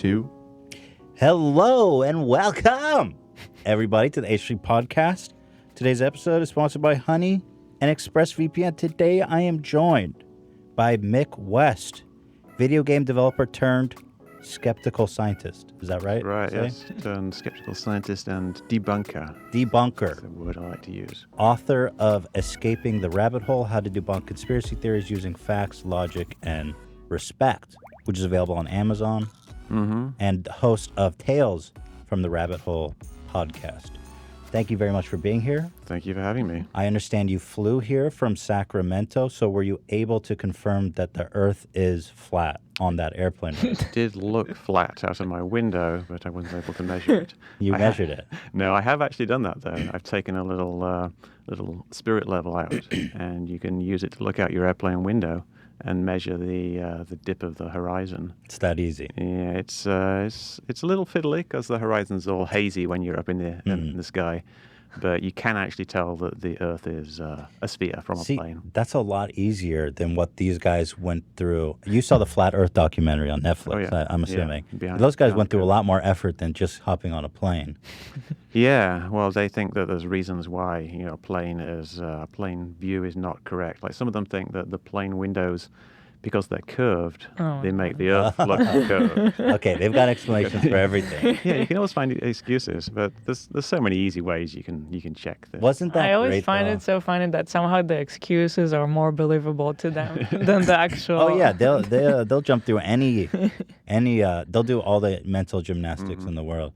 2. Hello and welcome, everybody, to the H3 Podcast. Today's episode is sponsored by Honey and ExpressVPN. Today, I am joined by Mick West, video game developer turned skeptical scientist. Is that right? Right, yes. Turned skeptical scientist and debunker. Debunker. That's the word I like to use. Author of Escaping the Rabbit Hole, How to Debunk Conspiracy Theories Using Facts, Logic, and Respect, which is available on Amazon. And host of Tales from the Rabbit Hole podcast. Thank you very much for being here. Thank you for having me. I understand you flew here from Sacramento, so were you able to confirm that the Earth is flat on that airplane? It did look flat out of my window, but I wasn't able to measure it. You measured it? No, I have actually done that, though. I've taken a little spirit level out, and you can use it to look out your airplane window and measure the dip of the horizon. It's that easy. Yeah, it's a little fiddly because the horizon's all hazy when you're up in the sky, but you can actually tell that the Earth is a sphere from a plane. That's a lot easier than what these guys went through. You saw the Flat Earth documentary on Netflix, Oh, yeah. I'm assuming. Yeah, Those guys went through a lot more effort than just hopping on a plane. Yeah, well, they think that there's reasons why a plane view is not correct. Like some of them think that the plane windows, because they're curved, they make the Earth look curved. Okay, they've got explanations for everything. Yeah, you can always find excuses, but there's so many easy ways you can check this. Wasn't that I always great, find though? it so funny that somehow the excuses are more believable to them than the actual. Oh yeah, they'll jump through any they'll do all the mental gymnastics in the world.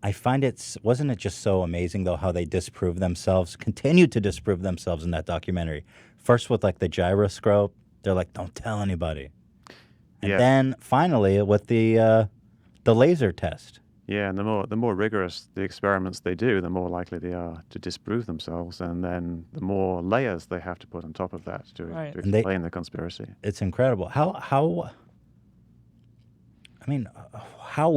I find wasn't it just so amazing though how they continued to disprove themselves in that documentary. First with like the gyroscope, they're like, don't tell anybody. And then finally with the laser test. Yeah, and the more rigorous the experiments they do, the more likely they are to disprove themselves, and then the more layers they have to put on top of that to explain the conspiracy. It's incredible. How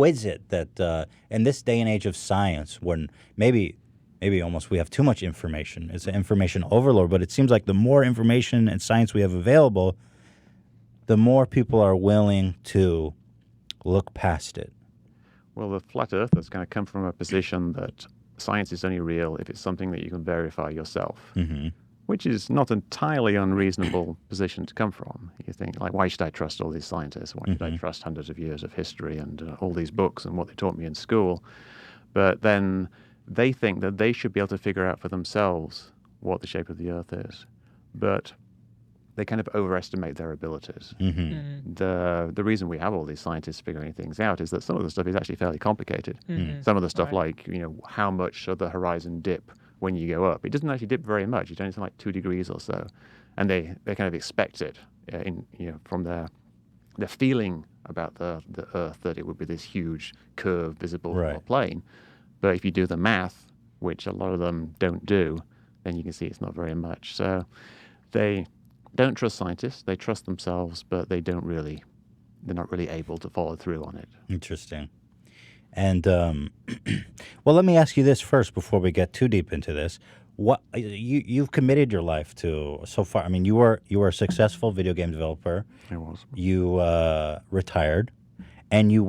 is it that in this day and age of science, when maybe almost we have too much information, it's an information overload, but it seems like the more information and science we have available, the more people are willing to look past it? Well, the flat earthers kind of come from a position that science is only real if it's something that you can verify yourself, which is not an entirely unreasonable position to come from. You think, like, why should I trust all these scientists? Why should I trust hundreds of years of history and all these books and what they taught me in school? But then they think that they should be able to figure out for themselves what the shape of the Earth is. But they kind of overestimate their abilities. The reason we have all these scientists figuring things out is that some of the stuff is actually fairly complicated. Some of the stuff like, how much should the horizon dip when you go up? It doesn't actually dip very much. It's only like 2 degrees or so. And they kind of expect it from their feeling about the Earth that it would be this huge curve visible from a plane. But if you do the math, which a lot of them don't do, then you can see it's not very much. So they don't trust scientists. They trust themselves, but they're not really able to follow through on it. Interesting. And well, let me ask you this first before we get too deep into this. What you've committed your life to so far? I mean, you were a successful video game developer. I was. You retired, and you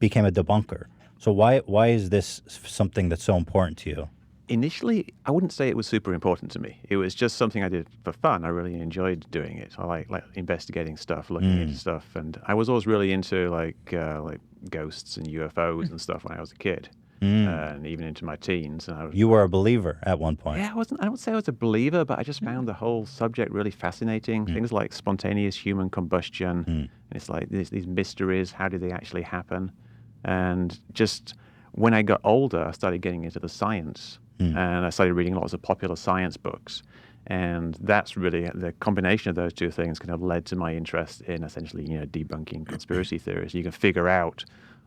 became a debunker. So why is this something that's so important to you? Initially, I wouldn't say it was super important to me. It was just something I did for fun. I really enjoyed doing it. I like investigating stuff, looking into stuff, and I was always really into like ghosts and UFOs and stuff when I was a kid, and even into my teens. And you were a believer at one point. Yeah, I don't say I was a believer, but I just found the whole subject really fascinating. Things like spontaneous human combustion. And it's like these mysteries. How do they actually happen? And just when I got older, I started getting into the science. And I started reading lots of popular science books. And that's really the combination of those two things kind of led to my interest in essentially, debunking conspiracy theories. You can figure out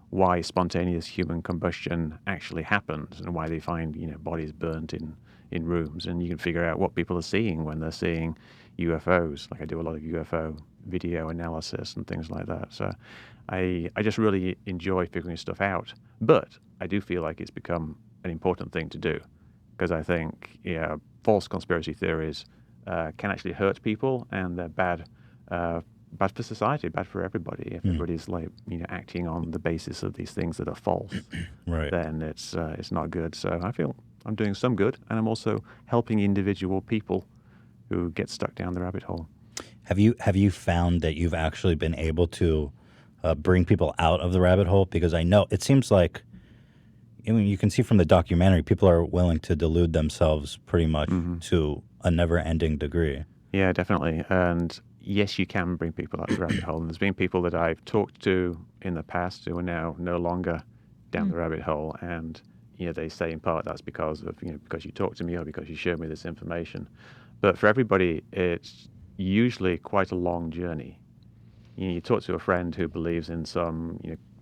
why spontaneous human combustion actually happens and why they find, bodies burnt in rooms. And you can figure out what people are seeing when they're seeing UFOs. Like I do a lot of UFO video analysis and things like that. So I just really enjoy figuring stuff out. But I do feel like it's become an important thing to do. Because I think false conspiracy theories can actually hurt people, and they're bad bad for society, bad for everybody. If everybody's like acting on the basis of these things that are false, Right. then it's not good. So I feel I'm doing some good, and I'm also helping individual people who get stuck down the rabbit hole. Have you found that you've actually been able to bring people out of the rabbit hole? Because I know it seems like, I mean, you can see from the documentary, people are willing to delude themselves pretty much to a never-ending degree. Yeah, definitely. And yes, you can bring people out of the rabbit hole. And there's been people that I've talked to in the past who are now no longer down the rabbit hole, and they say in part that's because of because you talked to me or because you showed me this information. But for everybody, it's usually quite a long journey. You talk to a friend who believes in some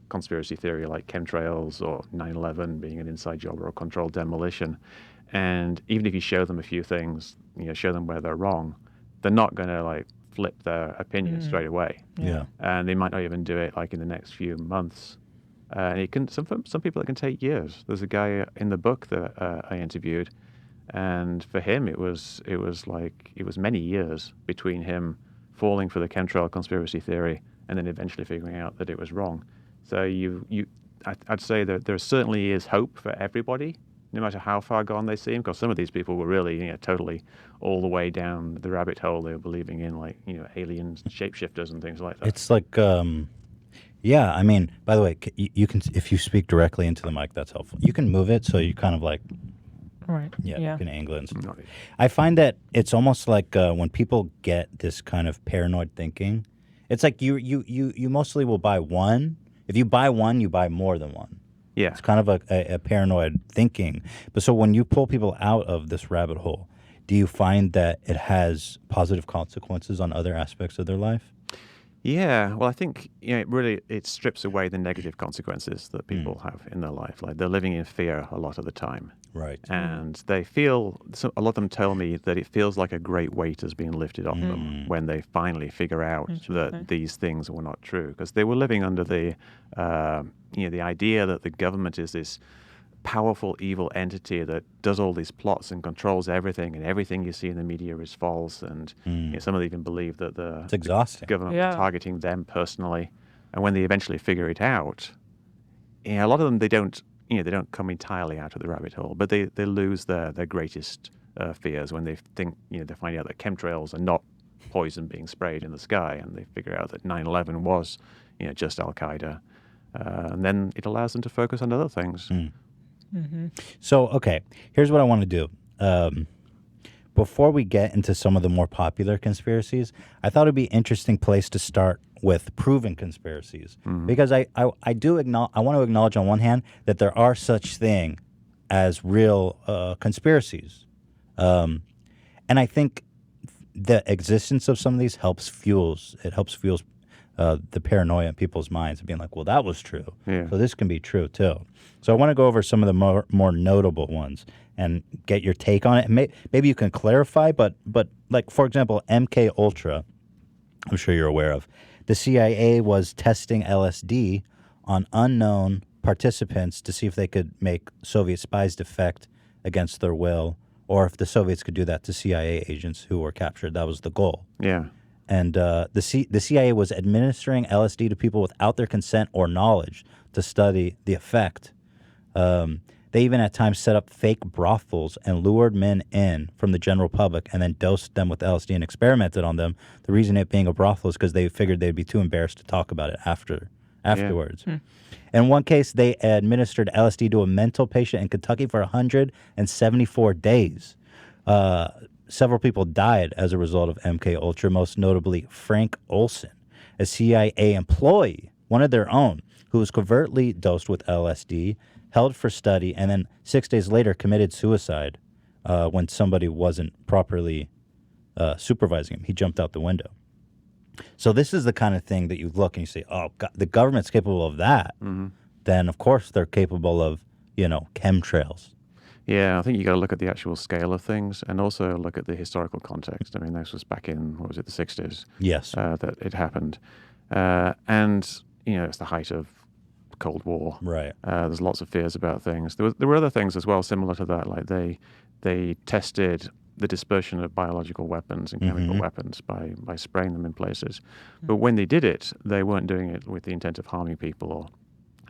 conspiracy theory like chemtrails or 9/11 being an inside job or a controlled demolition, and even if you show them a few things, show them where they're wrong, they're not going to like flip their opinion straight away. Yeah. And they might not even do it like in the next few months. And it can some people it can take years. There's a guy in the book that I interviewed, and for him it was many years between him falling for the chemtrail conspiracy theory and then eventually figuring out that it was wrong. So I'd say that there certainly is hope for everybody, no matter how far gone they seem, because some of these people were really totally all the way down the rabbit hole. They were believing in like alien shapeshifters and things like that. It's like, yeah, I mean, by the way, you can, if you speak directly into the mic, that's helpful. You can move it so you kind of like, Right. yeah, you can angle it. And stuff. Right. I find that it's almost like when people get this kind of paranoid thinking, it's like you mostly will buy one. If you buy one, you buy more than one. Yeah. It's kind of a paranoid thinking. But so when you pull people out of this rabbit hole, do you find that it has positive consequences on other aspects of their life? Yeah, well, I think it strips away the negative consequences that people have in their life. Like they're living in fear a lot of the time, Right. and they feel. A lot of them tell me that it feels like a great weight has been lifted off them when they finally figure out that these things were not true, because they were living under the the idea that the government is this powerful evil entity that does all these plots and controls everything, and everything you see in the media is false. And some of them even believe that It's exhausting. government was targeting them personally. And when they eventually figure it out, a lot of them they don't come entirely out of the rabbit hole, but they lose their greatest fears when they think they find out that chemtrails are not poison being sprayed in the sky, and they figure out that 9/11 was just Al Qaeda, and then it allows them to focus on other things. So, okay, here's what I want to do. Before we get into some of the more popular conspiracies, I thought it'd be an interesting place to start with proven conspiracies, because I want to acknowledge on one hand that there are such thing as real conspiracies, and I think the existence of some of these helps fuels the paranoia in people's minds of being like, well, that was true, so this can be true too. So I want to go over some of the more notable ones and get your take on it. And maybe you can clarify, but like, for example, MK Ultra, I'm sure you're aware of. The CIA was testing LSD on unknown participants to see if they could make Soviet spies defect against their will, or if the Soviets could do that to CIA agents who were captured. That was the goal. Yeah. And the CIA was administering LSD to people without their consent or knowledge to study the effect. They even at times set up fake brothels and lured men in from the general public and then dosed them with LSD and experimented on them. The reason it being a brothel is because they figured they'd be too embarrassed to talk about it afterwards. In one case, they administered LSD to a mental patient in Kentucky for 174 days. Several people died as a result of MK Ultra, most notably Frank Olson, a CIA employee, one of their own, who was covertly dosed with LSD, held for study, and then 6 days later committed suicide when somebody wasn't properly supervising him. He jumped out the window. So this is the kind of thing that you look and you say, oh, God, the government's capable of that. Then, of course, they're capable of, chemtrails. Yeah, I think you got to look at the actual scale of things and also look at the historical context. I mean, this was back in, the 60s? Yes. That it happened. And, it's the height of Cold War. Right. There's lots of fears about things. There were other things as well similar to that, like they tested the dispersion of biological weapons and chemical weapons by spraying them in places. But when they did it, they weren't doing it with the intent of harming people or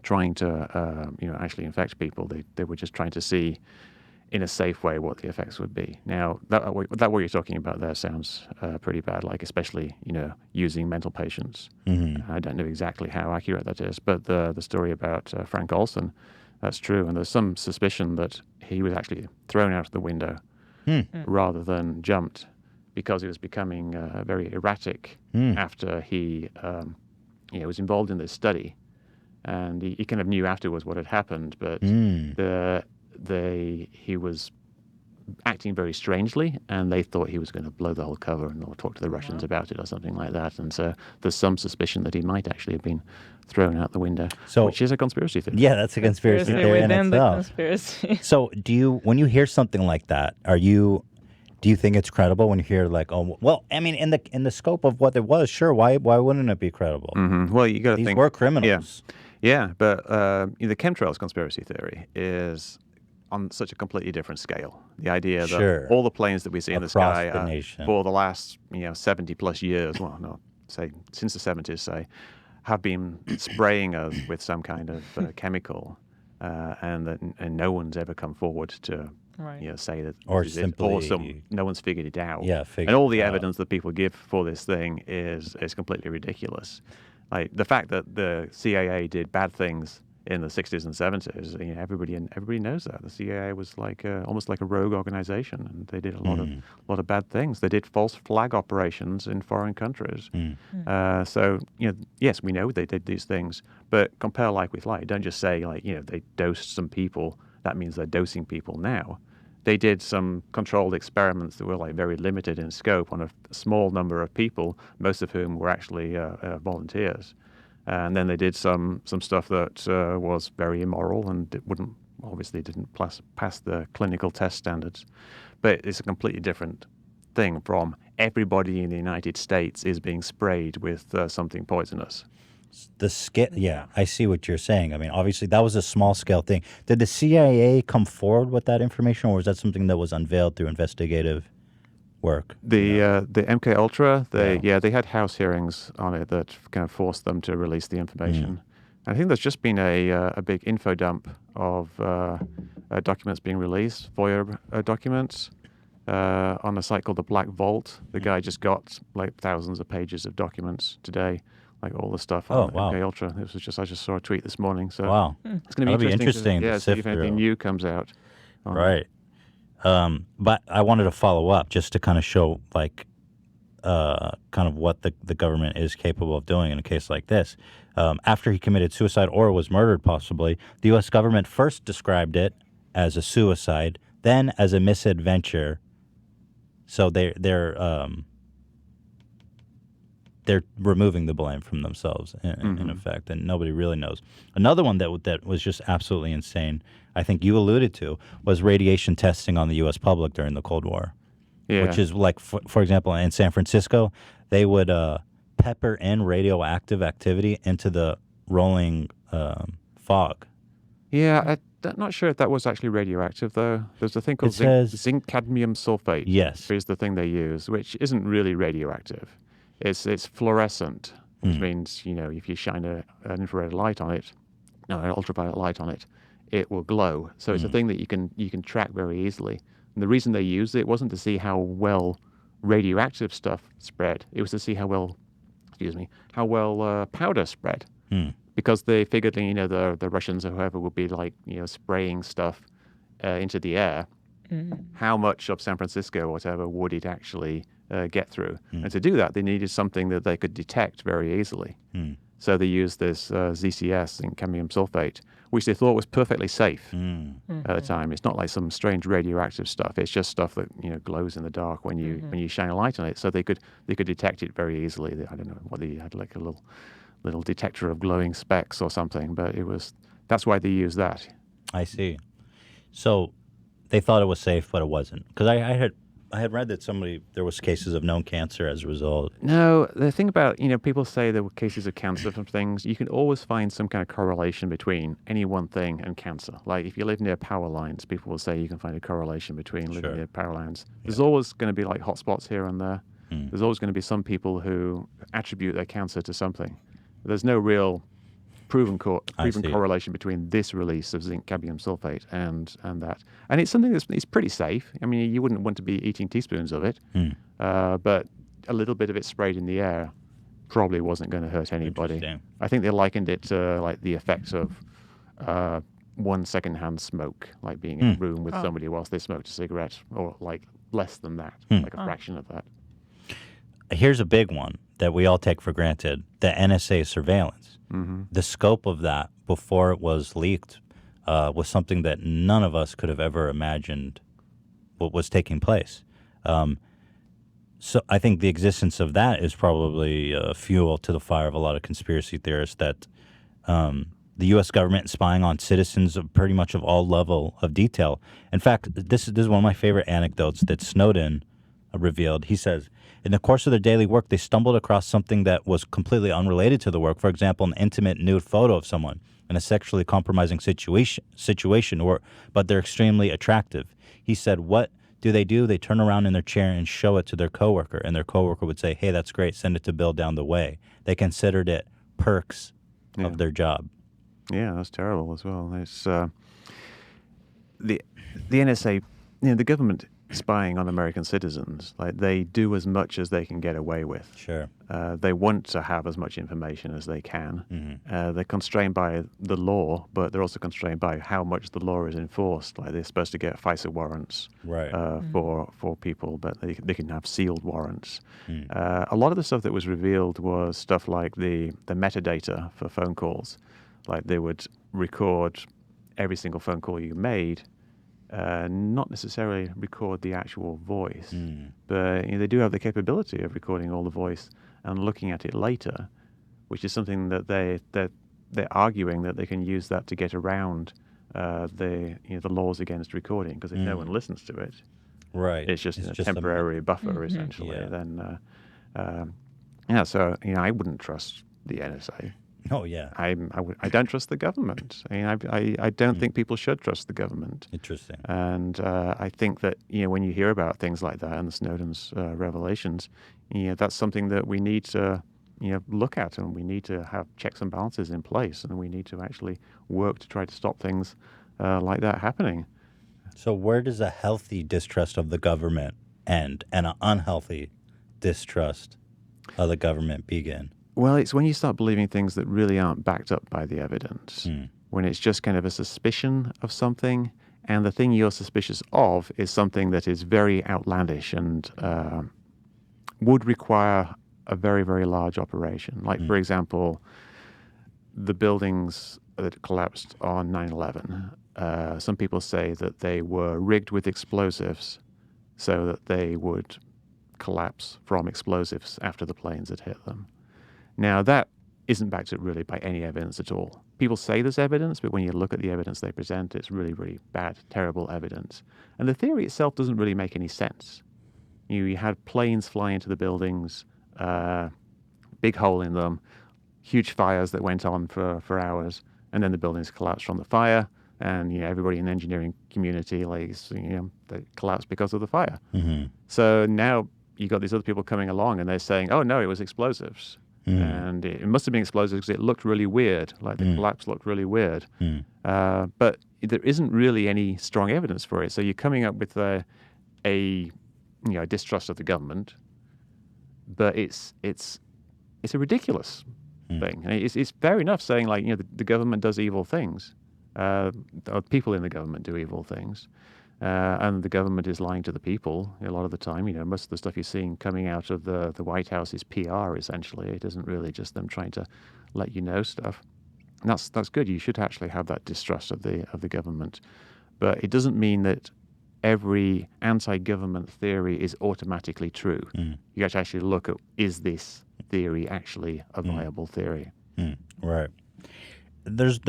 trying to actually infect people. They were just trying to see in a safe way what the effects would be. Now, that what you're talking about there sounds pretty bad, like especially, using mental patients. I don't know exactly how accurate that is, but the story about Frank Olson, that's true. And there's some suspicion that he was actually thrown out of the window rather than jumped because he was becoming very erratic after he was involved in this study. And he kind of knew afterwards what had happened, but he was acting very strangely, and they thought he was going to blow the whole cover and or talk to the Russians about it or something like that. And so there's some suspicion that he might actually have been thrown out the window, which is a conspiracy theory. Yeah, that's a conspiracy theory in within itself. the conspiracy. So when you hear something like that, do you think it's credible when you hear like, oh, well, I mean, in the scope of what it was, sure, why wouldn't it be credible? Well, you got to think these were criminals. Yeah, but the chemtrails conspiracy theory is on such a completely different scale. The idea that all the planes that we see in the sky for the last 70 plus years, well, no, say since the 70s, say, have been spraying us with some kind of chemical, and no one's ever come forward to say that or this simply is awesome. No one's figured it out. Yeah, and all the evidence that people give for this thing is completely ridiculous. Like the fact that the CIA did bad things in the 60s and 70s, everybody knows that. The CIA was like almost like a rogue organization, and they did a lot of bad things. They did false flag operations in foreign countries. So yes, we know they did these things, but compare like with like. Don't just say like they dosed some people. That means they're dosing people now. They did some controlled experiments that were like very limited in scope on a small number of people, most of whom were actually volunteers. And then they did some stuff that was very immoral and it obviously didn't pass the clinical test standards. But it's a completely different thing from everybody in the United States is being sprayed with something poisonous. Yeah, I see what you're saying. I mean, obviously, that was a small-scale thing. Did the CIA come forward with that information, or was that something that was unveiled through investigative work? The MK Ultra, they had House hearings on it that kind of forced them to release the information. I think there's just been a big info dump of documents being released, FOIA documents, on a site called the Black Vault. The guy just got like thousands of pages of documents today. Like all the stuff on MK Ultra. I just saw a tweet this morning. So it's going to be interesting to see if anything new comes out. Right. But I wanted to follow up just to kind of show like kind of what the government is capable of doing in a case like this. After he committed suicide or was murdered possibly, the U.S. government first described it as a suicide, then as a misadventure. So they're removing the blame from themselves, in effect, and nobody really knows. Another one that was just absolutely insane, I think you alluded to, was radiation testing on the U.S. public during the Cold War, which is like, for example, in San Francisco, they would pepper in radioactive activity into the rolling fog. Yeah, I'm not sure if that was actually radioactive, though. There's a thing called zinc cadmium sulfate. Yes. Is the thing they use, which isn't really radioactive. It's fluorescent, which means, if you shine an infrared light on it, an ultraviolet light on it, it will glow. So it's a thing that you can track very easily. And the reason they used it wasn't to see how well radioactive stuff spread. It was to see how well powder spread. Because they figured, the Russians or whoever would be like, spraying stuff into the air. How much of San Francisco or whatever would it actually get through? And to do that, they needed something that they could detect very easily. So they used this ZCS, zinc cadmium sulfate, which they thought was perfectly safe at the time. It's not like some strange radioactive stuff. It's just stuff that glows in the dark when you shine a light on it. So they could detect it very easily. I don't know whether you had like a little detector of glowing specks or something, but that's why they used that. I see. So they thought it was safe, but it wasn't. Because I had I had read that there was cases of known cancer as a result. No, the thing about, people say there were cases of cancer from things, you can always find some kind of correlation between any one thing and cancer. Like if you live near power lines, people will say you can find a correlation between living near power lines. There's always going to be like hotspots here and there. There's always going to be some people who attribute their cancer to something. There's no real proven correlation between this release of zinc cadmium sulfate and that. And it's something it's pretty safe. I mean, you wouldn't want to be eating teaspoons of it, but a little bit of it sprayed in the air probably wasn't going to hurt anybody. I think they likened it to like the effects of 1 secondhand smoke, like being in a room with somebody whilst they smoked a cigarette, or like less than that, like a fraction of that. Here's a big one that we all take for granted, the NSA surveillance. The scope of that before it was leaked was something that none of us could have ever imagined what was taking place. So I think the existence of that is probably fuel to the fire of a lot of conspiracy theorists that the U.S. government is spying on citizens of pretty much of all level of detail. In fact, this is one of my favorite anecdotes that Snowden revealed. He says, in the course of their daily work, they stumbled across something that was completely unrelated to the work. For example, an intimate nude photo of someone in a sexually compromising situation, but they're extremely attractive. He said, what do? They turn around in their chair and show it to their coworker, and their coworker would say, hey, that's great, send it to Bill down the way. They considered it perks of their job. Yeah, that's terrible as well. It's the NSA, the government spying on American citizens, like they do as much as they can get away with. Sure. They want to have as much information as they can. They're constrained by the law, but they're also constrained by how much the law is enforced. Like they're supposed to get FISA warrants for people, but they can have sealed warrants. A lot of the stuff that was revealed was stuff like the metadata for phone calls. Like they would record every single phone call you made, not necessarily record the actual voice, but they do have the capability of recording all the voice and looking at it later, which is something that they're arguing that they can use that to get around the laws against recording, because if no one listens to it, it's just a temporary buffer essentially. Then so I wouldn't trust the NSA. Oh yeah, I don't trust the government. I mean, I don't think people should trust the government. Interesting. And I think that when you hear about things like that and the Snowden's revelations, that's something that we need to look at, and we need to have checks and balances in place, and we need to actually work to try to stop things like that happening. So where does a healthy distrust of the government end, and an unhealthy distrust of the government begin? Well, it's when you start believing things that really aren't backed up by the evidence, when it's just kind of a suspicion of something, and the thing you're suspicious of is something that is very outlandish and would require a very, very large operation. Like, for example, the buildings that collapsed on 9/11. Some people say that they were rigged with explosives so that they would collapse from explosives after the planes had hit them. Now, that isn't backed up really by any evidence at all. People say there's evidence, but when you look at the evidence they present, it's really, really bad, terrible evidence. And the theory itself doesn't really make any sense. You had planes fly into the buildings, big hole in them, huge fires that went on for hours, and then the buildings collapsed from the fire, and everybody in the engineering community, they collapsed because of the fire. So now you got these other people coming along, and they're saying, oh, no, it was explosives. And it must have been explosives because it looked really weird, like the collapse looked really weird. But there isn't really any strong evidence for it. So you're coming up with a distrust of the government, but it's a ridiculous thing. It's fair enough saying the government does evil things, people in the government do evil things. And the government is lying to the people a lot of the time. Most of the stuff you're seeing coming out of the White House is PR, essentially. It isn't really just them trying to let you know stuff. And that's good. You should actually have that distrust of the government. But it doesn't mean that every anti-government theory is automatically true. You have to actually look at, is this theory actually a viable theory? Right. There's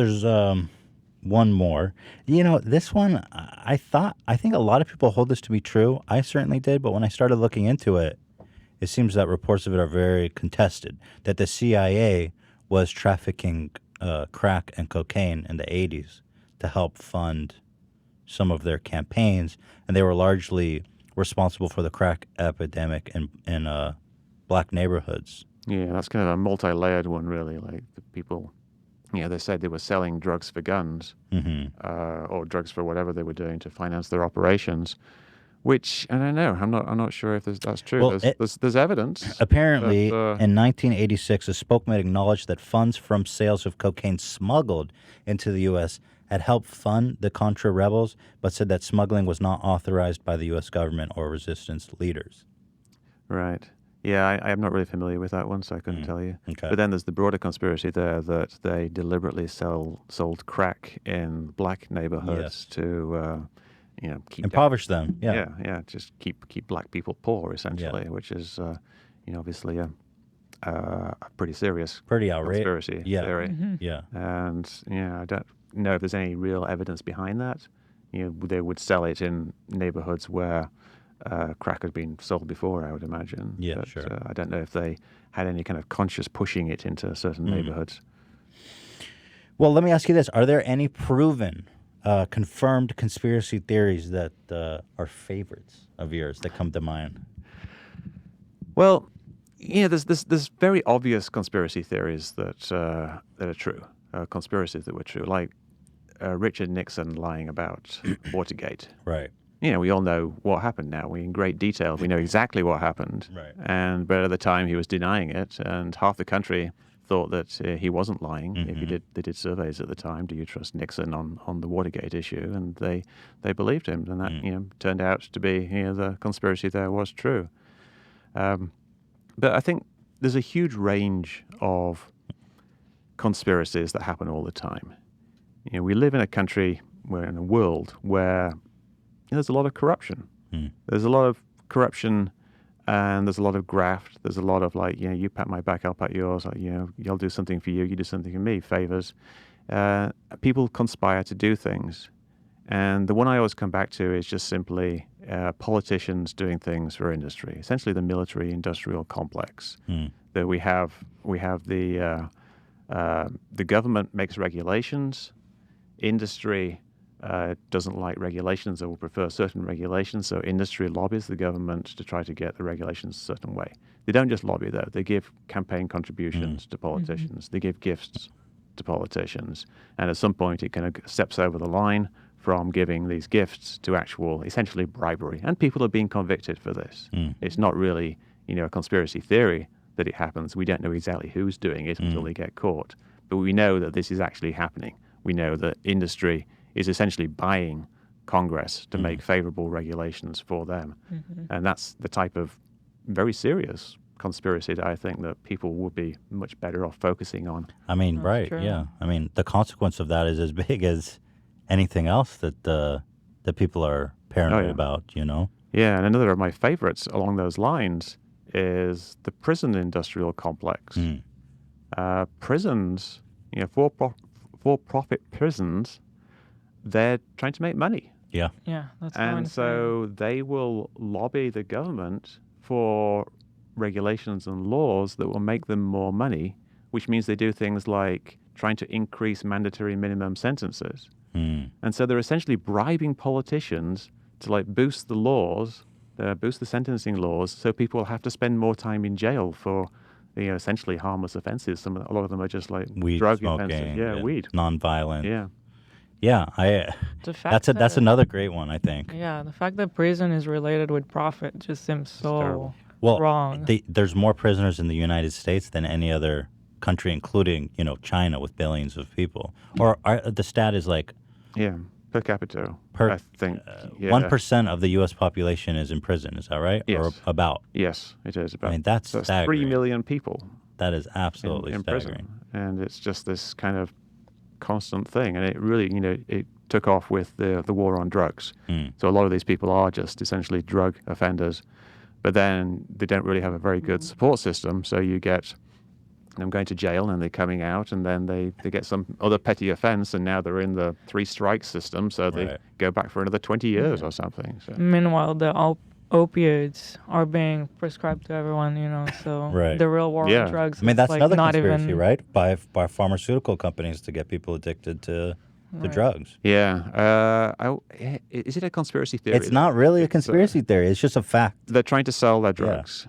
one more. This one, I think a lot of people hold this to be true. I certainly did, but when I started looking into it, it seems that reports of it are very contested, that the CIA was trafficking crack and cocaine in the 80s to help fund some of their campaigns, and they were largely responsible for the crack epidemic in black neighborhoods. Yeah, that's kind of a multi-layered one, really. Like the people, they said they were selling drugs for guns, or drugs for whatever they were doing to finance their operations. Which I don't know. I'm not sure if that's true. Well, there's evidence. Apparently, in 1986, a spokesman acknowledged that funds from sales of cocaine smuggled into the U.S. had helped fund the Contra rebels, but said that smuggling was not authorized by the U.S. government or resistance leaders. Right. Yeah, I'm not really familiar with that one, so I couldn't tell you. Okay. But then there's the broader conspiracy there that they deliberately sold crack in black neighborhoods to, keep impoverish them. Yeah. Yeah, just keep black people poor, essentially, which is, obviously a pretty serious conspiracy theory. Mm-hmm. Yeah. And I don't know if there's any real evidence behind that. They would sell it in neighborhoods where crack had been sold before, I would imagine. Yeah, but, sure. I don't know if they had any kind of conscious pushing it into certain neighborhoods. Well, let me ask you this. Are there any proven, confirmed conspiracy theories that are favorites of yours that come to mind? Well, there's very obvious conspiracy theories that are true, conspiracies that were true, like Richard Nixon lying about Watergate. Right. We all know what happened now. In great detail, we know exactly what happened. Right. But at the time, he was denying it, and half the country thought that he wasn't lying. If they did surveys at the time, do you trust Nixon on the Watergate issue? And they believed him, and that turned out to be the conspiracy there was true. But I think there's a huge range of conspiracies that happen all the time. We live in a country, we're in a world where there's a lot of corruption. There's a lot of corruption, and there's a lot of graft. There's a lot of you pat my back, I'll pat yours. I'll do something for you, you do something for me, favors. People conspire to do things. And the one I always come back to is just simply politicians doing things for industry, essentially the military-industrial complex. That we have the government makes regulations, industry doesn't like regulations or will prefer certain regulations, so industry lobbies the government to try to get the regulations a certain way. They don't just lobby, though. They give campaign contributions to politicians. They give gifts to politicians. And at some point, it kind of steps over the line from giving these gifts to actual, essentially, bribery. And people are being convicted for this. It's not really, a conspiracy theory that it happens. We don't know exactly who's doing it until they get caught. But we know that this is actually happening. We know that industry is essentially buying Congress to make favorable regulations for them. And that's the type of very serious conspiracy that I think that people would be much better off focusing on. I mean, That's right, true. yeah. I mean, the consequence of that is as big as anything else that people are paranoid about, Yeah, and another of my favorites along those lines is the prison industrial complex. Prisons, for-profit prisons, they're trying to make money. Yeah. Yeah, that's And so they will lobby the government for regulations and laws that will make them more money, which means they do things like trying to increase mandatory minimum sentences. And so they're essentially bribing politicians to boost the laws, boost the sentencing laws, so people will have to spend more time in jail for essentially harmless offenses. A lot of them are just weed drug smoking, offenses. Yeah, weed. Nonviolent. Yeah. Yeah, that's another great one, I think. Yeah, the fact that prison is related with profit just seems so Well, wrong. There's more prisoners in the United States than any other country, including China with billions of people. Or the stat is per capita. I think 1% of the U.S. population is in prison. Is that right? Yes. Or about? Yes, it is about. I mean, that's staggering. 3 million people. That is absolutely in staggering. Prison. And it's just this kind of constant thing, and it really, it took off with the war on drugs. So a lot of these people are just essentially drug offenders, but then they don't really have a very good support system. So you get them going to jail and they're coming out, and then they get some other petty offense, and now they're in the 3 strikes system, so they go back for another 20 years or something. So. Meanwhile, the opioids are being prescribed to everyone, so the real war on drugs. I mean, that's another not conspiracy, even... right? By pharmaceutical companies to get people addicted to the drugs. Yeah. Is it a conspiracy theory? It's not really a conspiracy theory. It's just a fact. They're trying to sell their drugs.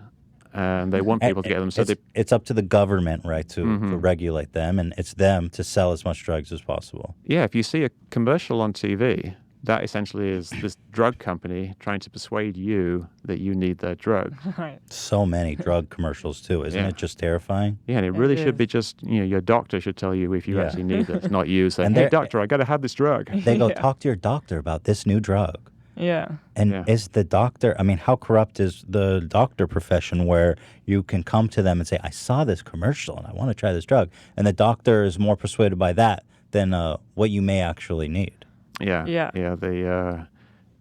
And they want people to get them. So it's up to the government, right, to regulate them, and it's them to sell as much drugs as possible. Yeah, if you see a commercial on TV, that essentially is this drug company trying to persuade you that you need their drug. Right. So many drug commercials too, isn't it just terrifying? Yeah, and it really should be just, your doctor should tell you if you actually need it, not you saying, hey, doctor, I got to have this drug. They go, talk to your doctor about this new drug. Yeah. And is the doctor, I mean, how corrupt is the doctor profession where you can come to them and say, I saw this commercial and I want to try this drug. And the doctor is more persuaded by that than what you may actually need. Yeah.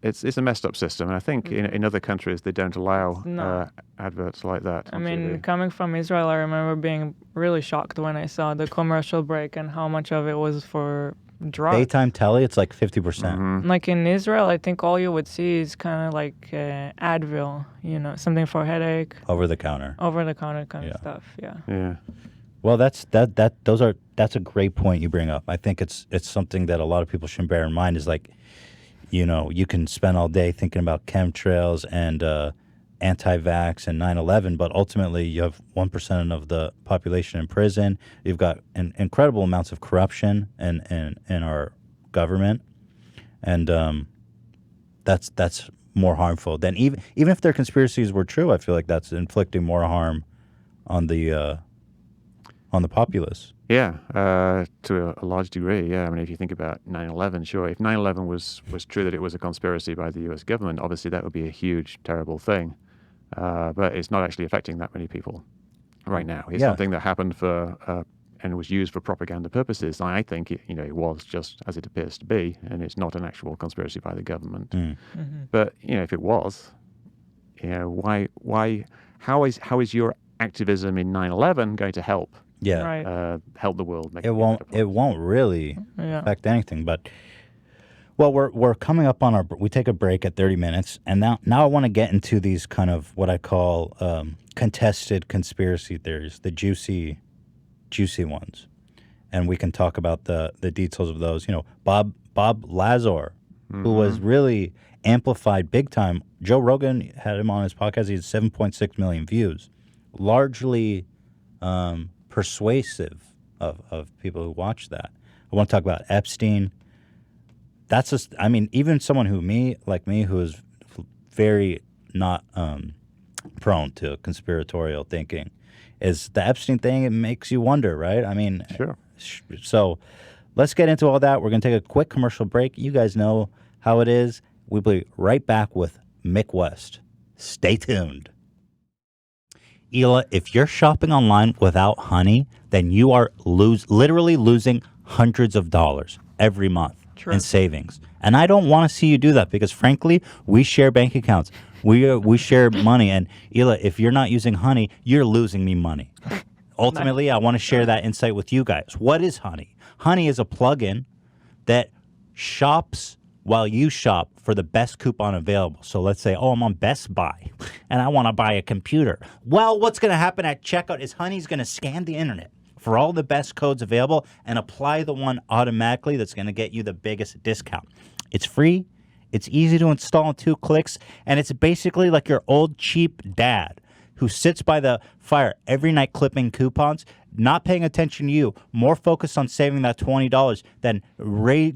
It's a messed up system. And I think in other countries, they don't allow adverts like that. I mean, coming from Israel, I remember being really shocked when I saw the commercial break and how much of it was for drugs. Daytime telly, it's like 50%. Like in Israel, I think all you would see is kind of like Advil, something for headache. Over the counter kind of stuff. Yeah. Well, that's a great point you bring up. I think it's something that a lot of people should bear in mind is like, you can spend all day thinking about chemtrails and anti-vax and 9/11, but ultimately you have 1% of the population in prison. You've got incredible amounts of corruption in our government, and that's more harmful than even if their conspiracies were true. I feel like that's inflicting more harm on the populace. Yeah, to a large degree, yeah. I mean, if you think about 9/11, sure. If 9/11 was true that it was a conspiracy by the U.S. government, obviously that would be a huge, terrible thing. But it's not actually affecting that many people right now. It's something that happened and was used for propaganda purposes. I think it was just as it appears to be, and it's not an actual conspiracy by the government. But if it was, why? How is your activism in 9/11 going to help? Help the world. It won't really affect anything. But we're coming up on we take a break at 30 minutes, and now I want to get into these kind of what I call contested conspiracy theories, the juicy ones, and we can talk about the details of those. Bob Lazar, who was really amplified big time. Joe Rogan had him on his podcast. He had 7.6 million views, largely persuasive of people who watch that. I want to talk about Epstein. That's just, I mean, even someone like me, who is very not prone to conspiratorial thinking, is the Epstein thing. It makes you wonder, right? I mean, sure. So let's get into all that. We're going to take a quick commercial break. You guys know how it is. We'll be right back with Mick West. Stay tuned. Ela, if you're shopping online without honey, then you are literally losing hundreds of dollars every month in savings. And I don't want to see you do that because, frankly, we share bank accounts. We share money. And, Ela, if you're not using honey, you're losing me money. Ultimately, I want to share that insight with you guys. What is honey? Honey is a plugin that shops while you shop for the best coupon available. So let's say, I'm on Best Buy and I want to buy a computer. Well, what's going to happen at checkout is Honey's going to scan the internet for all the best codes available and apply the one automatically that's going to get you the biggest discount. It's free, it's easy to install in 2 clicks, and it's basically like your old cheap dad who sits by the fire every night clipping coupons, not paying attention to you, more focused on saving that $20 than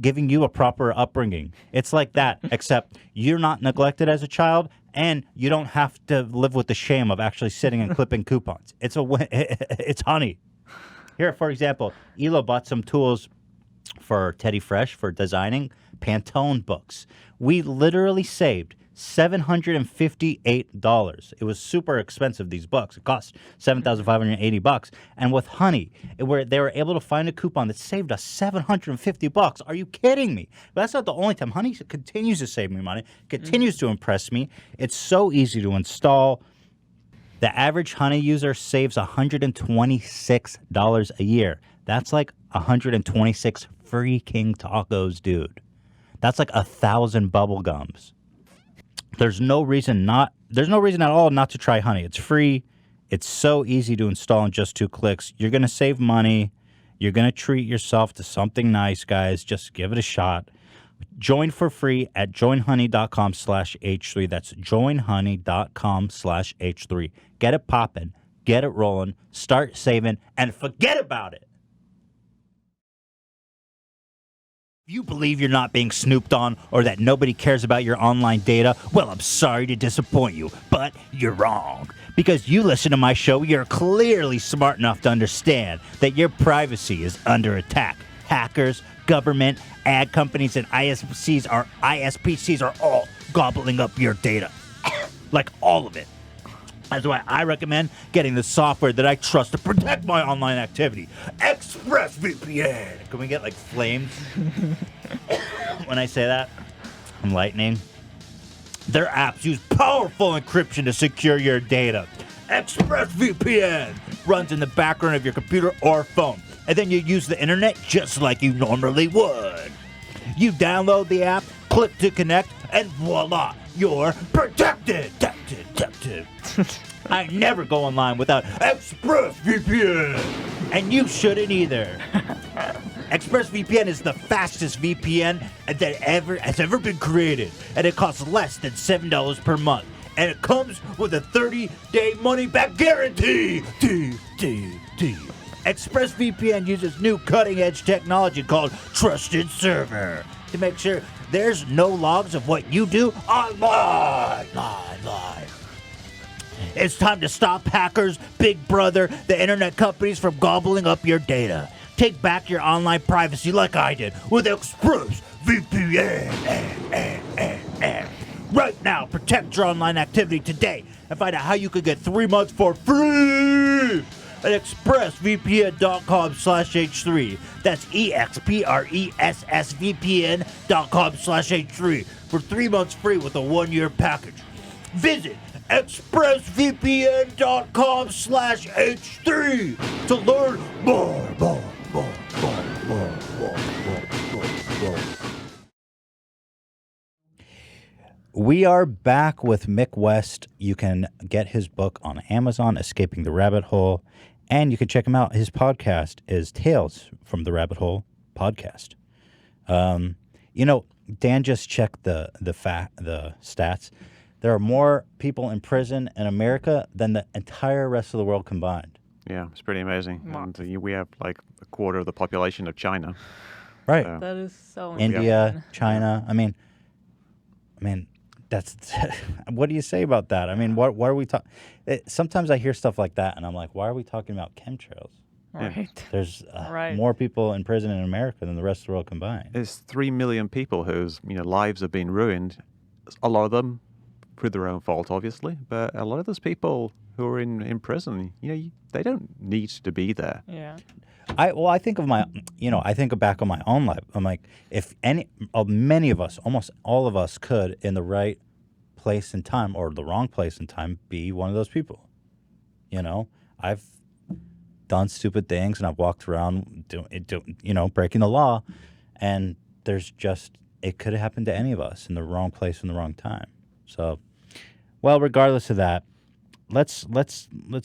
giving you a proper upbringing. It's like that, except you're not neglected as a child, and you don't have to live with the shame of actually sitting and clipping coupons. It's Honey. Here, for example, Elo bought some tools for Teddy Fresh for designing Pantone books. We literally saved $758. It was super expensive, these books. It cost $7,580. And with Honey, they were able to find a coupon that saved us $750. Are you kidding me? But that's not the only time. Honey continues to save me money, continues to impress me. It's so easy to install. The average honey user saves $126 a year. That's like 126 freaking tacos, dude. That's like 1,000 bubble gums. There's no reason at all not to try honey. It's free. It's so easy to install in just 2 clicks. You're going to save money. You're going to treat yourself to something nice, guys. Just give it a shot. Join for free at joinhoney.com/H3. That's joinhoney.com/H3. Get it popping. Get it rolling. Start saving and forget about it. If you believe you're not being snooped on or that nobody cares about your online data, well, I'm sorry to disappoint you, but you're wrong. Because you listen to my show, you're clearly smart enough to understand that your privacy is under attack. Hackers, government, ad companies, and ISPCs are all gobbling up your data. Like all of it. That's why I recommend getting the software that I trust to protect my online activity. ExpressVPN. Can we get like flames when I say that? I'm lightning. Their apps use powerful encryption to secure your data. ExpressVPN runs in the background of your computer or phone, and then you use the internet just like you normally would. You download the app, click to connect, and voila, you're protected. I never go online without ExpressVPN, and you shouldn't either. ExpressVPN is the fastest VPN that has ever been created, and it costs less than $7 per month, and it comes with a 30-day money-back guarantee. ExpressVPN uses new cutting-edge technology called Trusted Server to make sure there's no logs of what you do online. It's time to stop hackers, Big Brother, the internet companies from gobbling up your data. Take back your online privacy like I did with ExpressVPN. Right now, protect your online activity today and find out how you could get 3 months for free at expressvpn.com/H3. That's expressvpn.com/H3 for 3 months free with a 1-year package. Visit expressvpn.com/H3 to learn more. We are back with Mick West. You can get his book on Amazon, Escaping the Rabbit Hole, and you can check him out. His podcast is Tales from the Rabbit Hole podcast. Dan just checked the stats. There are more people in prison in America than the entire rest of the world combined. Yeah, it's pretty amazing. Wow. And we have like a quarter of the population of China. Right. So, That is so India, insane. China. I mean, that's what do you say about that? I mean, what are we talking? Sometimes I hear stuff like that, and I'm like, why are we talking about chemtrails? Right. There's Right. more people in prison in America than the rest of the world combined. there's 3 million people whose lives have been ruined. A lot of them through their own fault, obviously, but a lot of those people who are in prison, they don't need to be there. Yeah. I think of I think back on my own life. I'm like, if many of us, almost all of us could, in the right place and time or the wrong place and time, be one of those people. I've done stupid things and I've walked around breaking the law, and it could have happened to any of us in the wrong place in the wrong time. So, well, regardless of that, let's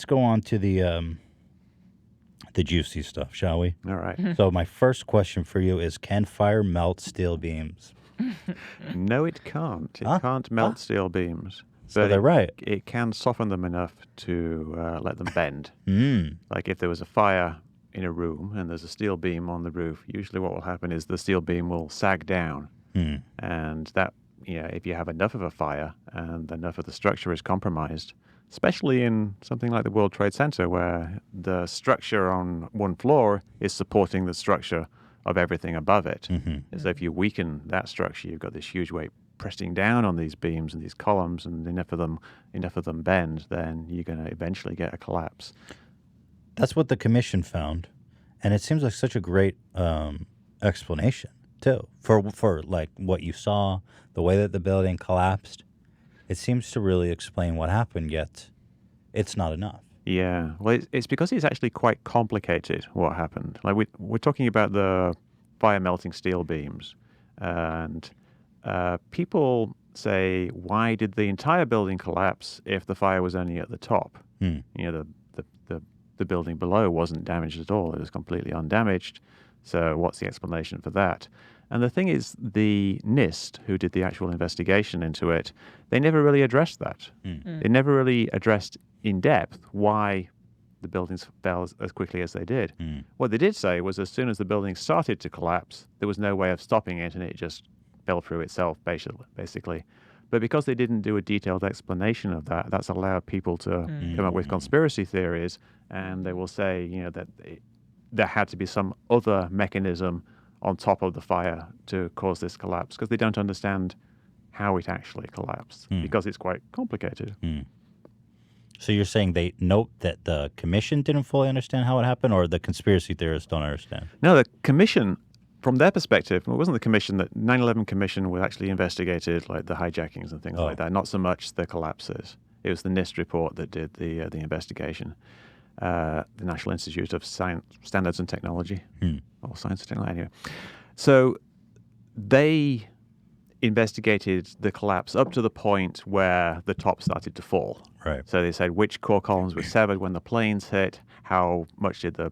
go on to the juicy stuff, shall we? All right. So my first question for you is, can fire melt steel beams? No, it can't. It Huh? can't melt steel beams. So But they're right. It can soften them enough to let them bend. Mm. Like if there was a fire in a room and there's a steel beam on the roof, usually what will happen is the steel beam will sag down. Mm. And that, if you have enough of a fire and enough of the structure is compromised, especially in something like the World Trade Center, where the structure on one floor is supporting the structure of everything above it. Mm-hmm. So if you weaken that structure, you've got this huge weight pressing down on these beams and these columns, and enough of them bend, then you're going to eventually get a collapse. That's what the commission found, and it seems like such a great explanation too for like what you saw, the way that the building collapsed. It seems to really explain what happened. Yet, it's not enough. Yeah, well, it's because it's actually quite complicated what happened. Like we're talking about the fire melting steel beams, and people say, why did the entire building collapse if the fire was only at the top? You know, the building below wasn't damaged at all; it was completely undamaged. So what's the explanation for that? And the thing is, the NIST, who did the actual investigation into it, they never really addressed that. They never really addressed in depth why the buildings fell as quickly as they did. What they did say was as soon as the building started to collapse, there was no way of stopping it, and it just fell through itself, basically. But because they didn't do a detailed explanation of that, that's allowed people to come up with conspiracy theories, and they will say, that there had to be some other mechanism on top of the fire to cause this collapse, because they don't understand how it actually collapsed, because it's quite complicated. So you're saying they note that the commission didn't fully understand how it happened, or the conspiracy theorists don't understand? No, the commission, from their perspective, it wasn't the commission. That 9/11 commission was actually investigated, like the hijackings and things like that. Not so much the collapses. It was the NIST report that did the investigation. The National Institute of Science, Standards and Technology, or Science and Technology. Anyway, so they investigated the collapse up to the point where the top started to fall. Right. So they said which core columns were severed when the planes hit, how much did the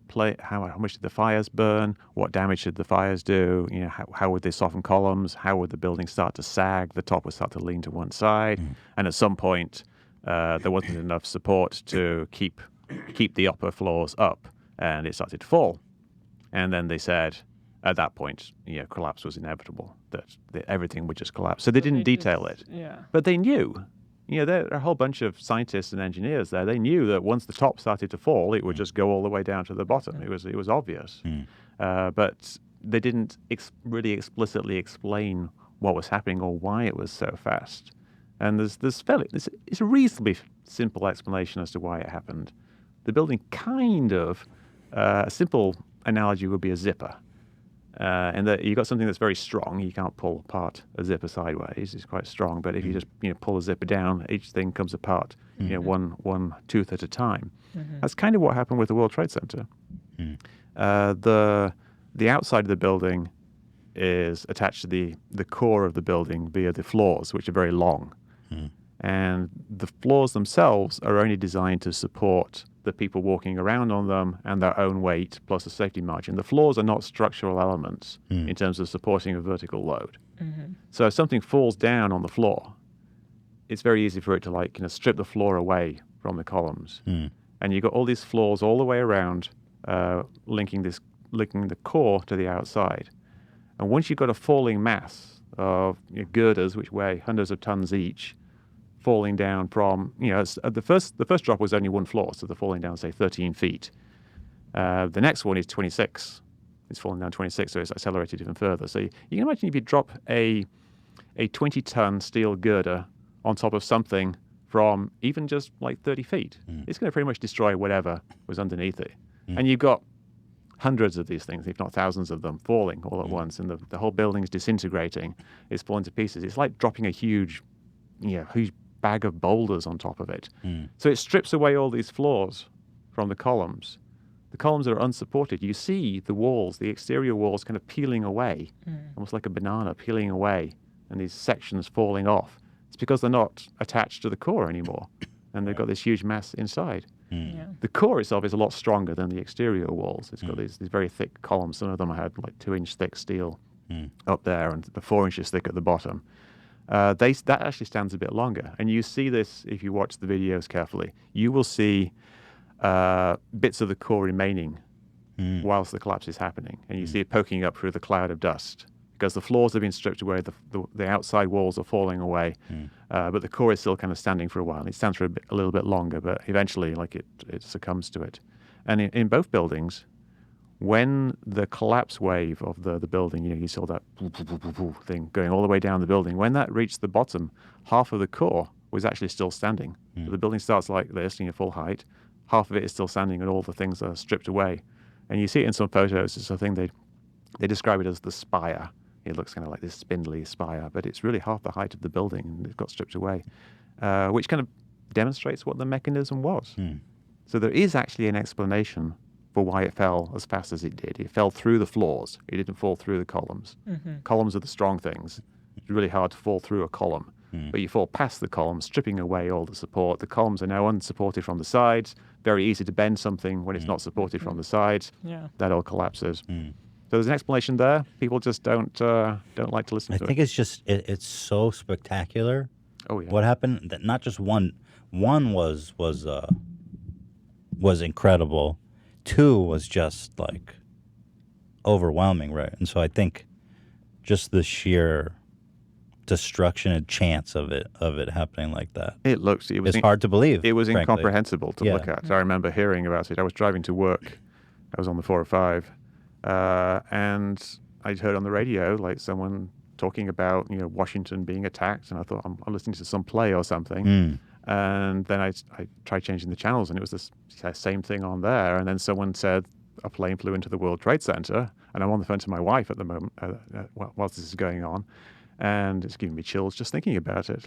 fires burn, what damage did the fires do, how would they soften columns, how would the building start to sag, the top would start to lean to one side, and at some point there wasn't enough support to keep the upper floors up, and it started to fall. And then they said, at that point, collapse was inevitable, that everything would just collapse. So they didn't detail it. Yeah. But they knew. There are a whole bunch of scientists and engineers there. They knew that once the top started to fall, it would just go all the way down to the bottom. It was obvious. But they didn't really explicitly explain what was happening or why it was so fast. And it's a reasonably simple explanation as to why it happened. The building a simple analogy would be a zipper. And that you've got something that's very strong. You can't pull apart a zipper sideways. It's quite strong. But if you just pull a zipper down, each thing comes apart, one tooth at a time. That's kind of what happened with the World Trade Center. The outside of the building is attached to the core of the building via the floors, which are very long. And the floors themselves are only designed to support the people walking around on them and their own weight plus a safety margin. The floors are not structural elements in terms of supporting a vertical load. So if something falls down on the floor, it's very easy for it to strip the floor away from the columns. And you've got all these floors all the way around, linking the core to the outside. And once you've got a falling mass of girders, which weigh hundreds of tons each, falling down from, the first drop was only one floor, so they're falling down, say, 13 feet. The next one is 26. It's falling down 26, so it's accelerated even further. So you can imagine if you drop a 20-ton steel girder on top of something from even just like 30 feet, it's going to pretty much destroy whatever was underneath it. And you've got hundreds of these things, if not thousands of them, falling all at once, and the whole building is disintegrating. It's falling to pieces. It's like dropping a huge bag of boulders on top of it. So it strips away all these floors from the columns. The columns are unsupported. You see the walls, the exterior walls kind of peeling away, almost like a banana peeling away, and these sections falling off. It's because they're not attached to the core anymore, and they've got this huge mass inside. The core itself is a lot stronger than the exterior walls. It's got these very thick columns. Some of them had like 2-inch thick steel up there and 4 inches thick at the bottom. That actually stands a bit longer. And you see this if you watch the videos carefully. You will see bits of the core remaining whilst the collapse is happening. And you see it poking up through the cloud of dust because the floors have been stripped away, the outside walls are falling away, but the core is still kind of standing for a while. It stands for a little bit longer, but eventually it succumbs to it. And in both buildings, when the collapse wave of the building, you saw that thing going all the way down the building. When that reached the bottom, half of the core was actually still standing. So the building starts like this, full height. Half of it is still standing, and all the things are stripped away. And you see it in some photos. It's a thing they describe it as the spire. It looks kind of like this spindly spire, but it's really half the height of the building, and it got stripped away, which kind of demonstrates what the mechanism was. So there is actually an explanation for why it fell as fast as it did. It fell through the floors. It didn't fall through the columns. Columns are the strong things. It's really hard to fall through a column. But you fall past the columns, stripping away all the support. The columns are now unsupported from the sides. Very easy to bend something when it's not supported from the sides. That all collapses. So there's an explanation there. People just don't like to listen to it. I think it's just it's so spectacular. Oh yeah. What happened? That not just one was incredible. 2 was just like overwhelming, right? And so I think just the sheer destruction and chance of it happening like that. It's hard to believe. It was frankly. incomprehensible to look at. I remember hearing about it. I was driving to work. I was on the 405, and I'd heard on the radio like someone talking about Washington being attacked, and I thought I'm listening to some play or something. And then I tried changing the channels, and it was this same thing on there. And then someone said a plane flew into the World Trade Center, and I'm on the phone to my wife at the moment whilst this is going on, and it's giving me chills just thinking about it.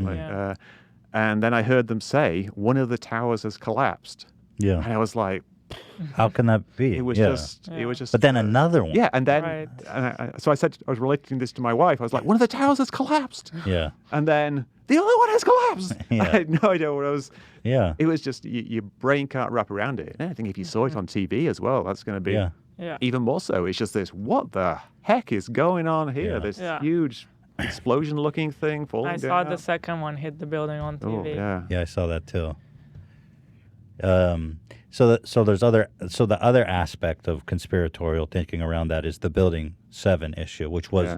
And then I heard them say one of the towers has collapsed. Yeah. And I was like, how can that be? It was just. But then another one. Yeah, and then so I said I was relating this to my wife. I was like, one of the towers has collapsed. Yeah. And then the other one has collapsed. Yeah. I had no idea what I was. Yeah. It was just your brain can't wrap around it. And I think if you saw it on TV as well, that's going to be even more so. It's just this. What the heck is going on here? This huge explosion-looking thing falling down. I saw the second one hit the building on TV. Oh, yeah, I saw that too. So the other aspect of conspiratorial thinking around that is the Building 7 issue, which was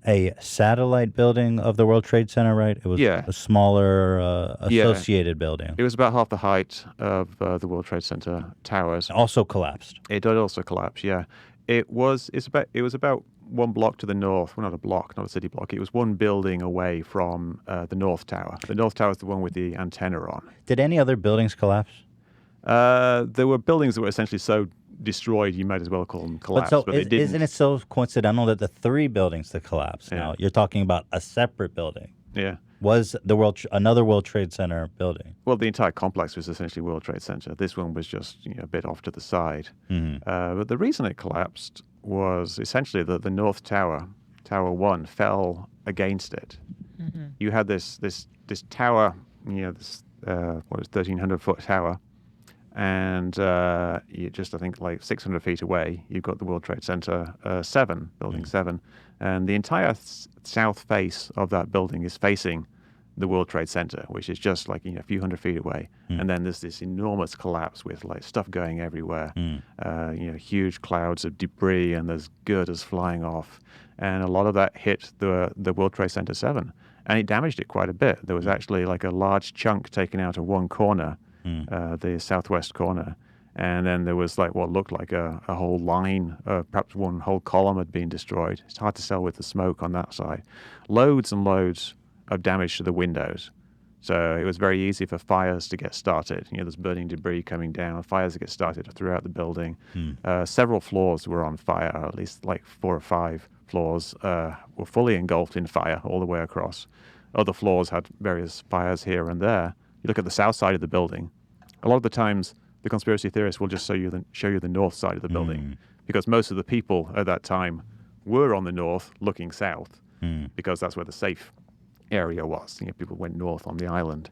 a satellite building of the World Trade Center, right? It was a smaller associated building. It was about half the height of the World Trade Center towers. It also collapsed. It did also collapse. Yeah, it was about one block to the north. Well, not a block, not a city block. It was one building away from the North Tower. The North Tower is the one with the antenna on. Did any other buildings collapse? There were buildings that were essentially so destroyed, you might as well call them collapsed. But they didn't. Isn't it so coincidental that the 3 buildings that collapsed now, you're talking about a separate building, was another World Trade Center building? Well, the entire complex was essentially World Trade Center. This one was just a bit off to the side. But the reason it collapsed was essentially that the North Tower, Tower 1, fell against it. You had this tower, this 1,300-foot tower, and you just, I think, like 600 feet away, you've got the World Trade Center 7, Building 7, and the entire south face of that building is facing the World Trade Center, which is just like a few hundred feet away. And then there's this enormous collapse with like stuff going everywhere, huge clouds of debris, and there's girders flying off, and a lot of that hit the World Trade Center 7, and it damaged it quite a bit. There was actually like a large chunk taken out of one corner, the southwest corner, and then there was like what looked like a whole line, perhaps one whole column had been destroyed. It's hard to tell with the smoke on that side. Loads and loads of damage to the windows. So it was very easy for fires to get started. There's burning debris coming down, fires that get started throughout the building. Several floors were on fire, at least like 4 or 5 floors were fully engulfed in fire all the way across. Other floors had various fires here and there. You look at the south side of the building, a lot of the times the conspiracy theorists will just show you the north side of the building, because most of the people at that time were on the north looking south, because that's where the safe area was. People went north on the island.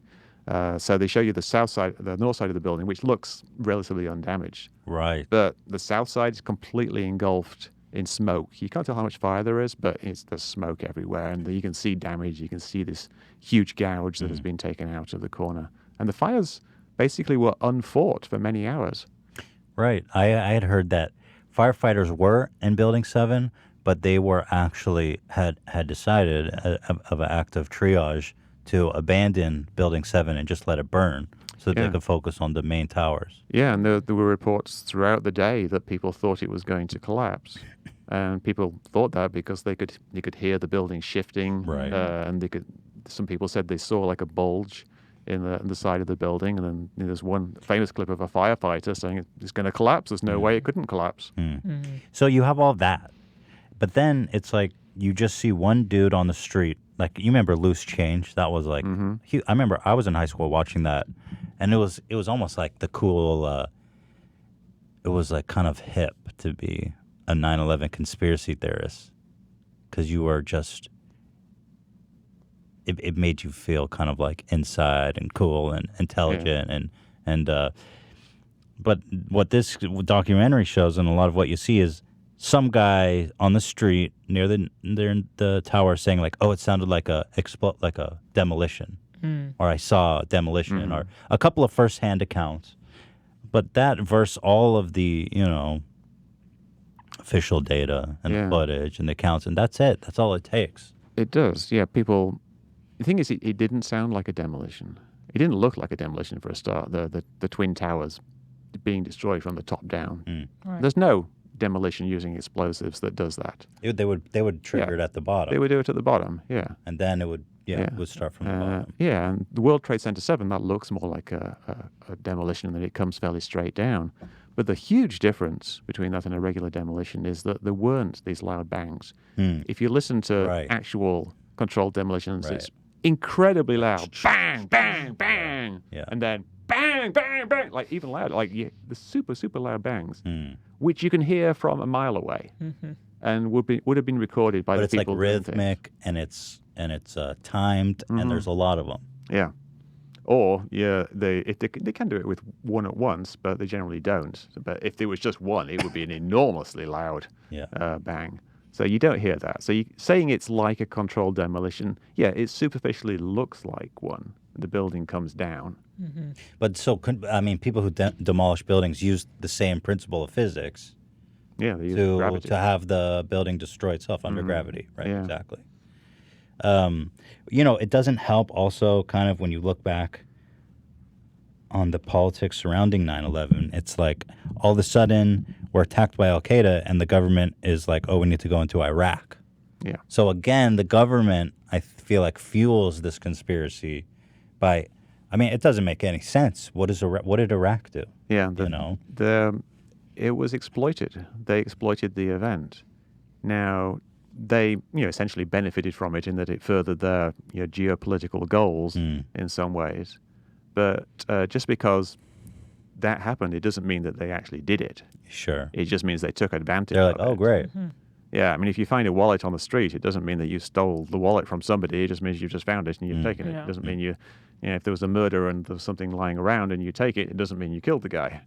So they show you the north side of the building, which looks relatively undamaged. Right. But the south side is completely engulfed in smoke. You can't tell how much fire there is, but there's smoke everywhere, and you can see damage. You can see this huge gouge that has been taken out of the corner. And the fires basically were unfought for many hours. Right. I had heard that firefighters were in Building 7, but they were actually had decided of an act of triage to abandon Building 7 and just let it burn so that they could focus on the main towers. Yeah, and there were reports throughout the day that people thought it was going to collapse. And people thought that because they could hear the building shifting. Right. And some people said they saw like a bulge in the side of the building. And then there's one famous clip of a firefighter saying it's going to collapse. There's no way it couldn't collapse. So you have all that. But then it's like you just see one dude on the street. Like, you remember Loose Change? That was like, I remember I was in high school watching that, and it was almost like the cool. It was like kind of hip to be a 9/11 conspiracy theorist, because you were just. It made you feel kind of like inside and cool and intelligent but what this documentary shows, and a lot of what you see, is some guy on the street near the tower saying like, "Oh, it sounded like a demolition," or "I saw a demolition," or a couple of first-hand accounts. But that versus all of the official data and the footage and the accounts, and that's it. That's all it takes. It does, yeah. People. The thing is, it didn't sound like a demolition. It didn't look like a demolition for a start. The Twin Towers being destroyed from the top down. Right. There's no demolition using explosives that does that. They would trigger it at the bottom. They would do it at the bottom, yeah. And then it would start from the bottom. Yeah, and the World Trade Center 7, that looks more like a demolition, and then it comes fairly straight down. But the huge difference between that and a regular demolition is that there weren't these loud bangs. If you listen to actual controlled demolitions, it's incredibly loud. Bang, bang, bang. Yeah. And then bang, bang, bang. Like even louder. Like the super, super loud bangs, which you can hear from a mile away, and would have been recorded by the people. But it's like rhythmic, and it's timed, and there's a lot of them. Yeah. Or they can do it with one at once, but they generally don't. But if there was just one, it would be an enormously loud bang. So you don't hear that. So saying it's like a controlled demolition, it superficially looks like one. The building comes down. But people who demolish buildings use the same principle of physics. Yeah, they use gravity to have the building destroy itself under gravity. Right, exactly. It doesn't help also kind of when you look back on the politics surrounding 9/11. It's like all of a sudden we're attacked by Al-Qaeda and the government is like, oh, we need to go into Iraq. Yeah. So again, the government, I feel like, fuels this conspiracy by, it doesn't make any sense. What did Iraq do? Yeah. It was exploited. They exploited the event. Now, they essentially benefited from it in that it furthered their geopolitical goals in some ways. But just because that happened, it doesn't mean that they actually did it. Sure. It just means they took advantage They're of like, oh, it. great. Yeah, if you find a wallet on the street, it doesn't mean that you stole the wallet from somebody. It just means you've just found it and you've taken it. It doesn't mean if there was a murder and there was something lying around and you take it, it doesn't mean you killed the guy.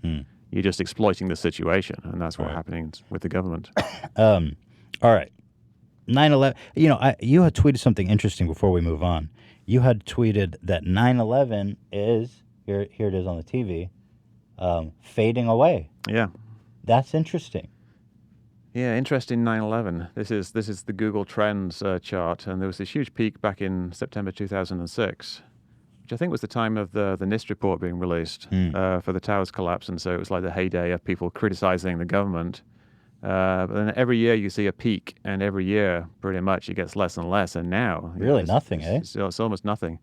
You're just exploiting the situation, and that's what's happening with the government. All right. 9/11. You had tweeted something interesting before we move on. You had tweeted that 9/11 is here it is on the TV, fading away. Yeah. That's interesting. Yeah, interesting. 9/11. This is the Google Trends chart, and there was this huge peak back in September 2006, which I think was the time of the NIST report being released for the towers collapse, and so it was like the heyday of people criticizing the government. But then every year you see a peak, and every year pretty much it gets less and less, and now really nothing, it's almost nothing.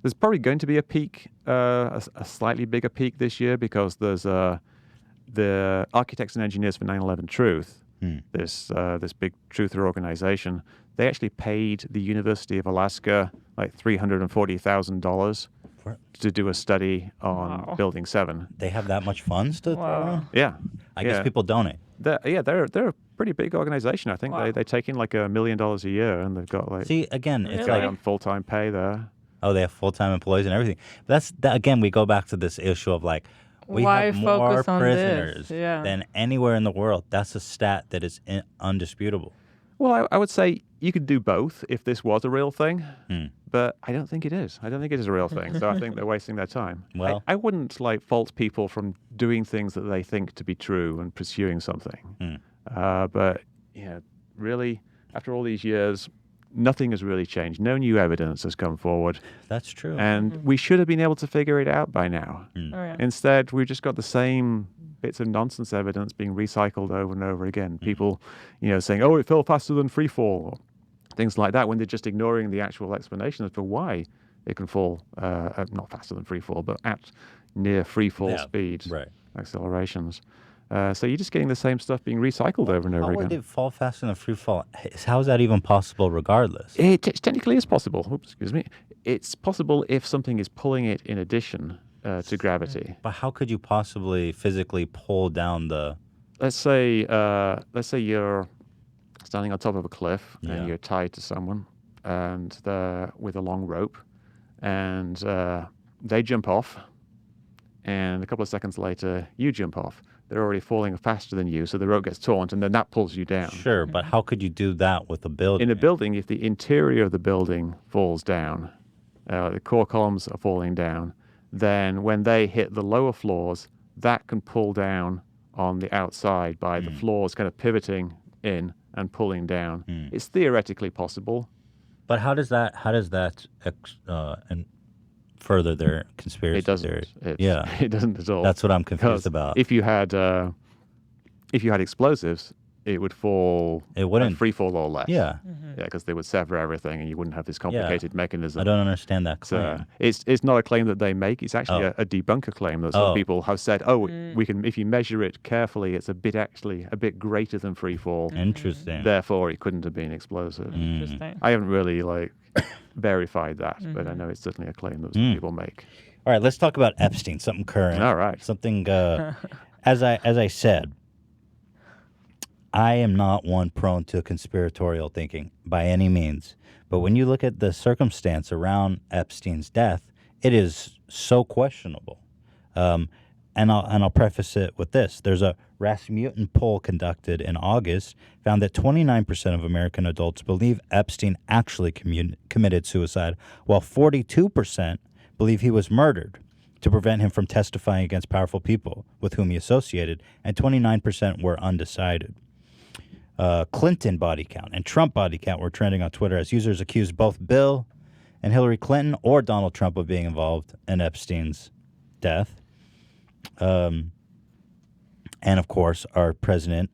There's probably going to be a peak, a slightly bigger peak this year, because there's the Architects and Engineers for 9/11 Truth, this big truther organization. They actually paid the University of Alaska like $340,000 to do a study on Building 7. They have that much funds to throw around? Yeah. I guess people donate. They're a pretty big organization. I think they take in like $1 million a year, and they've got like it's like on full-time pay there. Oh, they have full-time employees and everything. But again, we go back to this issue of like, we Why have more focus on prisoners this? Yeah. than anywhere in the world. That's a stat that is undisputable. Well, I would say you could do both if this was a real thing, but I don't think it is. I don't think it is a real thing. So I think they're wasting their time. Well, I wouldn't fault people from doing things that they think to be true and pursuing something. But really, after all these years, nothing has really changed. No new evidence has come forward. That's true. And we should have been able to figure it out by now. Oh, yeah. Instead, we've just got the same bits of nonsense evidence being recycled over and over again. People, saying, oh, it fell faster than free fall, or things like that, when they're just ignoring the actual explanation as to why it can fall, not faster than free fall, but at near free fall speeds, accelerations. So you're just getting the same stuff being recycled over and over How again. would it fall faster than free fall? How is that even possible regardless? It technically is possible. Oops, excuse me. It's possible if something is pulling it in addition to gravity. But how could you possibly physically pull down the... Let's say you're standing on top of a cliff and you're tied to someone and with a long rope, and they jump off, and a couple of seconds later you jump off. They're already falling faster than you, so the rope gets taut, and then that pulls you down. Sure, but how could you do that with a building? In a building, if the interior of the building falls down, the core columns are falling down, then when they hit the lower floors, that can pull down on the outside by the floors kind of pivoting in and pulling down. It's theoretically possible. But how does that further their conspiracy It doesn't. theory? It doesn't at all. That's what I'm confused Because about. If you had explosives, it would fall. It wouldn't free fall or less. Yeah. Yeah, because they would sever everything, and you wouldn't have this complicated mechanism. I don't understand that claim. It's not a claim that they make. It's actually a debunker claim that some people have said. We can, if you measure it carefully, it's a bit greater than free fall. Interesting. Therefore, it couldn't have been explosive. Interesting. I haven't really verified that, but I know it's certainly a claim that some people make. All right, let's talk about Epstein, something current. All right. Something, as I said, I am not one prone to conspiratorial thinking by any means. But when you look at the circumstance around Epstein's death, it is so questionable. And I'll preface it with this. There's a Rasmussen poll conducted in August found that 29% of American adults believe Epstein actually committed suicide, while 42% believe he was murdered to prevent him from testifying against powerful people with whom he associated, and 29% were undecided. Clinton body count and Trump body count were trending on Twitter as users accused both Bill and Hillary Clinton or Donald Trump of being involved in Epstein's death. And of course, our president,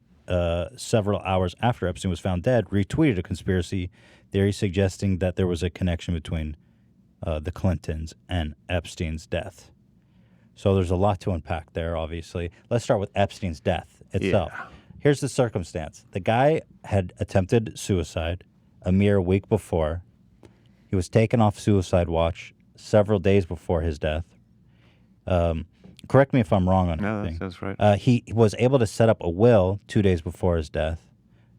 several hours after Epstein was found dead, retweeted a conspiracy theory suggesting that there was a connection between the Clintons and Epstein's death. So there's a lot to unpack there, obviously. Let's start with Epstein's death itself. Yeah. Here's the circumstance. The guy had attempted suicide a mere week before. He was taken off suicide watch several days before his death. Correct me if I'm wrong on anything. No, that's right. He was able to set up a will 2 days before his death.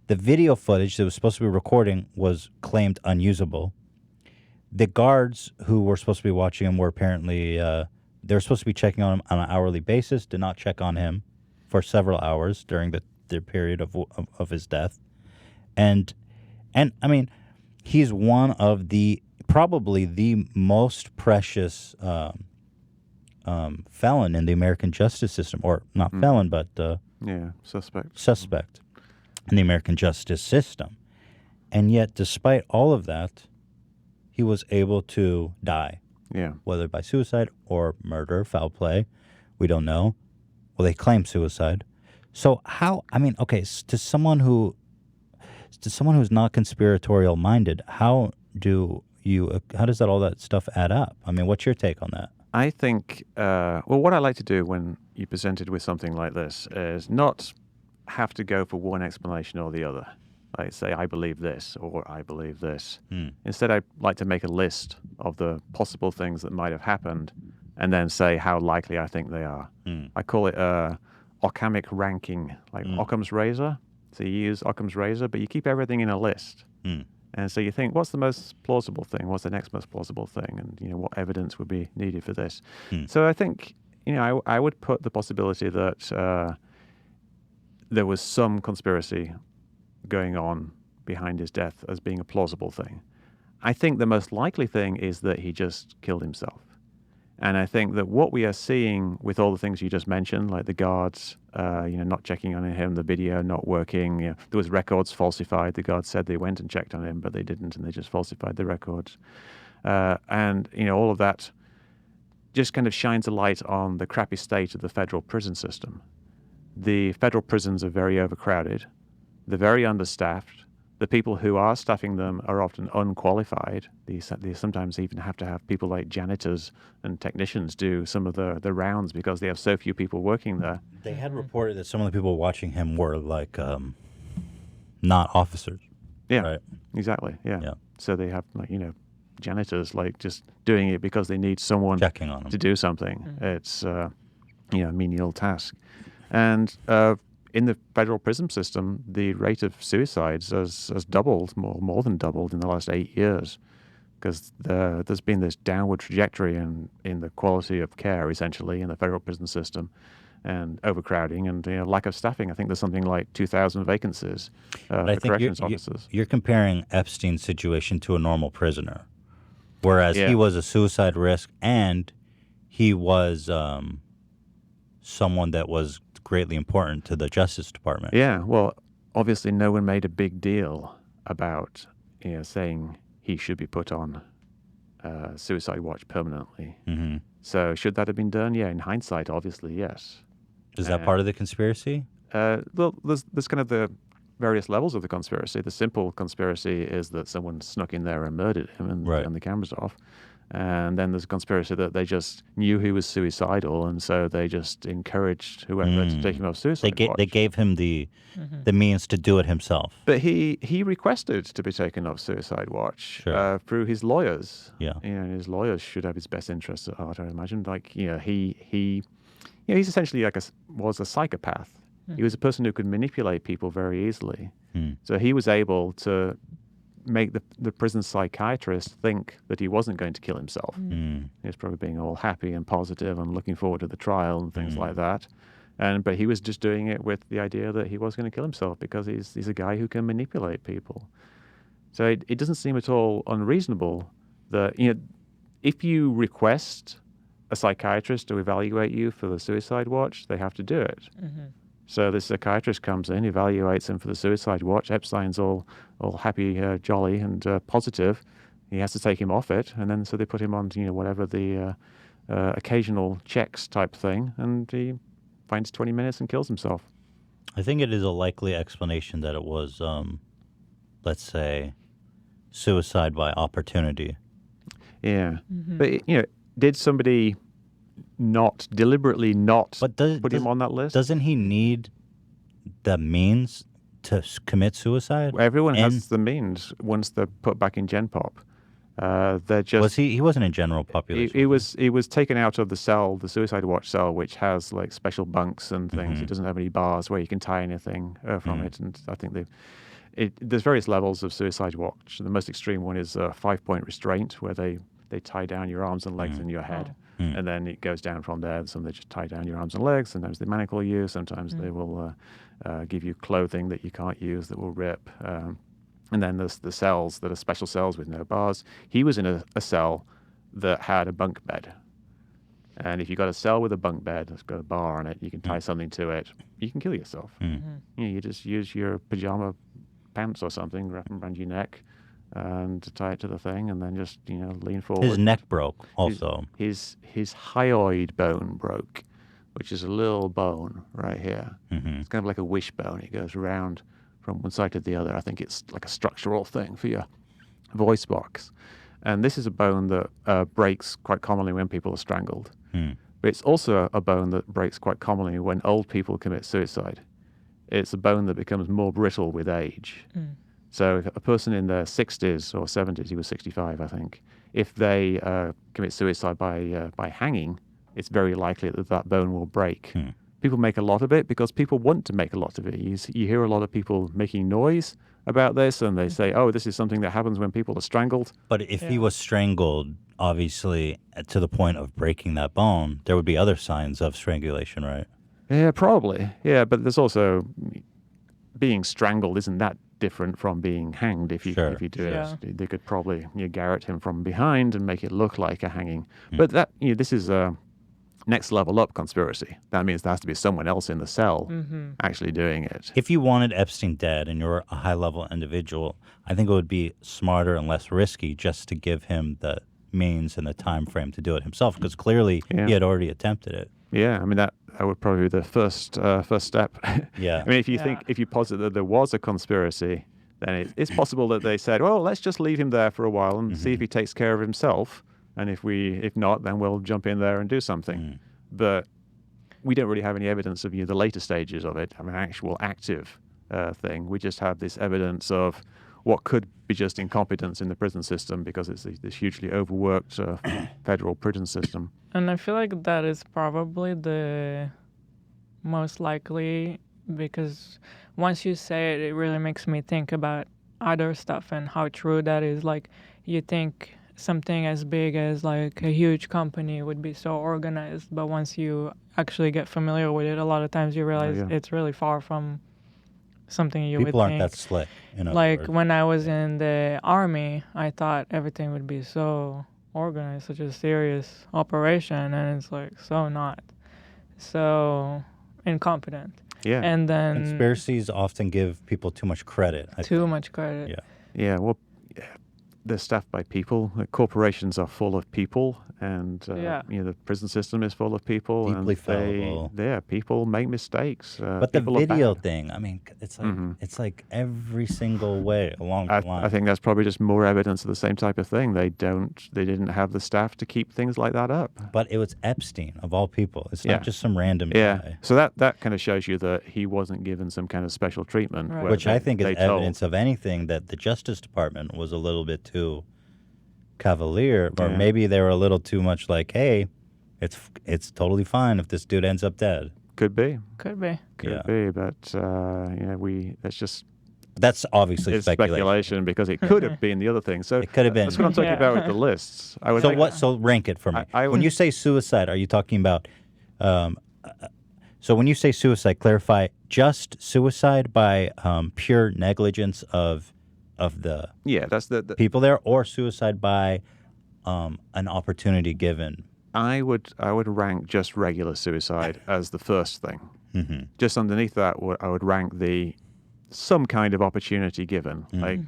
The video footage that was supposed to be recording was claimed unusable. The guards who were supposed to be watching him were apparently, they were supposed to be checking on him on an hourly basis, did not check on him for several hours during the period of his death. And I mean, he's one of probably the most precious felon in the American justice system, or not felon, but suspect in the American justice system. And yet, despite all of that, he was able to die. Yeah. Whether by suicide or murder, foul play, we don't know. Well, they claim suicide. So how? I mean, okay, to someone who's not conspiratorial minded, how does all that stuff add up? I mean, what's your take on that? I think, what I like to do when you're presented with something like this is not have to go for one explanation or the other. Like say, I believe this or I believe this. Instead, I like to make a list of the possible things that might have happened and then say how likely I think they are. I call it Occamic ranking, like Occam's razor. So you use Occam's razor, but you keep everything in a list. And so you think, what's the most plausible thing? What's the next most plausible thing? And, what evidence would be needed for this? So I think, I would put the possibility that there was some conspiracy going on behind his death as being a plausible thing. I think the most likely thing is that he just killed himself. And I think that what we are seeing with all the things you just mentioned, like the guards, not checking on him, the video not working, there was records falsified. The guards said they went and checked on him, but they didn't, and they just falsified the records. And all of that just kind of shines a light on the crappy state of the federal prison system. The federal prisons are very overcrowded. They're very understaffed. the people who are staffing them are often unqualified. They sometimes even have to have people like janitors and technicians do some of the rounds because they have so few people working there. They had reported that some of the people watching him were like not officers. Yeah, right. Exactly. Yeah. Yeah. So they have like janitors like just doing it because they need someone Checking on them to do something. It's a menial task, and in the federal prison system, the rate of suicides has doubled, more than doubled in the last 8 years, because there's been this downward trajectory in the quality of care, essentially, in the federal prison system, and overcrowding and lack of staffing. I think there's something like 2,000 vacancies for corrections officers. You're comparing Epstein's situation to a normal prisoner, whereas he was a suicide risk and he was someone that was greatly important to the Justice Department. Yeah, well, obviously no one made a big deal about saying he should be put on suicide watch permanently. Mm-hmm. So should that have been done? Yeah, in hindsight, obviously, yes. Is that part of the conspiracy? Well, there's kind of the various levels of the conspiracy. The simple conspiracy is that someone snuck in there and murdered him and turned the cameras off. And then there's a conspiracy that they just knew he was suicidal, and so they just encouraged whoever to take him off suicide watch. They gave him the means to do it himself. But he requested to be taken off suicide watch through his lawyers. Yeah, his lawyers should have his best interests at heart, I imagine. Like he's essentially was a psychopath. He was a person who could manipulate people very easily. So he was able to make the prison psychiatrist think that he wasn't going to kill himself. He was probably being all happy and positive and looking forward to the trial and things like that. But he was just doing it with the idea that he was going to kill himself because he's a guy who can manipulate people. So it doesn't seem at all unreasonable that if you request a psychiatrist to evaluate you for the suicide watch, they have to do it. So this psychiatrist comes in, evaluates him for the suicide watch. Epstein's all happy, jolly, and positive. He has to take him off it, and then so they put him on, whatever the occasional checks type thing, and he finds 20 minutes and kills himself. I think it is a likely explanation that it was, let's say, suicide by opportunity. Yeah, but did somebody deliberately put him on that list? Doesn't he need the means to commit suicide? Everyone has the means once they're put back in Gen Pop. They're just he wasn't in general population. He was taken out of the cell, the suicide watch cell, which has like special bunks and things. It doesn't have any bars where you can tie anything from it. And I think there's various levels of suicide watch. The most extreme one is a 5-point restraint, where they tie down your arms and legs and your head. And then it goes down from there. Some they just tie down your arms and legs. Sometimes they manacle you. Sometimes they will give you clothing that you can't use that will rip. And then there's the cells that are special cells with no bars. He was in a cell that had a bunk bed. And if you've got a cell with a bunk bed that's got a bar on it, you can tie something to it. You can kill yourself. You just use your pajama pants or something, wrap them around your neck, and to tie it to the thing, and then just lean forward. His neck broke also. His hyoid bone broke, which is a little bone right here. It's kind of like a wishbone. It goes around from one side to the other. I think it's like a structural thing for your voice box. And this is a bone that breaks quite commonly when people are strangled. But it's also a bone that breaks quite commonly when old people commit suicide. It's a bone that becomes more brittle with age. So if a person in their 60s or 70s, he was 65, I think, if they commit suicide by hanging, it's very likely that bone will break. People make a lot of it because people want to make a lot of it. You hear a lot of people making noise about this, and they say, oh, this is something that happens when people are strangled. But if he was strangled, obviously, to the point of breaking that bone, there would be other signs of strangulation, right? Yeah, probably. Yeah, but there's also being strangled isn't that different from being hanged. If you do it, they could probably garrote him from behind and make it look like a hanging. But that this is a next level up conspiracy. That means there has to be someone else in the cell actually doing it. If you wanted Epstein dead and you're a high level individual, I think it would be smarter and less risky just to give him the means and the time frame to do it himself, because clearly he had already attempted it. Yeah, I mean that would probably be the first step. Yeah. I mean, if you posit that there was a conspiracy then it's possible that they said, well, let's just leave him there for a while and see if he takes care of himself. And if not, then we'll jump in there and do something. But we don't really have any evidence of the later stages of it, an actual active thing. We just have this evidence of what could be just incompetence in the prison system because it's this hugely overworked federal prison system. And I feel like that is probably the most likely, because once you say it, it really makes me think about other stuff and how true that is. Like, you think something as big as like a huge company would be so organized, but once you actually get familiar with it, a lot of times you realize it's really far from something you would think. People aren't that slick. Like when I was in the army, I thought everything would be so organized, such a serious operation, and it's like so not. So incompetent. Yeah. And then conspiracies often give people too much credit. Too much credit. Yeah. Yeah. Well, they're staffed by people. Corporations are full of people, and the prison system is full of people. Deeply and fallible. People make mistakes. But the video thing, I mean, it's like it's like every single way along the line. I think that's probably just more evidence of the same type of thing. They didn't have the staff to keep things like that up. But it was Epstein of all people. It's not just some random guy. So that kind of shows you that he wasn't given some kind of special treatment. Right. Which I think is evidence of anything that the Justice Department was a little bit too cavalier, or maybe they were a little too much like, hey, it's totally fine if this dude ends up dead. Could be. Could be. But that's obviously speculation because it could have been the other thing. So it could have been. That's what I'm talking about with the lists. So rank it for me. When you say suicide, are you talking about? So when you say suicide, clarify just suicide by pure negligence of the that's the people there, or suicide by an opportunity given. I would rank just regular suicide as the first thing. Just underneath that, I would rank some kind of opportunity given, like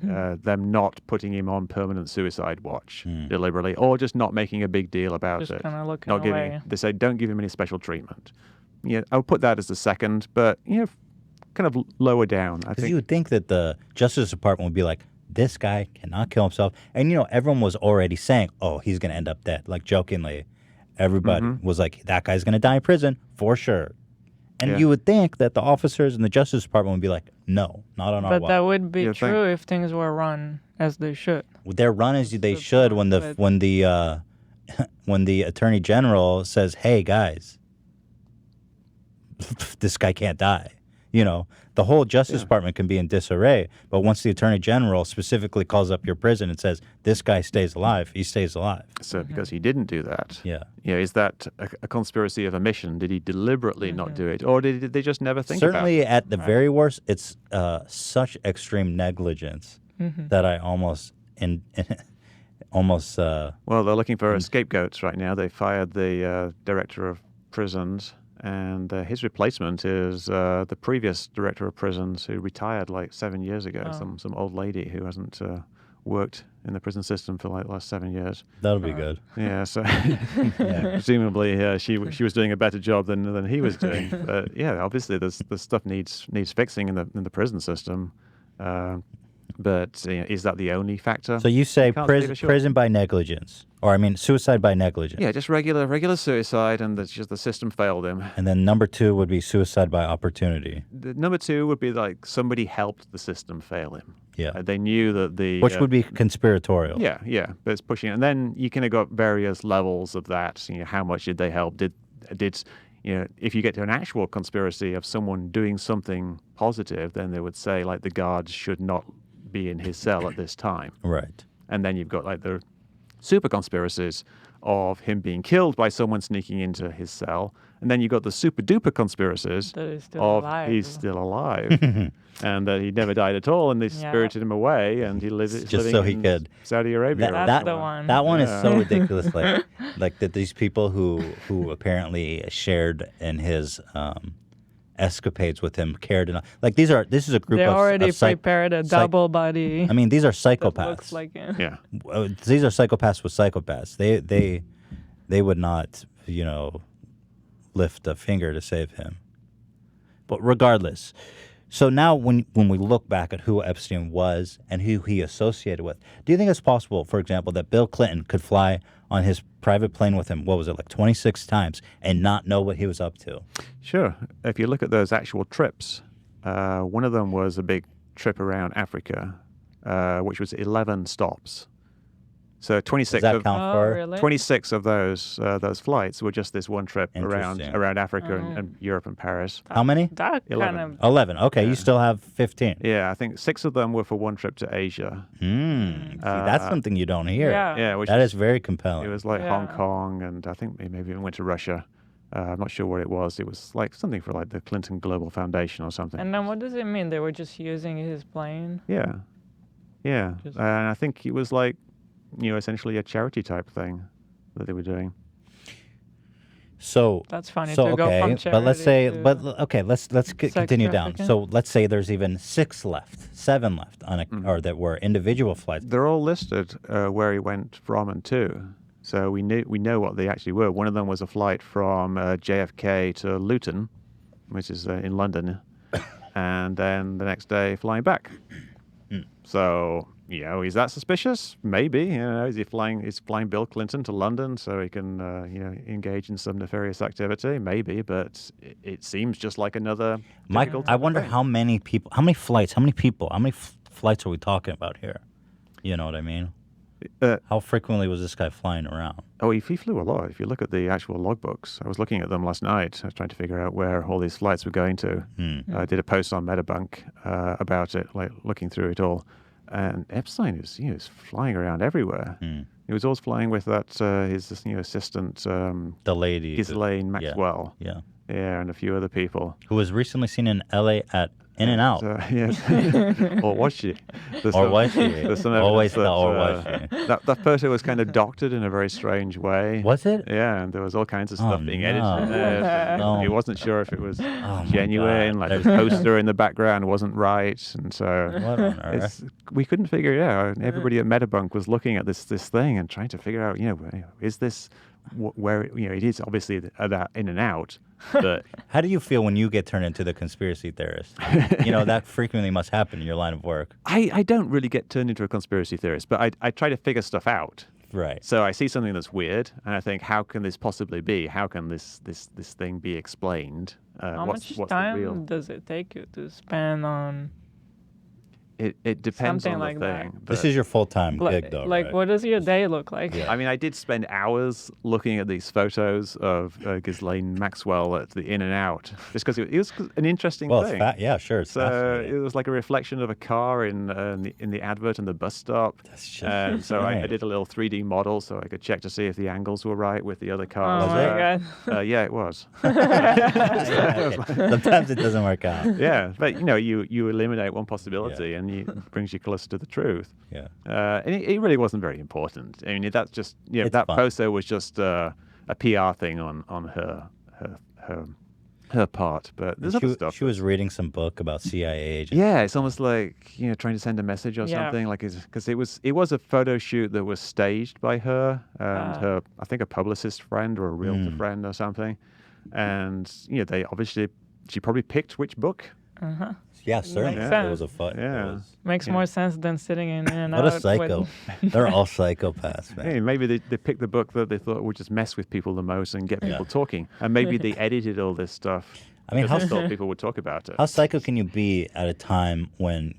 them not putting him on permanent suicide watch deliberately, or just not making a big deal about just it. Kind of looking away. They say don't give him any special treatment. I would put that as the second, but kind of lower down. I think you would think that the Justice Department would be like, this guy cannot kill himself, and everyone was already saying, oh, he's gonna end up dead, like jokingly. Everybody was like, that guy's gonna die in prison for sure. And you would think that the officers in the Justice Department would be like, no, not on our watch. But that would be true if things were run as they should. They're run as they should when the Attorney General says, hey guys, this guy can't die. The whole Justice Department can be in disarray, but once the Attorney General specifically calls up your prison and says, this guy stays alive, he stays alive. So because he didn't do that, is that a conspiracy of omission? Did he deliberately not do it, or did they just never think about it? Certainly at the very worst, it's such extreme negligence that I almost... Well, they're looking for scapegoats right now. They fired the director of prisons, and his replacement is the previous director of prisons who retired like 7 years ago, some old lady who hasn't worked in the prison system for like the last 7 years. That'll be good. Yeah, so presumably she was doing a better job than he was doing. But obviously the stuff needs fixing in the prison system. But is that the only factor? So you say prison by negligence, or suicide by negligence. Yeah, just regular suicide, and just the system failed him. And then number 2 would be suicide by opportunity. Number 2 would be like somebody helped the system fail him. Yeah, they knew that which would be conspiratorial. Yeah, but it's pushing it. And then you kind of got various levels of that. How much did they help? Did if you get to an actual conspiracy of someone doing something positive, then they would say like the guards should not be in his cell at this time. Right. And then you've got like the super conspiracies of him being killed by someone sneaking into his cell. And then you've got the super duper conspiracies he's still alive and that he never died at all, and they spirited him away and he lives just so he could Saudi Arabia. That's the one. That one is so ridiculous. Like that these people who apparently shared in his escapades with him cared enough. Like this is a group they of already prepared a double body. These are psychopaths. Looks like him. Yeah. These are psychopaths with psychopaths. They would not, lift a finger to save him. But regardless, So now when we look back at who Epstein was and who he associated with, do you think it's possible, for example, that Bill Clinton could fly on his private plane with him, what was it, like 26 times, and not know what he was up to? Sure. If you look at those actual trips, one of them was a big trip around Africa, which was 11 stops. So 26 Does that of count for? Really? 26 of those flights were just this one trip around Interesting. Africa and Europe and Paris. How many? That 11. kind of 11. Okay, you still have 15. Yeah, I think 6 of them were for one trip to Asia. See, that's something you don't hear. Yeah. Yeah, which That was- is very compelling. It was like Yeah. Hong Kong, and I think maybe even went to Russia. I'm not sure what it was. It was like something for like the Clinton Global Foundation or something. And then what does it mean? They were just using his plane? Yeah, yeah. Just- And I think it was like, essentially a charity type thing that they were doing. So That's funny so to go from okay, but let's say, charity to okay, let's continue down. trafficking? So let's say there's even 6 left, 7 left on a, or that were individual flights. They're all listed where he went from and to. So we know what they actually were. One of them was a flight from JFK to Luton, which is in London, and then the next day flying back. So is that suspicious? Maybe. Is he flying? Is flying Bill Clinton to London so he can engage in some nefarious activity? Maybe, but it seems just like another. Mike, typical I type of wonder thing. how many people, how many flights, how many people, how many flights are we talking about here? You know what I mean? How frequently was this guy flying around? Oh, he flew a lot. If you look at the actual logbooks, I was looking at them last night. I was trying to figure out where all these flights were going to. I did a post on Metabunk about it, like looking through it all. And Epstein is flying around everywhere. He was always flying with that his assistant, The lady. Ghislaine yeah, Maxwell. Yeah. Yeah, and a few other people. Who was recently seen in L.A. at In-N-Out. Yes. Or was she? There's Or some- was she? there's some Always evidence the or was she. That photo was kind of doctored in a very strange way. Was it? Yeah, and there was all kinds of Oh, stuff being no. edited. And No. He wasn't sure if it was my genuine. God. Like the poster in the background wasn't right, and so What on earth? we couldn't figure it out. Everybody at Metabunk was looking at this thing and trying to figure out, is this where it is obviously that in and out, but How do you feel when you get turned into the conspiracy theorist? That frequently must happen in your line of work. I don't really get turned into a conspiracy theorist, but I try to figure stuff out. Right. So I see something that's weird, and I think, how can this possibly be? How can this thing be explained? How what's much the time real? does it take you to spend on It depends something on the like that? thing. This but- is your full-time gig, though, like right? what does your day look like? I mean, I did spend hours looking at these photos of Ghislaine Maxwell at the In and Out, just because it was an interesting Well, thing. yeah, sure. It's So it fascinating. was like a reflection of a car in the advert and the bus stop. That's just And so I insane. did a little 3D model so I could check to see if the angles were right with the other cars. Oh my god. Yeah, it was. Sometimes it doesn't work out. Yeah, but you eliminate one possibility and it brings you closer to the truth. Yeah. And it really wasn't very important. I mean, that's just It's that fun. poster was just a PR thing on her part. But there's other stuff. She was reading some book about CIA agents. Yeah, it's almost like trying to send a message or Yeah. something. Like, because it was a photo shoot that was staged by her and her, I think, a publicist friend or a realtor friend or something. And they obviously, she probably picked which book. Yeah, certainly. Makes It was a sense. fun. Yeah. Makes more sense than sitting in and What out. a psycho. They're all psychopaths, man. Hey, maybe they picked the book that they thought would just mess with people the most and get people talking. And maybe they edited all this stuff. I mean, because they thought people would talk about it. How psycho can you be at a time when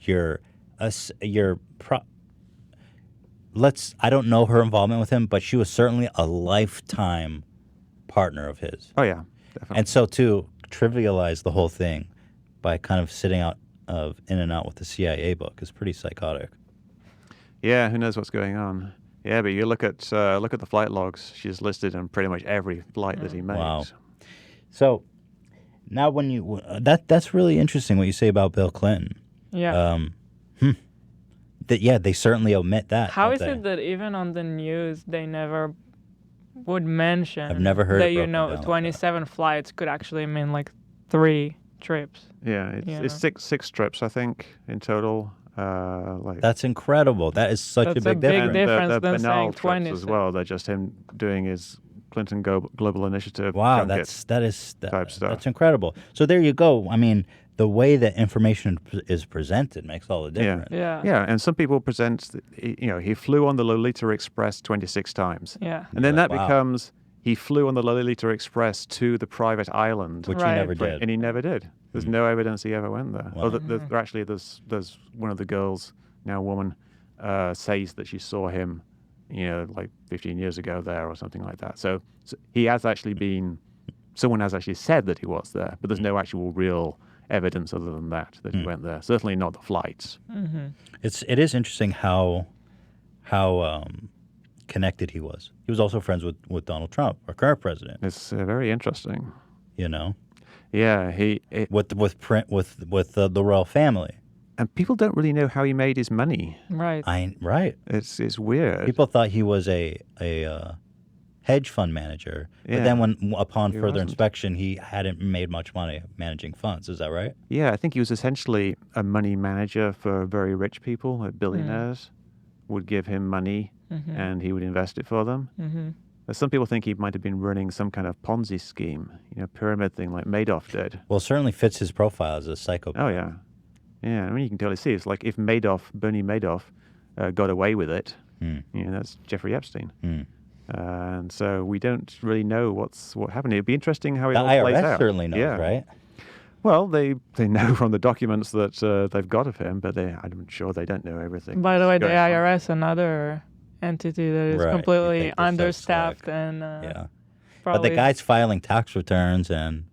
I don't know her involvement with him, but she was certainly a lifetime partner of his. Oh, yeah, definitely. And so to trivialize the whole thing by kind of sitting out of In and Out with the CIA book is pretty psychotic. Yeah, who knows what's going on? Yeah, but you look at the flight logs. She's listed on pretty much every flight that he made. Wow. So now when you that's really interesting what you say about Bill Clinton. Yeah. They certainly omit that. How don't is they? it that even on the news they never would mention I've never heard it that broken down like that. 27 flights could actually mean like 3 trips? Yeah, it's six trips, I think, in total. That's incredible. That is such That's a a big big difference. difference the than banal saying trips 26. as well. They're just him doing his Clinton Global Initiative. Wow, junket. that's type stuff. That's incredible. So there you go. I mean, the way that information is presented makes all the difference. Yeah. Yeah, and some people present, he flew on the Lolita Express 26 times. Yeah. And then Like, that wow. becomes, he flew on the Lolita Express to the private island. Which he Right. never did. And he never did. There's no evidence he ever went there. Wow. Oh, actually, there's one of the girls, now a woman, says that she saw him, like 15 years ago there or something like that. So he has actually been, someone has actually said that he was there, but there's no actual real evidence other than that he went there. Certainly not the flights. It is interesting how connected he was. He was also friends with Donald Trump, our current president. It's very interesting. Yeah, with the royal family. and people don't really know how he made his money. Right. Right. It's weird. People thought he was a hedge fund manager, but then upon further wasn't. inspection, he hadn't made much money managing funds. Is that right? Yeah, I think he was essentially a money manager for very rich people, like billionaires would give him money and he would invest it for them. Some people think he might have been running some kind of Ponzi scheme, pyramid thing like Madoff did. Well, it certainly fits his profile as a psychopath. Oh, yeah. Yeah, I mean, you can totally see. It's like if Bernie Madoff, got away with it, that's Jeffrey Epstein. And so we don't really know what happened. It'd be interesting how it The all plays IRS out. certainly knows, right? Well, they know from the documents that they've got of him, but I'm sure they don't know everything. By the way, the going on. IRS, another entity that is Right. You completely think they're so understaffed slick. and Yeah. But probably the guy's filing tax returns, and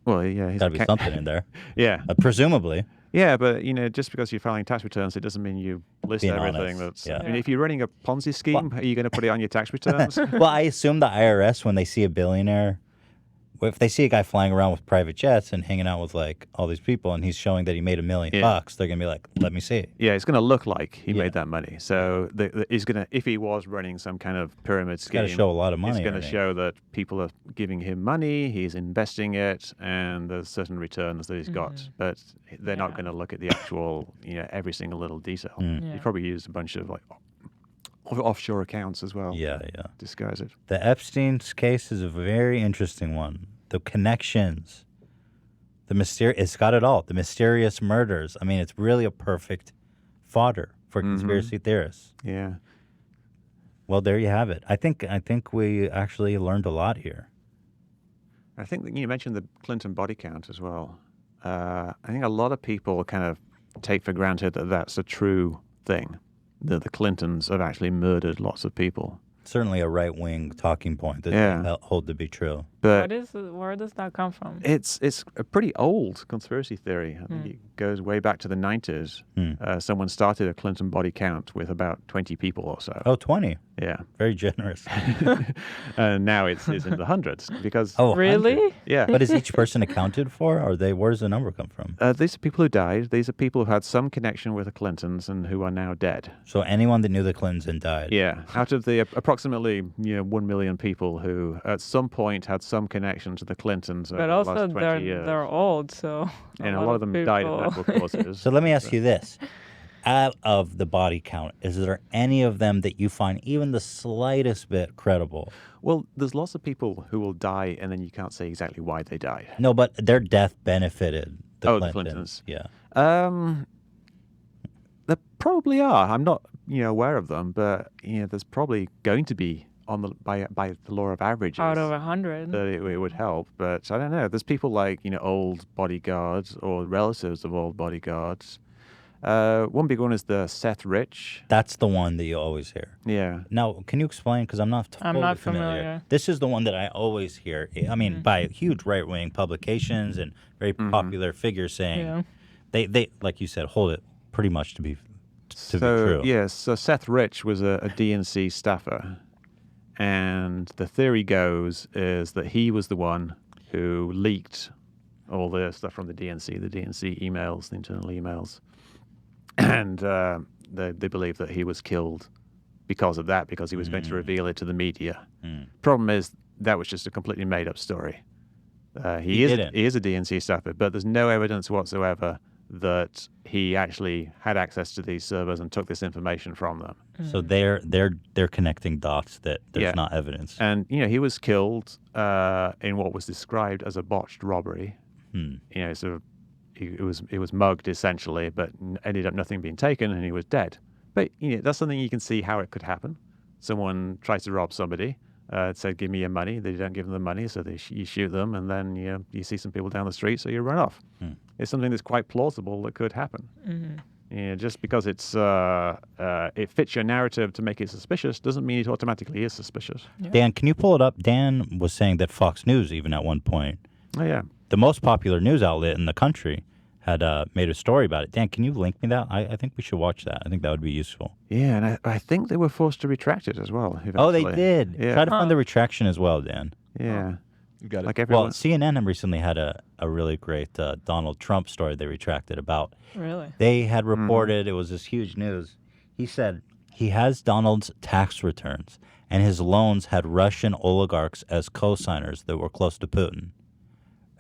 Well, yeah, he's got to be something in there. Yeah, Presumably. yeah, but just because you're filing tax returns, it doesn't mean you list Being everything. honest, That's. yeah. I mean, if you're running a Ponzi scheme, are you going to put it on your tax returns? Well, I assume the IRS, when they see a billionaire, if they see a guy flying around with private jets and hanging out with like all these people, and he's showing that he made $1 million bucks, they're gonna be like, "Let me see it." Yeah, it's going to look like he made that money. So he's going to, if he was running some kind of pyramid scheme, Got to show a lot of money. it's going to earning. show that people are giving him money, he's investing it, and there's certain returns that he's got. But they're not going to look at the actual, every single little detail. Yeah. He probably used a bunch of like offshore accounts as well. Yeah. Disguise it. The Epstein's case is a very interesting one. The connections, it's got it all. The mysterious murders. I mean, it's really a perfect fodder for conspiracy theorists. Yeah. Well, there you have it. I think we actually learned a lot here. I think that you mentioned the Clinton body count as well. I think a lot of people kind of take for granted that that's a true thing, that the Clintons have actually murdered lots of people. Certainly a right-wing talking point that they hold to be true. But where does that come from? it's a pretty old conspiracy theory. I think it goes way back to the 90s. Someone started a Clinton body count with about 20 people or so. Oh, 20. Yeah. Very generous. And now it's in the hundreds because... Oh, 100. Really? Yeah. But is each person accounted for, or where does the number come from? These are people who died. These are people who had some connection with the Clintons and who are now dead. So anyone that knew the Clintons and died. Yeah. Out of the approximately 1 million people who at some point had some connection to the Clintons over But the also last 20 years. they're old, so And a lot of them died of natural causes. So let me ask you this. Out of the body count, is there any of them that you find even the slightest bit credible? Well, there's lots of people who will die and then you can't say exactly why they died. No, but their death benefited the the Clintons. Clintons. Yeah. There probably are. I'm not, aware of them, but there's probably going to be by the law of averages. out of 100. That it would help, but I don't know. There's people like old bodyguards or relatives of old bodyguards. One big one is the Seth Rich. That's the one that you always hear. Yeah. Now, can you explain? Because I'm not totally I'm not familiar. familiar. This is the one that I always hear. I mean, by huge right-wing publications and very popular figures saying Yeah. they like you said, hold it pretty much to be true. Yes, so Seth Rich was a DNC staffer, and the theory goes is that he was the one who leaked all the stuff from the DNC emails, the internal emails, and they believe that he was killed because of that, because he was going to reveal it to the media. Problem is that was just a completely made-up story. He is a DNC staffer, but there's no evidence whatsoever that he actually had access to these servers and took this information from them. So they're connecting dots that there's not evidence. And he was killed in what was described as a botched robbery. So it was mugged essentially, but ended up nothing being taken, and he was dead. But that's something you can see how it could happen. Someone tries to rob somebody, said, "Give me your money." They don't give them the money, so you shoot them, and then you see some people down the street, so you run off. It's something that's quite plausible that could happen. Just because it fits your narrative to make it suspicious doesn't mean it automatically is suspicious. Yeah. Dan, can you pull it up? Dan was saying that Fox News, even at one point, Oh yeah, the most popular news outlet in the country, had made a story about it. Dan, can you link me that? I think we should watch that. I think that would be useful. yeah, and I think they were forced to retract it as well. Oh, they eventually. did. Yeah, Try to find the retraction as well, Dan. yeah. You got it. Like Well, everyone. CNN recently had a really great Donald Trump story they retracted about. Really? They had reported, it was this huge news. He said he has Donald's tax returns, and his loans had Russian oligarchs as co-signers that were close to Putin.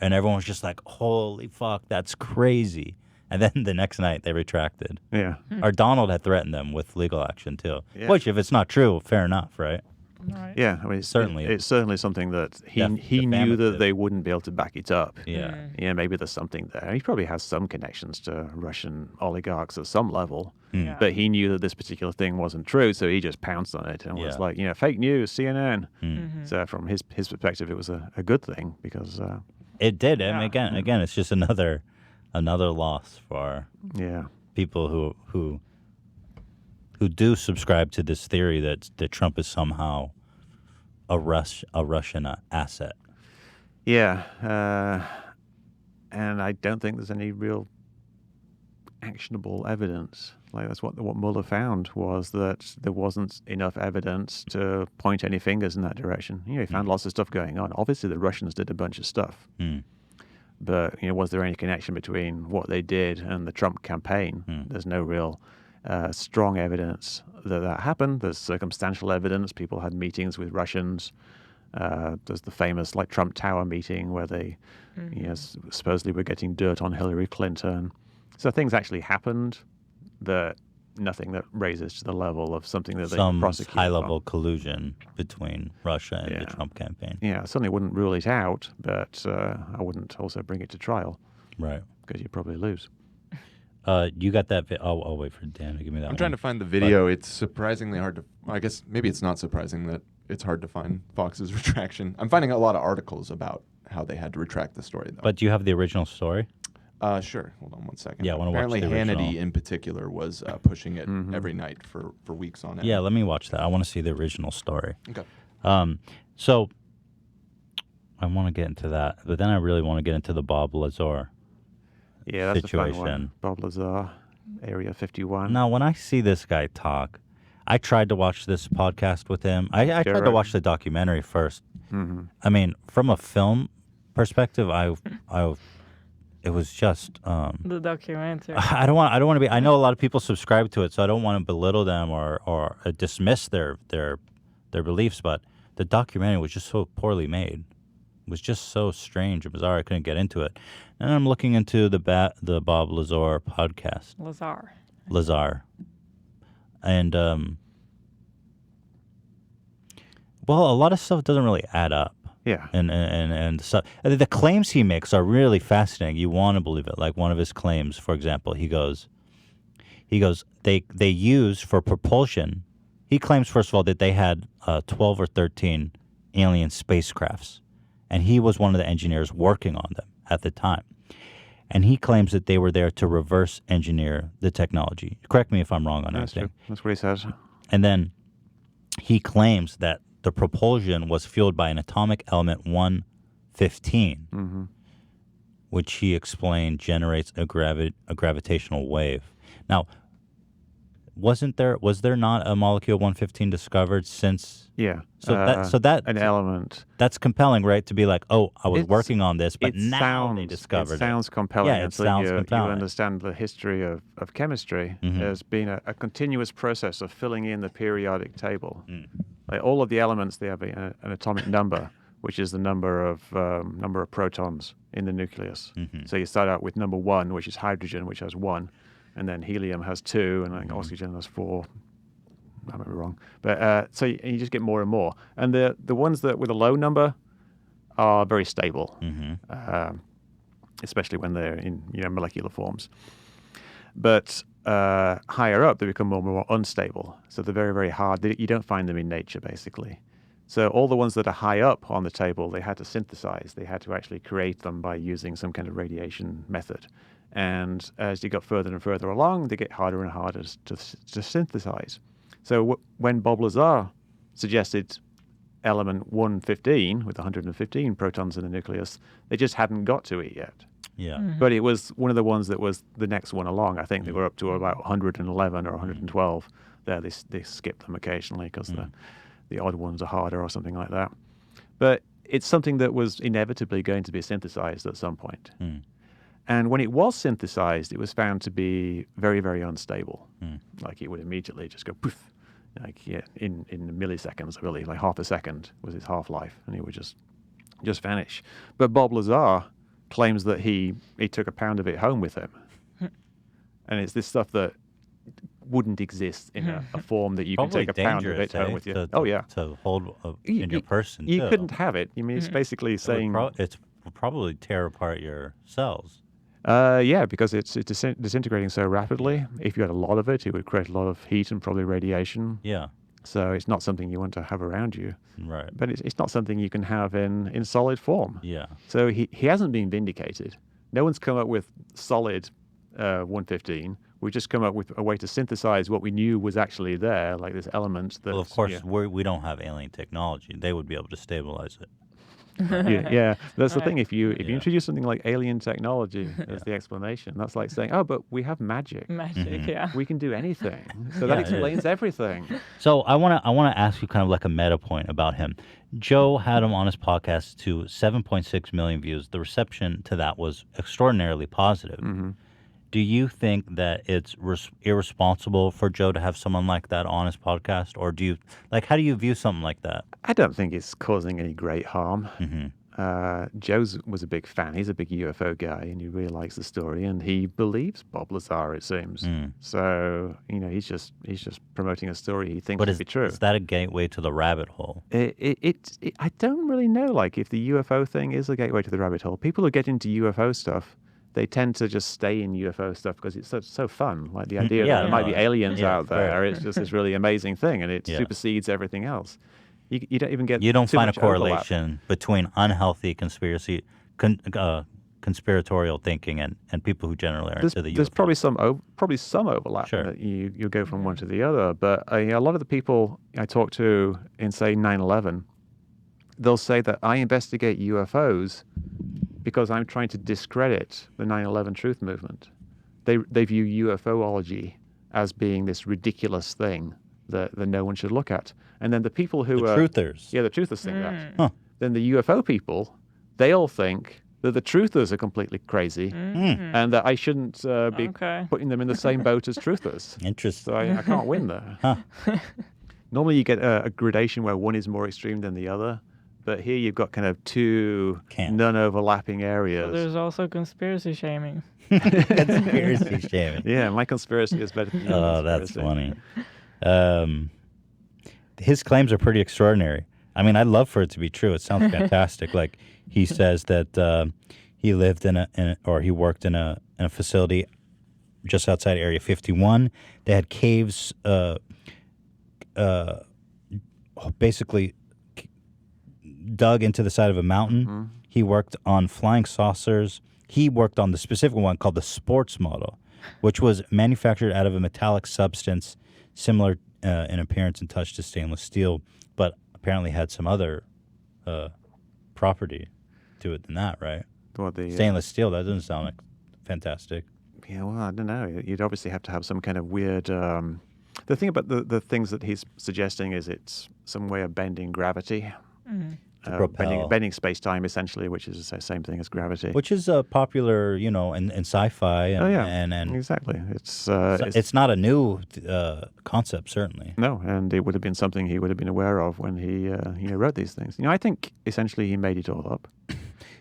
And everyone was just like, holy fuck, that's crazy. And then the next night they retracted. Yeah. Or Donald had threatened them with legal action too. Yeah. Which, if it's not true, fair enough, right? Right. Yeah, I mean, Certainly. it's certainly something that he knew that defamative. they wouldn't be able to back it up. Yeah. Yeah, maybe there's something there. He probably has some connections to Russian oligarchs at some level, Yeah. but he knew that this particular thing wasn't true, so he just pounced on it and was Yeah. like, fake news, CNN. Mm-hmm. So from his perspective, it was a good thing because, It did. I mean, Yeah. again, it's just another loss for yeah, people who do subscribe to this theory that Trump is somehow a Russian asset. yeah, and I don't think there's any real actionable evidence. Like that's what Mueller found was that there wasn't enough evidence to point any fingers in that direction. He found lots of stuff going on. Obviously, the Russians did a bunch of stuff, but was there any connection between what they did and the Trump campaign? There's no real strong evidence that happened. There's circumstantial evidence. People had meetings with Russians. There's the famous Trump Tower meeting where they supposedly were getting dirt on Hillary Clinton. So things actually happened, but nothing that raises to the level of something that they can Some prosecute. high-level collusion between Russia and the Yeah. Trump campaign. Yeah, I certainly wouldn't rule it out, but I wouldn't also bring it to trial Right. because you'd probably lose. You got that? I'll wait for Dan to give me that. I'm trying to find the video. It's surprisingly hard to. I guess maybe it's not surprising that it's hard to find Fox's retraction. I'm finding a lot of articles about how they had to retract the story, though. But do you have the original story? Sure. Hold on one second. Yeah, I wanna watch Apparently, the Hannity original. in particular was pushing it every night for weeks on end. Yeah, let me watch that. I want to see the original story. Okay. So I want to get into that, but then I really want to get into the Bob Lazar. Yeah, that's a fun one. Situation. Bob Lazar, Area 51. Now, when I see this guy talk, I tried to watch this podcast with him. I tried to right. watch the documentary first. Mm-hmm. I mean, from a film perspective, it was just. The documentary. I don't want to be. I know a lot of people subscribe to it, so I don't want to belittle them or dismiss their beliefs. But the documentary was just so poorly made. It was just so strange and bizarre. I couldn't get into it. And I'm looking into the Bob Lazar podcast. Lazar. And well, a lot of stuff doesn't really add up. Yeah. And stuff. The claims he makes are really fascinating. You want to believe it. Like one of his claims, for example, he goes, they used for propulsion. He claims, first of all, that they had 12 or 13 alien spacecrafts, and he was one of the engineers working on them at the time. And he claims that they were there to reverse engineer the technology. Correct me if I'm wrong on That's anything. true. That's what he says. And then he claims that the propulsion was fueled by an atomic element 115, which he explained generates a gravitational wave. Now, was there not a molecule 115 discovered since? Yeah. So that an element. That's compelling, right? To be like, oh, I was It's- working on this, but it now they sounds- discovered it. Sounds compelling. Yeah, it until sounds you compelling. understand the history of chemistry. Mhm. There's been a continuous process of filling in the periodic table. Mm. Like all of the elements, they have an atomic number, which is the number of protons in the nucleus. Mhm. So you start out with number 1, which is hydrogen, which has 1, and then helium has 2, and then oxygen has 4. I might be wrong, but so you just get more and more. And the ones that with a low number are very stable. especially when they're in molecular forms. But higher up, they become more and more unstable. So they're very, very hard. You don't find them in nature, basically. So all the ones that are high up on the table, they had to synthesize. They had to actually create them by using some kind of radiation method. And as you got further and further along, they get harder and harder to synthesize. So when Bob Lazar suggested element 115 with 115 protons in the nucleus, they just hadn't got to it yet. Yeah. But it was one of the ones that was the next one along. I think they were up to about 111 or 112. There, they skip them occasionally because the odd ones are harder or something like that. But it's something that was inevitably going to be synthesized at some point. And when it was synthesized, it was found to be very, very unstable. Like it would immediately just go poof. Like in milliseconds, really, like half a second was its half-life, and it would just vanish. But Bob Lazar claims that he took a pound of it home with him. And it's this stuff that wouldn't exist in a form that you Probably can take a pound of it home with you. To hold in your person, You too. couldn't have it. I mean, it's basically saying... It would probably tear apart your cells. Yeah, because it's disintegrating so rapidly. If you had a lot of it, it would create a lot of heat and probably radiation. Yeah. So it's not something you want to have around you. Right. But it's not something you can have in solid form. Yeah. So he hasn't been vindicated. No one's come up with solid 115. We've just come up with a way to synthesize what we knew was actually there, like this element that... Well, of course, we don't have alien technology. They would be able to stabilize it. Yeah, that's the thing. If you introduce something like alien technology as the explanation, that's like saying, oh, but we have magic. Magic, yeah. We can do anything. So that explains everything. So I want to ask you kind of like a meta point about him. Joe had him on his podcast to 7.6 million views. The reception to that was extraordinarily positive. Do you think that it's irresponsible for Joe to have someone like that on his podcast? Or how do you view something like that? I don't think it's causing any great harm. Joe's was a big fan. He's a big UFO guy, and he really likes the story, and he believes Bob Lazar, it seems. So, he's just promoting a story he thinks to be true. Is that a gateway to the rabbit hole? I don't really know, like, if the UFO thing is a gateway to the rabbit hole. People who get into UFO stuff, they tend to just stay in UFO stuff because it's so fun. Like the idea that there might be aliens out there, it's just this really amazing thing, and it supersedes everything else. You don't even get... You don't too find a much overlap. correlation between unhealthy conspiratorial thinking and people who generally are into the UFO. There's probably some overlap. Sure. That you go from one to the other. But a lot of the people I talk to in, say, 9/11, they'll say that I investigate UFOs because I'm trying to discredit the 9/11 truth movement. They view UFOlogy as being this ridiculous thing that no one should look at. And then the people who the truthers. Yeah, the truthers think that. Then the UFO people, they all think that the truthers are completely crazy and that I shouldn't be putting them in the same boat as truthers. Interesting. So I can't win there. Normally you get a gradation where one is more extreme than the other. But here you've got kind of two non-overlapping areas. So there's also conspiracy shaming. Conspiracy shaming. Yeah, my conspiracy is better than your Oh, that's conspiracy. funny. His claims are pretty extraordinary. I mean, I'd love for it to be true. It sounds fantastic. Like he says that he lived he worked in a facility just outside Area 51. They had caves, basically dug into the side of a mountain. He worked on flying saucers. He worked on the specific one called the sports model, which was manufactured out of a metallic substance similar in appearance and touch to stainless steel, but apparently had some other property to it than that, right? Well, Stainless steel, that doesn't sound like fantastic. Yeah, well, I don't know. You'd obviously have to have some kind of weird... the thing about the things that he's suggesting is it's some way of bending gravity. To propel. Bending space-time, essentially, which is the same thing as gravity. Which is popular, in sci-fi. And exactly. It's not a new concept, certainly. No, and it would have been something he would have been aware of when he wrote these things. I think essentially he made it all up.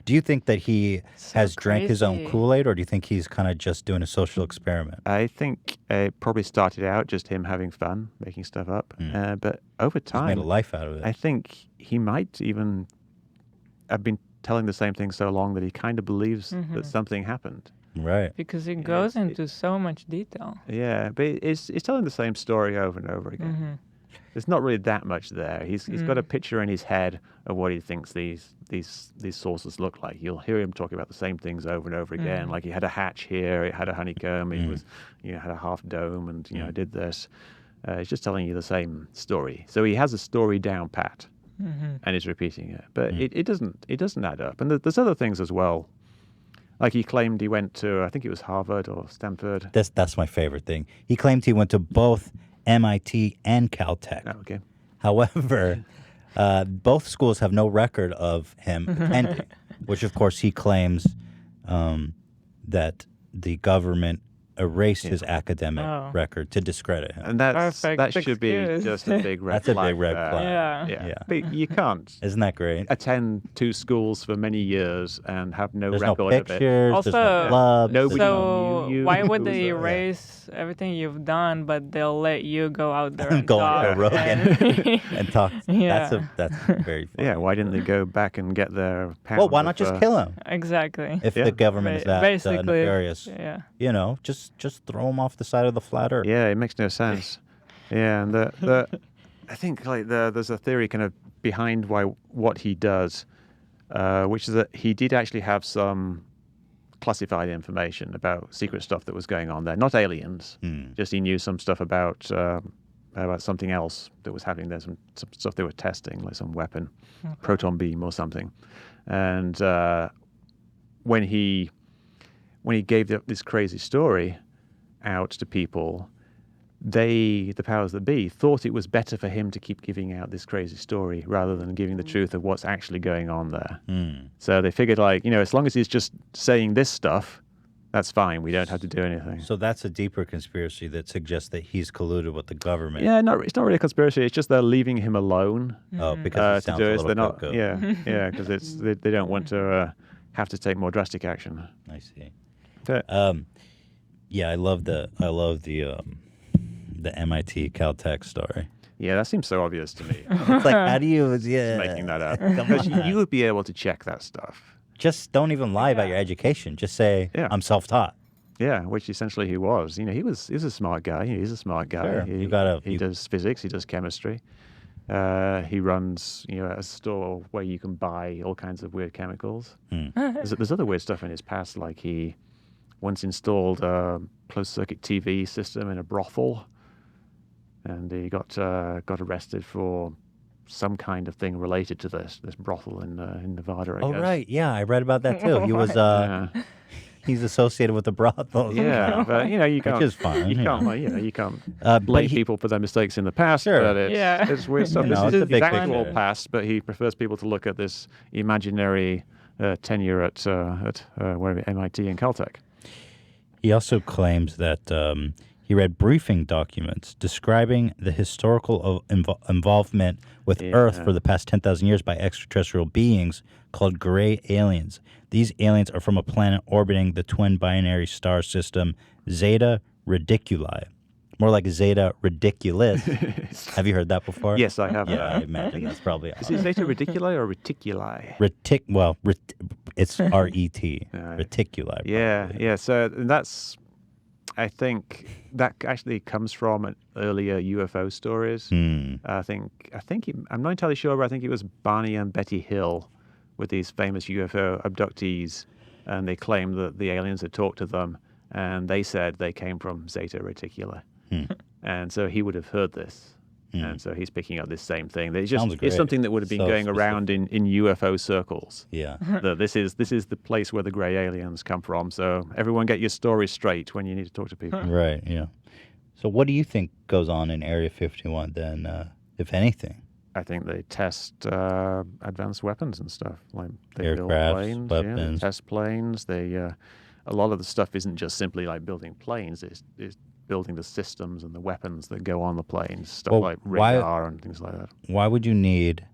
Do you think that he has drank his own Kool-Aid, or do you think he's kind of just doing a social experiment? I think it probably started out just him having fun, making stuff up. But over time... He's made a life out of it. I think he might even have been telling the same thing so long that he kind of believes that something happened. Right. Because it goes into so much detail. Yeah, but it's telling the same story over and over again. There's not really that much there. He's got a picture in his head of what he thinks these sources look like. You'll hear him talk about the same things over and over again. Like he had a hatch here, it had a honeycomb, it was had a half dome, and I did this. He's just telling you the same story. So he has a story down pat, and he's repeating it. But it doesn't add up. And there's other things as well. Like he claimed he went to, I think it was Harvard or Stanford. That's my favorite thing. He claimed he went to both MIT and Caltech. Oh, okay. However, both schools have no record of him attending, which of course he claims that the government erased his academic record to discredit him. And that should be excuse. just a big red That's a flag. big red there. flag. Yeah. Yeah. But you can't Isn't that great? attend 2 schools for many years and have no There's no record of it. pictures, there's no Also, clubs. Nobody So knew you. why would Who was they there? erase everything you've done, but they'll let you go out there and Go on talk? Joe Rogan and talk. Yeah. That's very funny. Yeah, why didn't they go back and get their pound Well, why not of, just kill him? Exactly. If Yeah. the government is that Basically, nefarious, yeah. just throw him off the side of the flat earth. Yeah, it makes no sense. Yeah, and I think there's a theory kind of behind what he does, which is that he did actually have some classified information about secret stuff that was going on there. Not aliens, just he knew some stuff about something else that was happening there. Some stuff they were testing, like some weapon, proton beam or something. And when he gave this crazy story out to people, the powers that be thought it was better for him to keep giving out this crazy story rather than giving the truth of what's actually going on there. So they figured, as long as he's just saying this stuff, that's fine. We don't have to do anything. So that's a deeper conspiracy that suggests that he's colluded with the government. Yeah, it's not really a conspiracy. It's just they're leaving him alone Oh, because he to sounds do a it. little They're not. cuckoo. Yeah, because they don't want to have to take more drastic action. I see. But, Yeah, I love the MIT Caltech story. yeah, that seems so obvious to me. It's like, how do you? Just Yeah, making that up. Come Because on. you would be able to check that stuff. Just don't even lie about your education. Just say, Yeah. I'm self-taught. Yeah, which essentially he was. He was a smart guy. He's a smart guy. Sure. He does physics. He does chemistry. He runs a store where you can buy all kinds of weird chemicals. There's other weird stuff in his past, like he once installed a closed circuit TV system in a brothel, and he got arrested for some kind of thing related to this brothel in Nevada. I Oh, guess. right. Yeah, I read about that too. He was Yeah. he's associated with the brothels. Yeah, but you can't. is fine, You yeah. can't. You can't But blame he- people for their mistakes in the past. Sure. But Yeah. it's weird stuff. You know, This it's a is his big actual picture. past, but he prefers people to look at this imaginary tenure at wherever MIT and Caltech. He also claims that he read briefing documents describing the historical involvement with Earth for the past 10,000 years by extraterrestrial beings called gray aliens. These aliens are from a planet orbiting the twin binary star system Zeta Reticuli. More like Zeta Ridiculous. Have you heard that before? Yes, I have. Yeah, I imagine that's probably Is it Zeta Reticuli or Reticuli? It's R-E-T. Reticuli. Yeah, probably. yeah. So that's, I think that actually comes from earlier UFO stories. I think I'm not entirely sure, but I think it was Barney and Betty Hill with these famous UFO abductees, and they claimed that the aliens had talked to them, and they said they came from Zeta Reticuli. And so he would have heard this. And so he's picking up this same thing. Sounds great. It's something that would have been So going specific. around in UFO circles. Yeah. That this is the place where the grey aliens come from. So everyone get your story straight when you need to talk to people. Right, yeah. So what do you think goes on in Area 51 then, if anything? I think they test advanced weapons and stuff. Like they build Aircrafts, planes, weapons. they test planes. They a lot of the stuff isn't just simply like building planes. It's building the systems and the weapons that go on the planes. Stuff Well, like why- radar and things like that. Why would you need,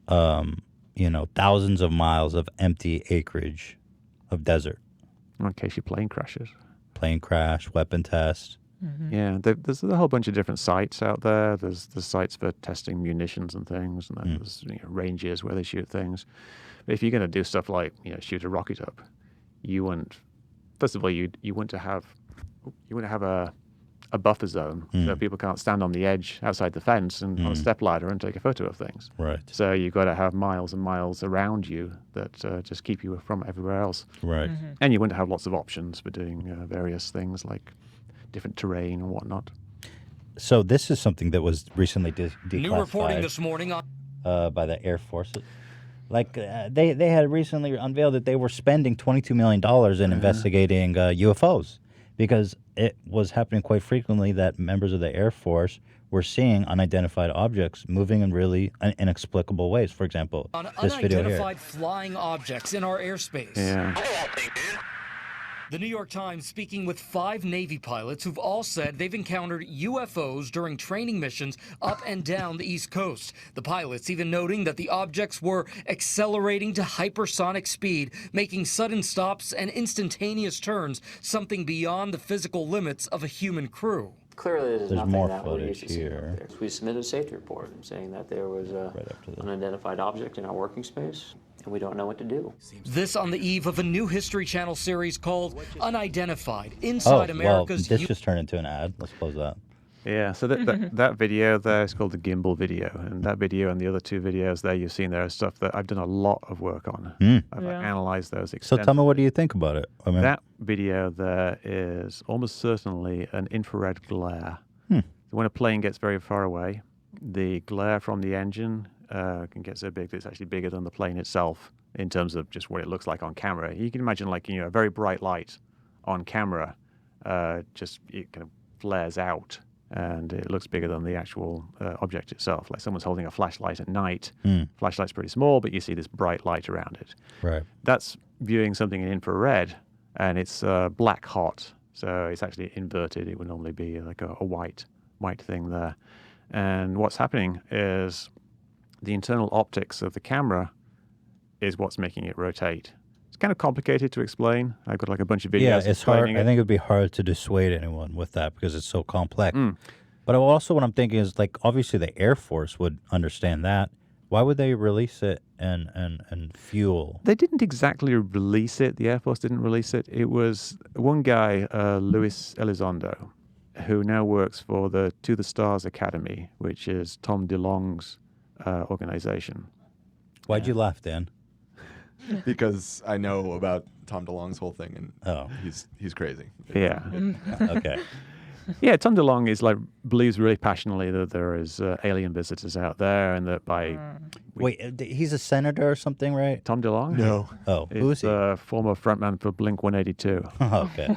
thousands of miles of empty acreage of desert? In case your plane crashes. Plane crash, weapon test. Yeah, there's a whole bunch of different sites out there. There's sites for testing munitions and things, and then there's ranges where they shoot things. But if you're going to do stuff like shoot a rocket up, you wouldn't. First of all, you wouldn't have a buffer zone so people can't stand on the edge outside the fence and on a stepladder and take a photo of things. Right. So you've got to have miles and miles around you that just keep you from everywhere else. Right. And you wouldn't have lots of options for doing various things like different terrain and whatnot. So this is something that was recently declassified. New reporting this morning on by the Air Force. Like they had recently unveiled that they were spending $22 million in investigating UFOs because it was happening quite frequently that members of the Air Force were seeing unidentified objects moving in really inexplicable ways. For example, this video here. Unidentified flying objects in our airspace. Yeah. The New York Times speaking with 5 Navy pilots who've all said they've encountered UFOs during training missions up and down the East Coast. The pilots even noting that the objects were accelerating to hypersonic speed, making sudden stops and instantaneous turns, something beyond the physical limits of a human crew. Clearly, there's nothing more that we're footage used to seeing here. up there. We submitted a safety report saying that there was an unidentified object in our working space, and we don't know what to do. This on the eve of a new History Channel series called Unidentified, Inside America's this just turned into an ad. Let's close that. Yeah, so that video there is called the gimbal video, and that video and the other 2 videos there you've seen there is stuff that I've done a lot of work on. I've analyzed those So extensively. tell me, what do you think about it? I mean, That video there is almost certainly an infrared glare. So when a plane gets very far away, the glare from the engine can get so big that it's actually bigger than the plane itself in terms of just what it looks like on camera. You can imagine like a very bright light on camera, just it kind of flares out. And it looks bigger than the actual object itself. Like someone's holding a flashlight at night. Flashlight's pretty small, but you see this bright light around it. right. That's viewing something in infrared, and it's black hot. So it's actually inverted. It would normally be like a white thing there. And what's happening is the internal optics of the camera is what's making it rotate. It's kind of complicated to explain. I've got like a bunch of videos. Yeah, it's hard. explaining it. I think it would be hard to dissuade anyone with that because it's so complex. But also, what I'm thinking is, like, obviously the Air Force would understand that. Why would they release it and fuel? They didn't exactly release it. The Air Force didn't release it. It was one guy, Luis Elizondo, who now works for the To the Stars Academy, which is Tom DeLonge's organization. Why'd you laugh, Dan? Because I know about Tom DeLonge's whole thing, and Oh. he's crazy. Yeah. Okay. Yeah, Tom DeLonge is believes really passionately that there is alien visitors out there, and that by Wait, he's a senator or something, right? Tom DeLonge, No. Oh, who is he? the former frontman for Blink 182. Okay.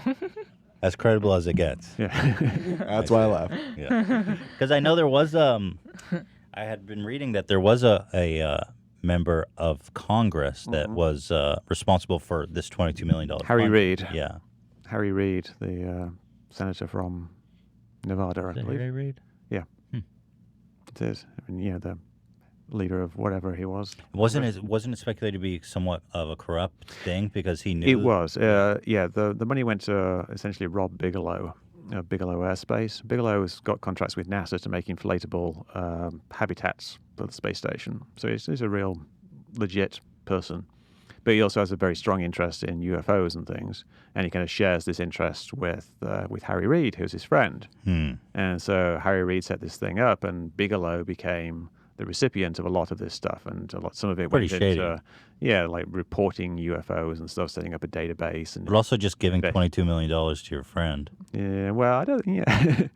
As credible as it gets. Yeah, That's why I laugh. Yeah. Because I know there was I had been reading that there was a member of Congress that was responsible for this $22 million Harry fund. Reid. Yeah. Harry Reid, the senator from Nevada, I Is it believe. Harry Reid? Yeah, it is. I mean, the leader of whatever he was. Wasn't it speculated to be somewhat of a corrupt thing because he knew? It was. The money went to essentially rob Bigelow. Bigelow Airspace. Bigelow's got contracts with NASA to make inflatable habitats for the space station. So he's a real legit person. But he also has a very strong interest in UFOs and things. And he kind of shares this interest with Harry Reid, who's his friend. And so Harry Reid set this thing up, and Bigelow became the recipient of a lot of this stuff, and some of it Pretty went shady. into, like reporting UFOs and stuff, setting up a database, and But also just giving $22 million to your friend. yeah. Well, I don't. Yeah,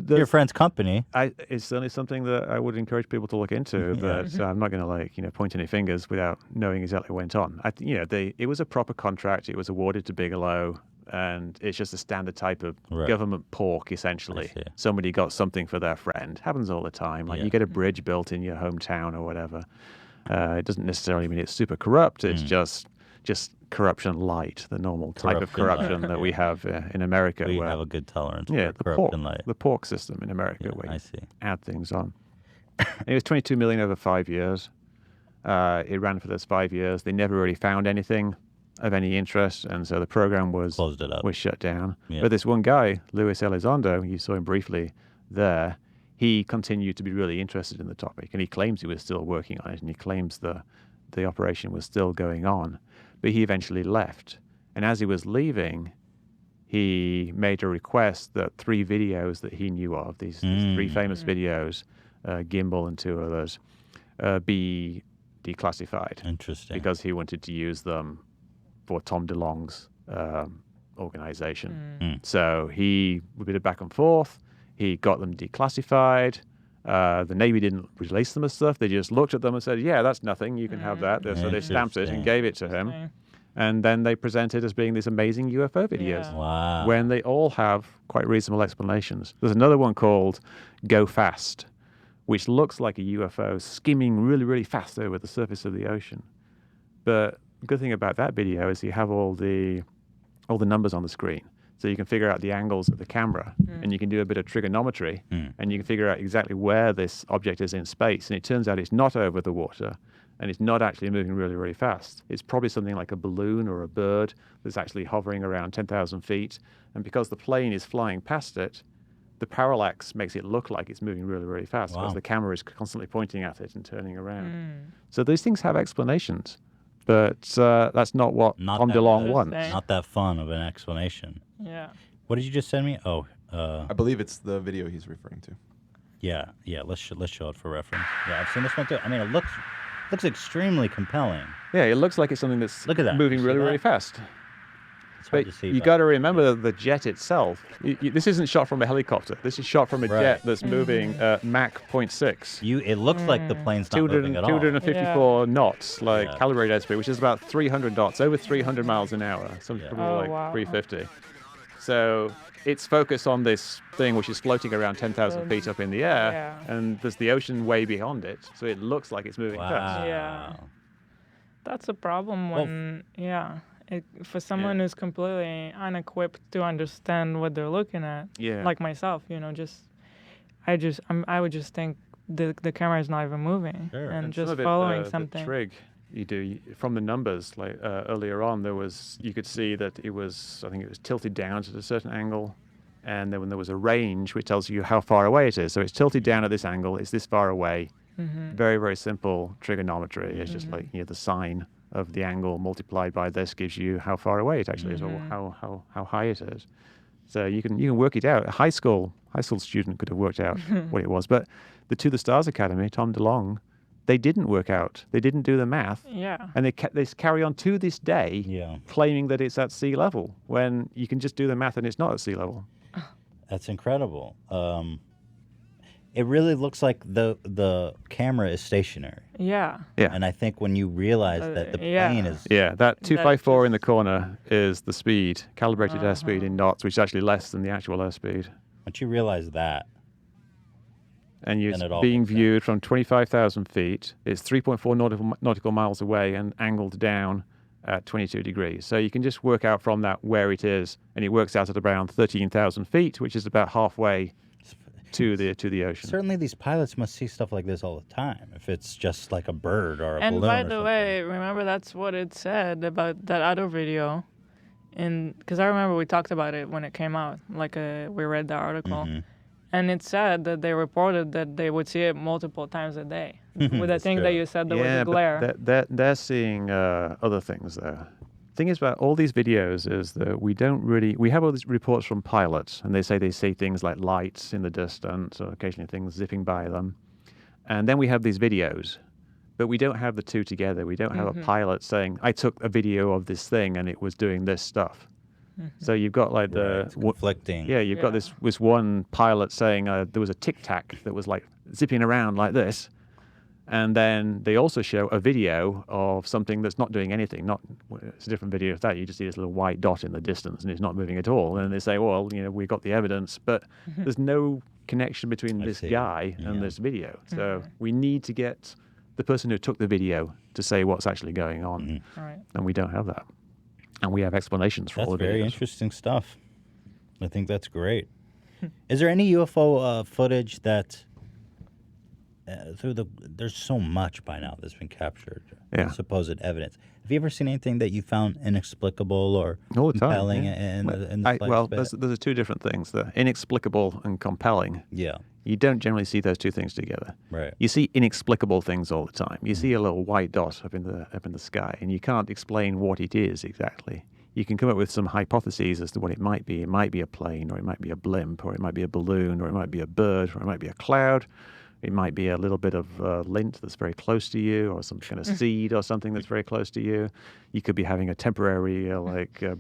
Your friend's company. it's certainly something that I would encourage people to look into, but I'm not going to point any fingers without knowing exactly what went on. It was a proper contract. It was awarded to Bigelow. And it's just a standard type of government pork, essentially. I see. Somebody got something for their friend. Happens all the time. Like you get a bridge built in your hometown or whatever. It doesn't necessarily mean it's super corrupt. It's just corruption light, the normal type of corruption that we have in America. We where, have a good tolerance yeah, for corruption light. the pork system in America, where I you see. add things on. It was $22 million over 5 years. It ran for those 5 years. They never really found anything. of any interest, and so the program was Closed it up. was shut down. Yeah. But this one guy, Luis Elizondo, you saw him briefly there, he continued to be really interested in the topic, and he claims he was still working on it, and he claims the operation was still going on. But he eventually left, and as he was leaving, he made a request that 3 videos that he knew of, these 3 famous videos, Gimbal and 2 others, be declassified. Interesting. Because he wanted to use them for Tom DeLonge's organization. So he did it back and forth. He got them declassified. The Navy didn't release them as stuff. They just looked at them and said, yeah, that's nothing. You can have that. So they stamped it and gave it to him. And then they presented as being these amazing UFO videos. Yeah. Wow. When they all have quite reasonable explanations. There's another one called Go Fast, which looks like a UFO skimming really, really fast over the surface of the ocean. But the good thing about that video is you have all the numbers on the screen. So you can figure out the angles of the camera, and you can do a bit of trigonometry, and you can figure out exactly where this object is in space. And it turns out it's not over the water, and it's not actually moving really, really fast. It's probably something like a balloon or a bird that's actually hovering around 10,000 feet. And because the plane is flying past it, the parallax makes it look like it's moving really, really fast because the camera is constantly pointing at it and turning around. So these things have explanations, but that's not what Tom DeLonge wants. Not that fun of an explanation. Yeah. What did you just send me? Oh, I believe it's the video he's referring to. yeah. Let's show it for reference. Yeah, I've seen this one too. I mean, it looks extremely compelling. Yeah, it looks like it's something that's Look at that. moving You see really, that? really fast. It's hard But to see. you got to remember the jet itself. This isn't shot from a helicopter. This is shot from a jet that's moving Mach 0.6. It looks like the plane's not moving at all. 254 knots, like calibrated airspeed, which is about 300 knots, over 300 miles an hour. Something probably like 350. So it's focused on this thing which is floating around 10,000 feet up in the air, and there's the ocean way beyond it, so it looks like it's moving fast. Yeah. That's a problem when, for someone who's completely unequipped to understand what they're looking at, like myself, I would just think the camera is not even moving and just following something. The trig you do from the numbers, like earlier on, you could see that I think it was tilted down at a certain angle, and then when there was a range which tells you how far away it is. So it's tilted down at this angle, it's this far away. Very, very simple trigonometry. It's just like the sine of the angle multiplied by this gives you how far away it actually is, or how high it is. So you can work it out. A high school student could have worked out what it was. But the To the Stars Academy, Tom DeLonge, they didn't work out. They didn't do the math. Yeah. And they carry on to this day claiming that it's at sea level when you can just do the math and it's not at sea level. That's incredible. It really looks like the camera is stationary. Yeah. Yeah. And I think when you realize that the plane is... Yeah, that 254 in the corner is the speed, calibrated airspeed in knots, which is actually less than the actual airspeed. Once you realize that... And you're being viewed from 25,000 feet. It's 3.4 nautical miles away and angled down at 22 degrees. So you can just work out from that where it is, and it works out at around 13,000 feet, which is about halfway to the ocean. Certainly these pilots must see stuff like this all the time, if it's just like a bird or a balloon. And by the something. way, remember that's what it said about that other video. Because I remember we talked about it when it came out. We read the article. And it said that they reported that they would see it multiple times a day. With the thing that you said, there was a glare. But they're seeing other things there. The thing is about all these videos is that we have all these reports from pilots, and they say they see things like lights in the distance or occasionally things zipping by them. And then we have these videos, but we don't have the two together. We don't have a pilot saying, I took a video of this thing and it was doing this stuff. So you've got like conflicting. Yeah, you've got this one pilot saying there was a Tic Tac that was like zipping around like this, and then they also show a video of something that's not doing anything. It's a different video of that. You just see this little white dot in the distance, and it's not moving at all. And they say, well, we got the evidence, but there's no connection between this guy and this video. So we need to get the person who took the video to say what's actually going on, and we don't have that. And we have explanations for all of it. That's very interesting stuff. I think that's great. Is there any UFO footage that there's so much by now that's been captured, Yeah. supposed evidence. Have you ever seen anything that you found inexplicable or All the time, compelling yeah. in the slightest bit? There's two different things: the inexplicable and compelling. Yeah. You don't generally see those two things together. Right. You see inexplicable things all the time. You see a little white dot up in the sky, and you can't explain what it is exactly. You can come up with some hypotheses as to what it might be. It might be a plane, or it might be a blimp, or it might be a balloon, or it might be a bird, or it might be a cloud. It might be a little bit of lint that's very close to you, or some kind of seed or something that's very close to you. You could be having a temporary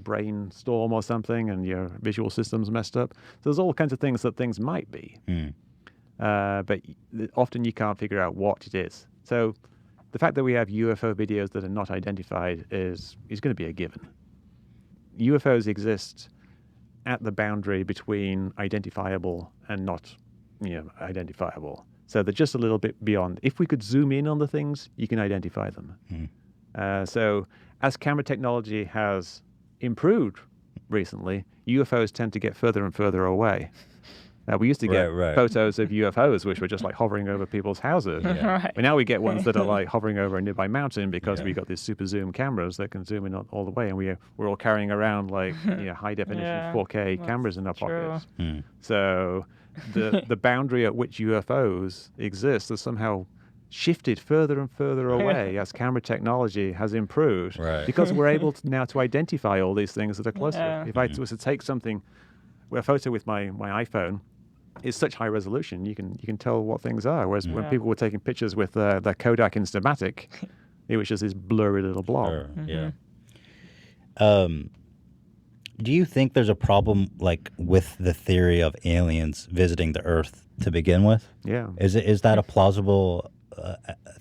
brainstorm or something, and your visual system's messed up. So there's all kinds of things that things might be. But often you can't figure out what it is. So the fact that we have UFO videos that are not identified is going to be a given. UFOs exist at the boundary between identifiable and not identifiable. So they're just a little bit beyond. If we could zoom in on the things, you can identify them. So as camera technology has improved recently, UFOs tend to get further and further away. We used to get photos of UFOs which were just like hovering over people's houses. But now we get ones that are like hovering over a nearby mountain because we've got these super zoom cameras that can zoom in all the way, and we're all carrying around like high definition 4K cameras in our pockets. So the boundary at which UFOs exist has somehow shifted further and further away as camera technology has improved, because we're able now to identify all these things that are closer. If I was to take a photo with my iPhone, it's such high resolution you can tell what things are. Whereas when people were taking pictures with their Kodak Instamatic, it was just this blurry little blob. Do you think there's a problem with the theory of aliens visiting the Earth to begin with? Yeah. Is that a plausible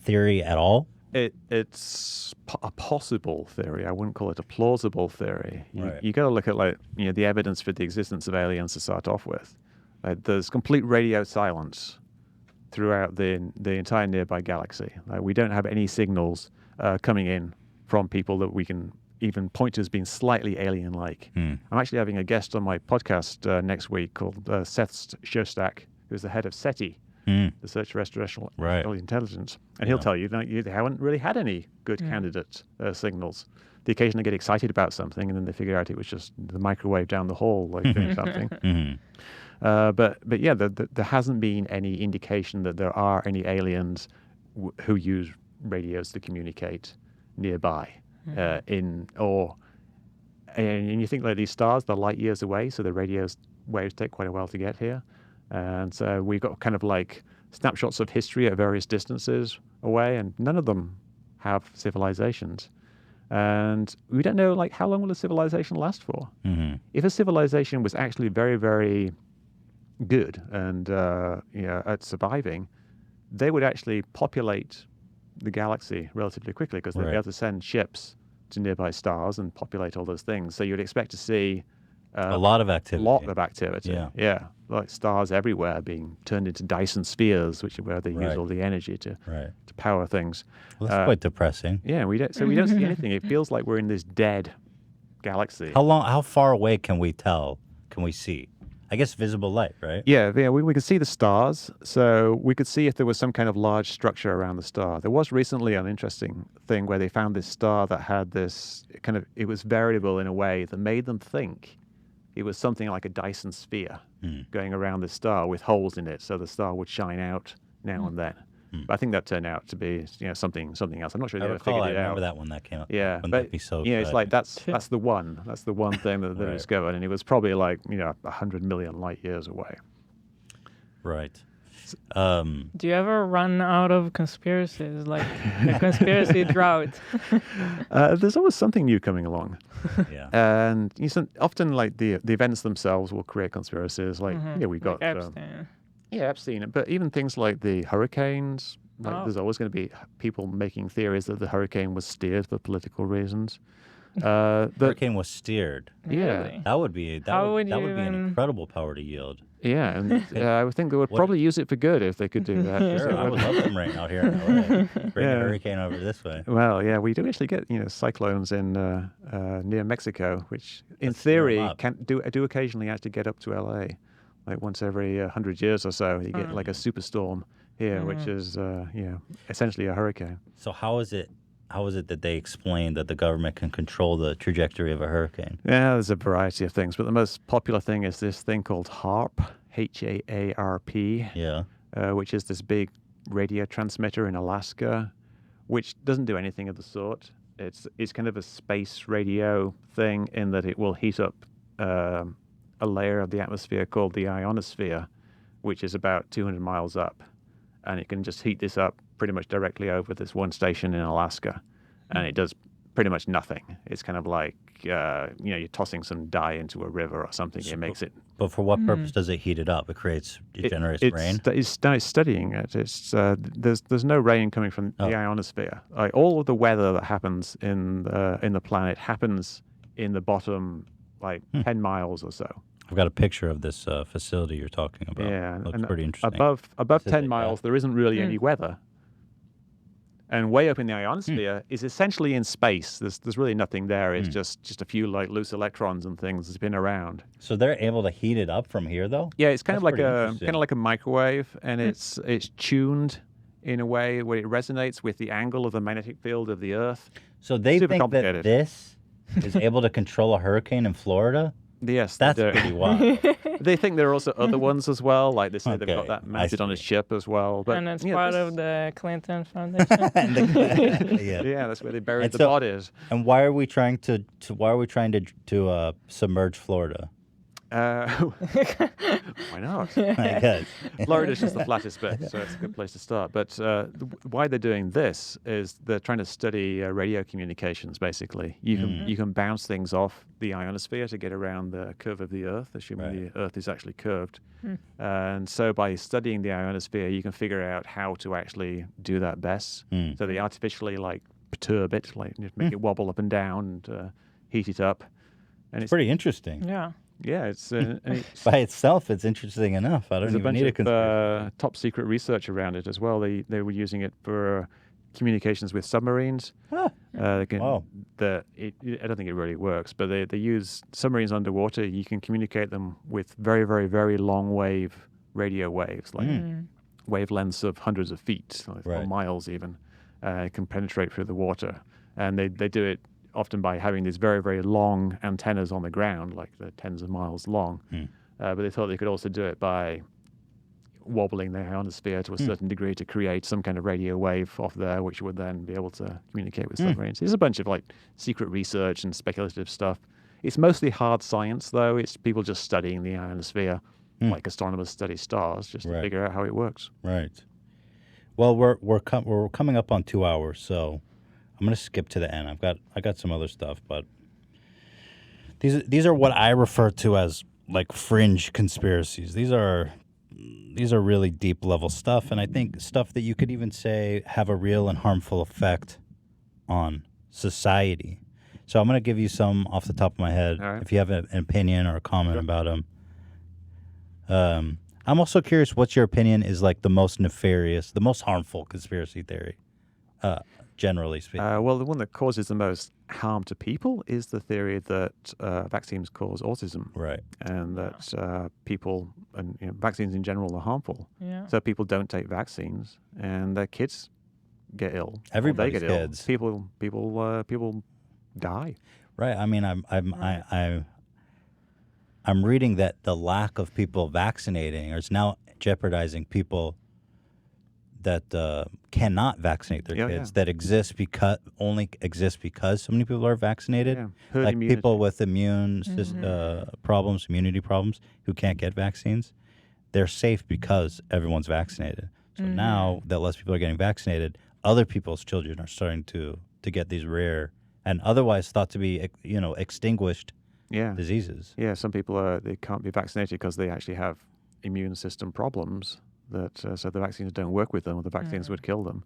theory at all? It's a possible theory. I wouldn't call it a plausible theory. You got to look at the evidence for the existence of aliens to start off with. There's complete radio silence throughout the entire nearby galaxy. We don't have any signals coming in from people that we can even point to as being slightly alien-like. I'm actually having a guest on my podcast next week called Seth Shostak, who's the head of SETI, the Search for Extraterrestrial Intelligence. And he'll tell you that they haven't really had any good candidate signals. They occasionally get excited about something, and then they figure out it was just the microwave down the hall doing something. But yeah, there hasn't been any indication that there are any aliens who use radios to communicate nearby. And you think these stars, they're light years away, so the radio waves take quite a while to get here. And so we've got kind of snapshots of history at various distances away, and none of them have civilizations. And we don't know how long will a civilization last for. If a civilization was actually very, very good and at surviving, they would actually populate the galaxy relatively quickly, because they'd be able to send ships to nearby stars and populate all those things. So you'd expect to see a lot of activity. Like stars everywhere being turned into Dyson spheres, which is where they use all the energy to power things. Well, that's quite depressing. Yeah, we don't see anything. It feels like we're in this dead galaxy. How far away can we tell? Can we see? I guess visible light, right? Yeah, we can see the stars, so we could see if there was some kind of large structure around the star. There was recently an interesting thing where they found this star that had this it was variable in a way that made them think it was something like a Dyson sphere going around the star with holes in it, so the star would shine out now and then. But I think that turned out to be something else. I'm not sure they ever figured it out. I remember that when that came up. Yeah, Wouldn't but that be so it's like that's the one thing that they discovered, and it was probably 100 million light years away. Right. Do you ever run out of conspiracies, like the conspiracy drought? There's always something new coming along. Yeah. And often the events themselves will create conspiracies. We got Epstein. Epstein. But even things like the hurricanes, there's always going to be people making theories that the hurricane was steered for political reasons. The hurricane was steered. Yeah. Really? That would be an incredible power to yield. Yeah, and I would think they would probably use it for good if they could do that. Sure, I would love them right out here in LA. Bring a hurricane over this way. Well, yeah, we do actually get cyclones in near Mexico, which in theory can do occasionally actually get up to LA. Like once every 100 years or so, you get like a superstorm here, which is essentially a hurricane. So how is it that they explain that the government can control the trajectory of a hurricane? Yeah, there's a variety of things, but the most popular thing is this thing called HAARP, HAARP, which is this big radio transmitter in Alaska, which doesn't do anything of the sort. It's kind of a space radio thing in that it will heat up a layer of the atmosphere called the ionosphere, which is about 200 miles up. And it can just heat this up pretty much directly over this one station in Alaska. And it does pretty much nothing. It's kind of like, you're tossing some dye into a river or something. It makes it... But for what purpose does it heat it up? It generates rain? It's studying it. There's no rain coming from the ionosphere. All of the weather that happens in the planet happens in the bottom, 10 miles or so. I've got a picture of this facility you're talking about. Yeah, looks pretty interesting. Above 10 miles, there isn't really any weather. And way up in the ionosphere is essentially in space. There's really nothing there. It's just a few loose electrons and things spin around. So they're able to heat it up from here, though? Yeah, it's kind of like a microwave, and it's tuned in a way where it resonates with the angle of the magnetic field of the Earth. So they think that this is able to control a hurricane in Florida? Yes, that's pretty wild. They think there are also other ones as well. Like they say they've got that mounted on a ship as well. But and it's part of the Clinton Foundation. Yeah, that's where they buried the bodies. And why are we trying to submerge Florida? Why not? I guess. Florida's just the flattest bit, so it's a good place to start. But why they're doing this is they're trying to study radio communications, basically. You can bounce things off the ionosphere to get around the curve of the Earth, assuming the Earth is actually curved. And so by studying the ionosphere, you can figure out how to actually do that best. So they artificially perturb it, make it wobble up and down and heat it up. And it's pretty interesting. Yeah. Yeah, it's by itself, it's interesting enough. I don't even need a conspiracy. There's a bunch of top secret research around it as well. They were using it for communications with submarines. Wow. I don't think it really works, but they use submarines underwater. You can communicate them with very, very, very long wave radio waves, wavelengths of hundreds of feet, or miles even. It can penetrate through the water, and they do it often by having these very, very long antennas on the ground, like they're tens of miles long. But they thought they could also do it by wobbling the ionosphere to a certain degree to create some kind of radio wave off there, which would then be able to communicate with submarines. There's a bunch of secret research and speculative stuff. It's mostly hard science, though. It's people just studying the ionosphere, like astronomers study stars, just to figure out how it works. Right. Well, we're coming up on 2 hours, so I'm going to skip to the end. I got some other stuff, but these are what I refer to as fringe conspiracies. These are really deep level stuff, and I think stuff that you could even say have a real and harmful effect on society. So I'm going to give you some off the top of my head. All right. If you have an opinion or a comment about them. I'm also curious what your opinion is the most nefarious, the most harmful conspiracy theory. Generally speaking. Well, the one that causes the most harm to people is the theory that vaccines cause autism. Right. And that people, and vaccines in general, are harmful. Yeah. So people don't take vaccines, and their kids get ill. Everybody's they get kids. Ill. People die. Right. I mean, I'm reading that the lack of people vaccinating is now jeopardizing people that cannot vaccinate their kids, that only exist because so many people are vaccinated, Herd immunity. People with immunity problems who can't get vaccines, they're safe because everyone's vaccinated. So now that less people are getting vaccinated, other people's children are starting to get these rare and otherwise thought to be extinguished diseases. Yeah, some people they can't be vaccinated because they actually have immune system problems. So the vaccines don't work with them, or the vaccines would kill them.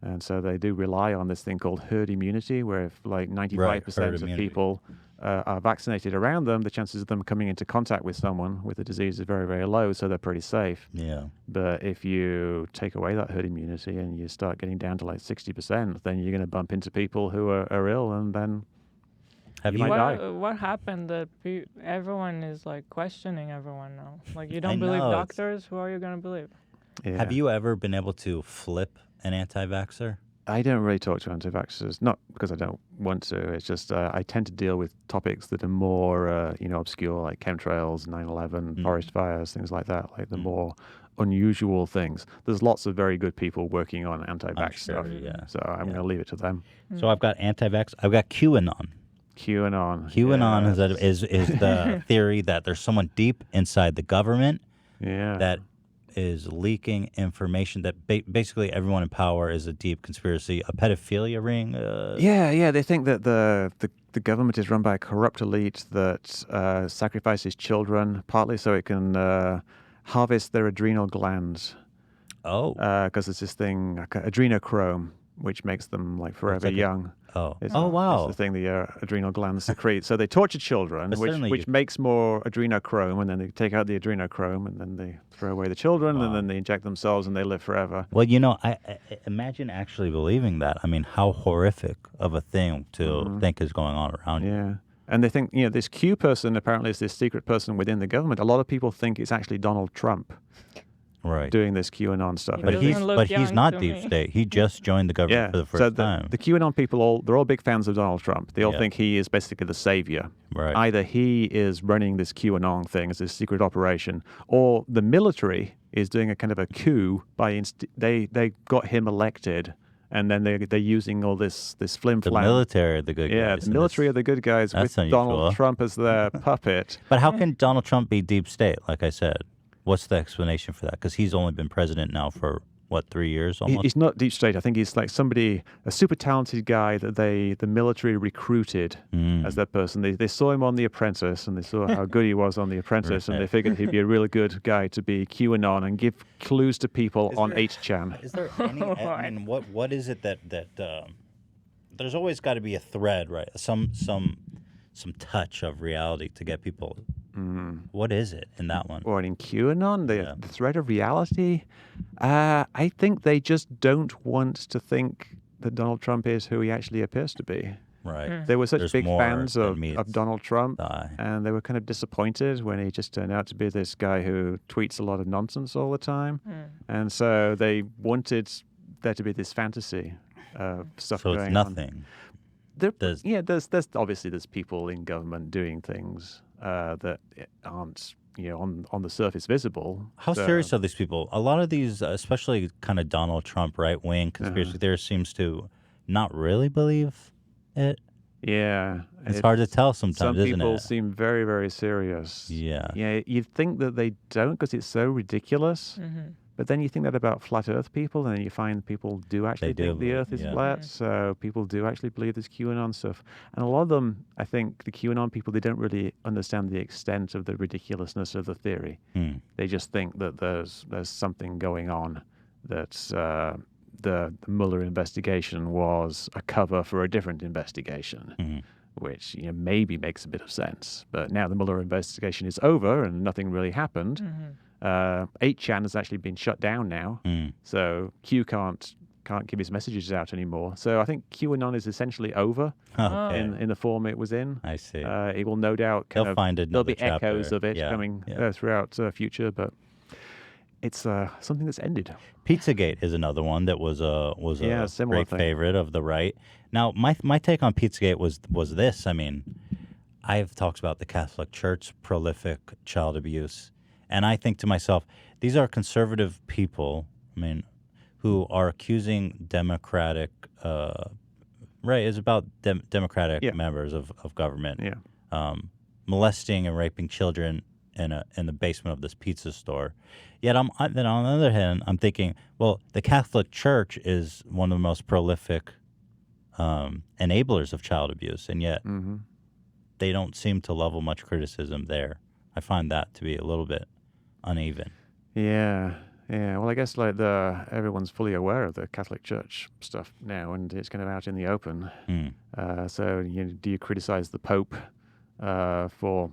And so they do rely on this thing called herd immunity, where if 95% of people are vaccinated around them, the chances of them coming into contact with someone with the disease is very, very low, so they're pretty safe. Yeah. But if you take away that herd immunity and you start getting down to 60%, then you're going to bump into people who are ill, and then you might die. What happened that everyone is questioning everyone now? You don't believe doctors? Who are you going to believe? Yeah. Have you ever been able to flip an anti-vaxxer? I don't really talk to anti-vaxxers, not because I don't want to. It's just I tend to deal with topics that are more, obscure, like chemtrails, 9/11, forest fires, things like that, like the more unusual things. There's lots of very good people working on anti-vax stuff, so I'm going to leave it to them. So I've got anti-vax. I've got QAnon. QAnon. Is the theory that there's someone deep inside the government that is leaking information that basically everyone in power is a deep conspiracy, a pedophilia ring. They think that the government is run by a corrupt elite that sacrifices children, partly so it can harvest their adrenal glands. Oh. Because it's this thing, adrenochrome, which makes them like forever young. Wow. It's the thing the adrenal glands secrete. So they torture children, which makes more adrenochrome, and then they take out the adrenochrome, and then they throw away the children, and then they inject themselves, and they live forever. Well, I imagine actually believing that. I mean, how horrific of a thing to think is going on around you. Yeah. And they think, this Q person apparently is this secret person within the government. A lot of people think it's actually Donald Trump. Right. Doing this QAnon stuff. But he's not deep state. He just joined the government for the first time. The QAnon people, they're all big fans of Donald Trump. They all think he is basically the savior. Right. Either he is running this QAnon thing as a secret operation, or the military is doing a kind of a coup by they got him elected. And then they're using all this flim-flam. The military are the good guys. Yeah, the military are the good guys with unusual. Donald Trump as their puppet. But how can Donald Trump be deep state, like I said? What's the explanation for that? Because he's only been president now for, 3 years almost? He's not deep state. I think he's like a super talented guy that the military recruited as that person. They saw him on The Apprentice, and they saw how good he was on The Apprentice, and they figured he'd be a really good guy to be QAnon and give clues to people on 8chan. Is there any, I mean, what is it that there's always got to be a thread, right? Some touch of reality to get people. What is it in that one? Or in QAnon, the thread of reality? I think they just don't want to think that Donald Trump is who he actually appears to be. Right. They were such There's big more fans than of Donald Trump, die. and they were kind of disappointed when he just turned out to be this guy who tweets a lot of nonsense all the time. And so they wanted there to be this fantasy of stuff going on. So it's nothing. There's people in government doing things that aren't on the surface visible. How serious are these people? A lot of these, especially kind of Donald Trump right-wing conspiracy theorists, seems to not really believe it. Yeah. It's hard to tell sometimes, isn't it? Some people seem very, very serious. Yeah. Yeah, you'd think that they don't because it's so ridiculous. But then you think that about flat Earth people, and then you find people do actually think the Earth is flat. So people do actually believe this QAnon stuff. And a lot of them, I think, the QAnon people, they don't really understand the extent of the ridiculousness of the theory. They just think that there's something going on, that the Mueller investigation was a cover for a different investigation. Which maybe makes a bit of sense. But now the Mueller investigation is over and nothing really happened. 8chan has actually been shut down now, so Q can't give his messages out anymore. So I think QAnon is essentially over in the form it was in. I see. It will no doubt there'll be echoes of it coming throughout future, but it's something that's ended. Pizzagate is another one that was a great favorite of the right. Now, my take on Pizzagate was this. I mean, I've talked about the Catholic Church, prolific child abuse. And I think to myself, these are conservative people, who are accusing Democratic, it's about Democratic members of government, molesting and raping children in the basement of this pizza store. Yet then on the other hand, I'm thinking, well, the Catholic Church is one of the most prolific enablers of child abuse, and yet they don't seem to level much criticism there. I find that to be a little bit uneven. Yeah. Well, I guess everyone's fully aware of the Catholic Church stuff now, and it's kind of out in the open. So do you criticize the Pope for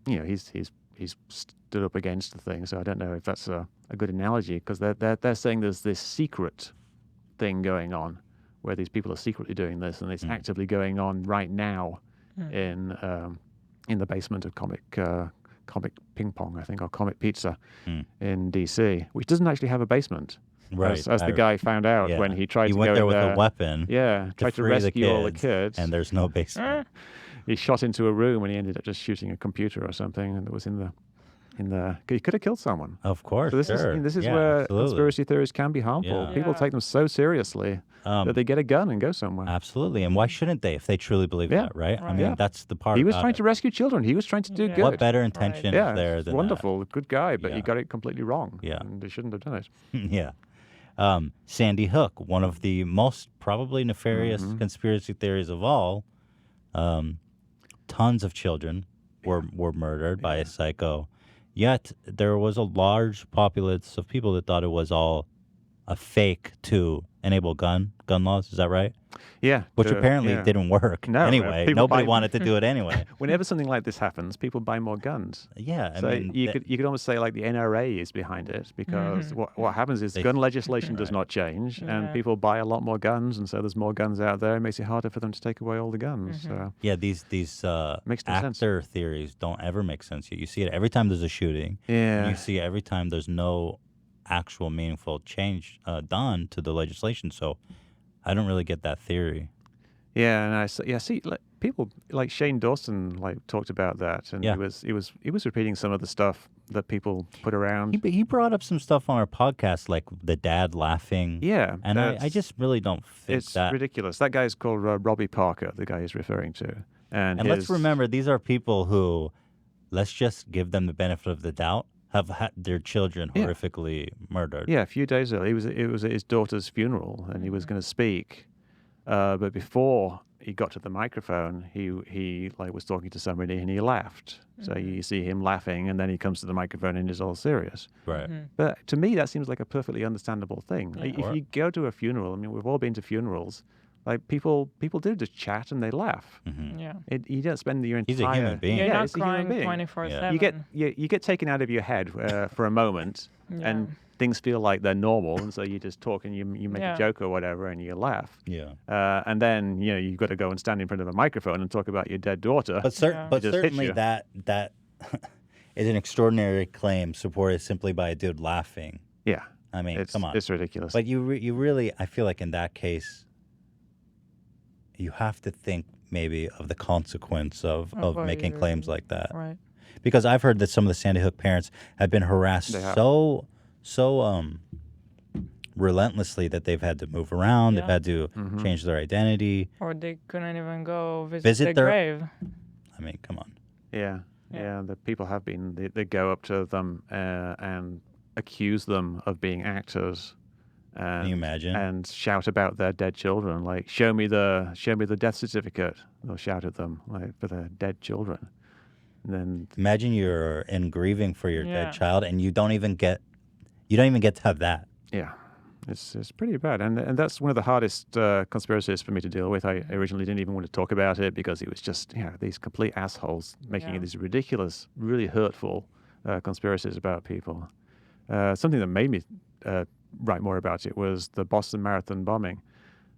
he's stood up against the thing? So I don't know if that's a good analogy, because they're saying there's this secret thing going on where these people are secretly doing this, and it's actively going on right now in the basement of Comic Ping Pong, I think, or Comic Pizza in DC, which doesn't actually have a basement. Right. As the guy found out when he tried to go went there in with a weapon. Yeah, tried to free rescue all the kids. And there's no basement. He shot into a room and he ended up just shooting a computer or something, and it was in the. He could have killed someone. Of course. So this is where conspiracy theories can be harmful. Yeah. People take them so seriously that they get a gun and go somewhere. Absolutely. And why shouldn't they if they truly believe that, right? I mean, that's the part. He was trying to rescue children. He was trying to do good. What better intention is there it's than wonderful, that? good guy, but he got it completely wrong. Yeah. And he shouldn't have done it. Yeah. Sandy Hook, one of the most probably nefarious conspiracy theories of all. Tons of children were murdered by a psycho. Yet there was a large populace of people that thought it was all a fake to enable gun laws. Is that right? Yeah. Which apparently didn't work. No, anyway, nobody wanted to do it anyway. Whenever something like this happens, people buy more guns. Yeah. I mean, you could almost say like the NRA is behind it, because what happens is gun legislation does not change, and people buy a lot more guns, and so there's more guns out there. It makes it harder for them to take away all the guns. So. Yeah, these Makes no actor theories don't ever make sense. You see it every time there's a shooting. Yeah. And you see it every time there's no actual meaningful change done to the legislation. So I don't really get that theory. Yeah, and see, like, people like Shane Dawson talked about that, and he was repeating some of the stuff that people put around. He brought up some stuff on our podcast, like the dad laughing. Yeah, and I just really don't think it's ridiculous. That guy's called Robbie Parker, the guy he's referring to, and let's remember these are people who, let's just give them the benefit of the doubt, have had their children horrifically murdered. Yeah, a few days earlier, it was at his daughter's funeral, and he was going to speak, but before he got to the microphone, he was talking to somebody and he laughed. So you see him laughing, and then he comes to the microphone and is all serious. Right. But to me, that seems like a perfectly understandable thing. Like, if you go to a funeral, I mean, we've all been to funerals. Like people do just chat and they laugh. Yeah. You don't spend your entire. He's a human being. You're Yeah, not it's a human crying being. 24/7. You get taken out of your head for a moment, and things feel like they're normal, and so you just talk and you make a joke or whatever, and you laugh. Yeah. And then you've got to go and stand in front of a microphone and talk about your dead daughter. But certainly that is an extraordinary claim supported simply by a dude laughing. Yeah. I mean, come on. It's ridiculous. But you really, I feel like in that case, you have to think maybe of the consequence of making claims like that. Right. Because I've heard that some of the Sandy Hook parents have been harassed so relentlessly that they've had to move around, they've had to change their identity. Or they couldn't even go visit their grave. I mean, come on. Yeah. The people have been. They go up to them and accuse them of being actors. Can you imagine? And shout about their dead children, like show me the death certificate. They'll shout at them for their dead children. And then imagine you're in grieving for your dead child, and you don't even get to have that. Yeah, it's pretty bad, and that's one of the hardest conspiracies for me to deal with. I originally didn't even want to talk about it because it was just these complete assholes making these ridiculous, really hurtful conspiracies about people. Something that made me write more about it was the Boston Marathon bombing,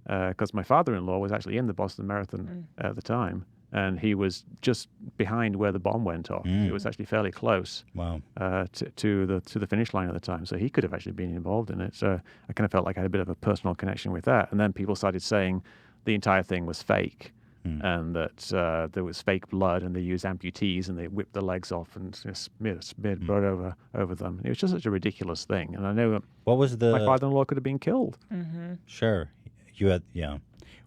because my father-in-law was actually in the Boston Marathon at the time, and he was just behind where the bomb went off. It was actually fairly close. Wow. To the finish line at the time, so he could have actually been involved in it. So I kind of felt like I had a bit of a personal connection with that. And then people started saying the entire thing was fake, and that there was fake blood, and they used amputees and they whipped the legs off and smeared blood over them. It was just such a ridiculous thing. And I know my father-in-law could have been killed. Sure,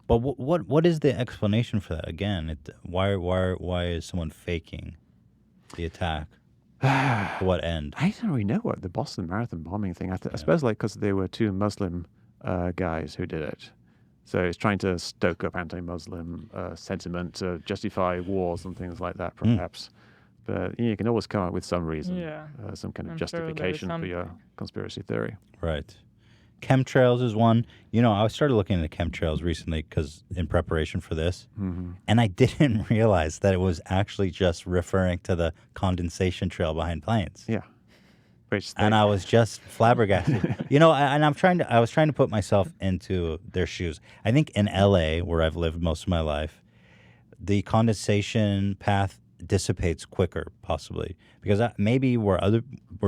But what is the explanation for that? Again, why is someone faking the attack? To what end? I don't really know what the Boston Marathon bombing thing. I suppose because they were two Muslim guys who did it. So it's trying to stoke up anti-Muslim sentiment to justify wars and things like that, perhaps. But you can always come up with some reason, some kind of justification for your conspiracy theory. Right. Chemtrails is one. I started looking into chemtrails recently because in preparation for this, and I didn't realize that it was actually just referring to the condensation trail behind planes. Yeah. And I was just flabbergasted. I was trying to put myself into their shoes. I think in LA, where I've lived most of my life, the condensation path dissipates quicker, possibly, because maybe where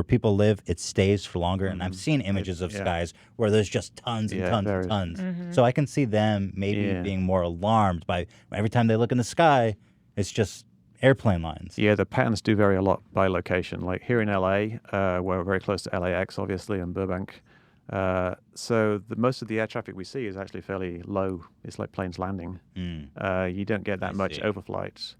people live, it stays for longer. And I've seen images of skies where there's just tons and tons and tons. So I can see them maybe being more alarmed by every time they look in the sky, it's just airplane lines. Yeah, the patterns do vary a lot by location. Like here in LA, we're very close to LAX, obviously, and Burbank. So most of the air traffic we see is actually fairly low. It's like planes landing. You don't get that much overflights.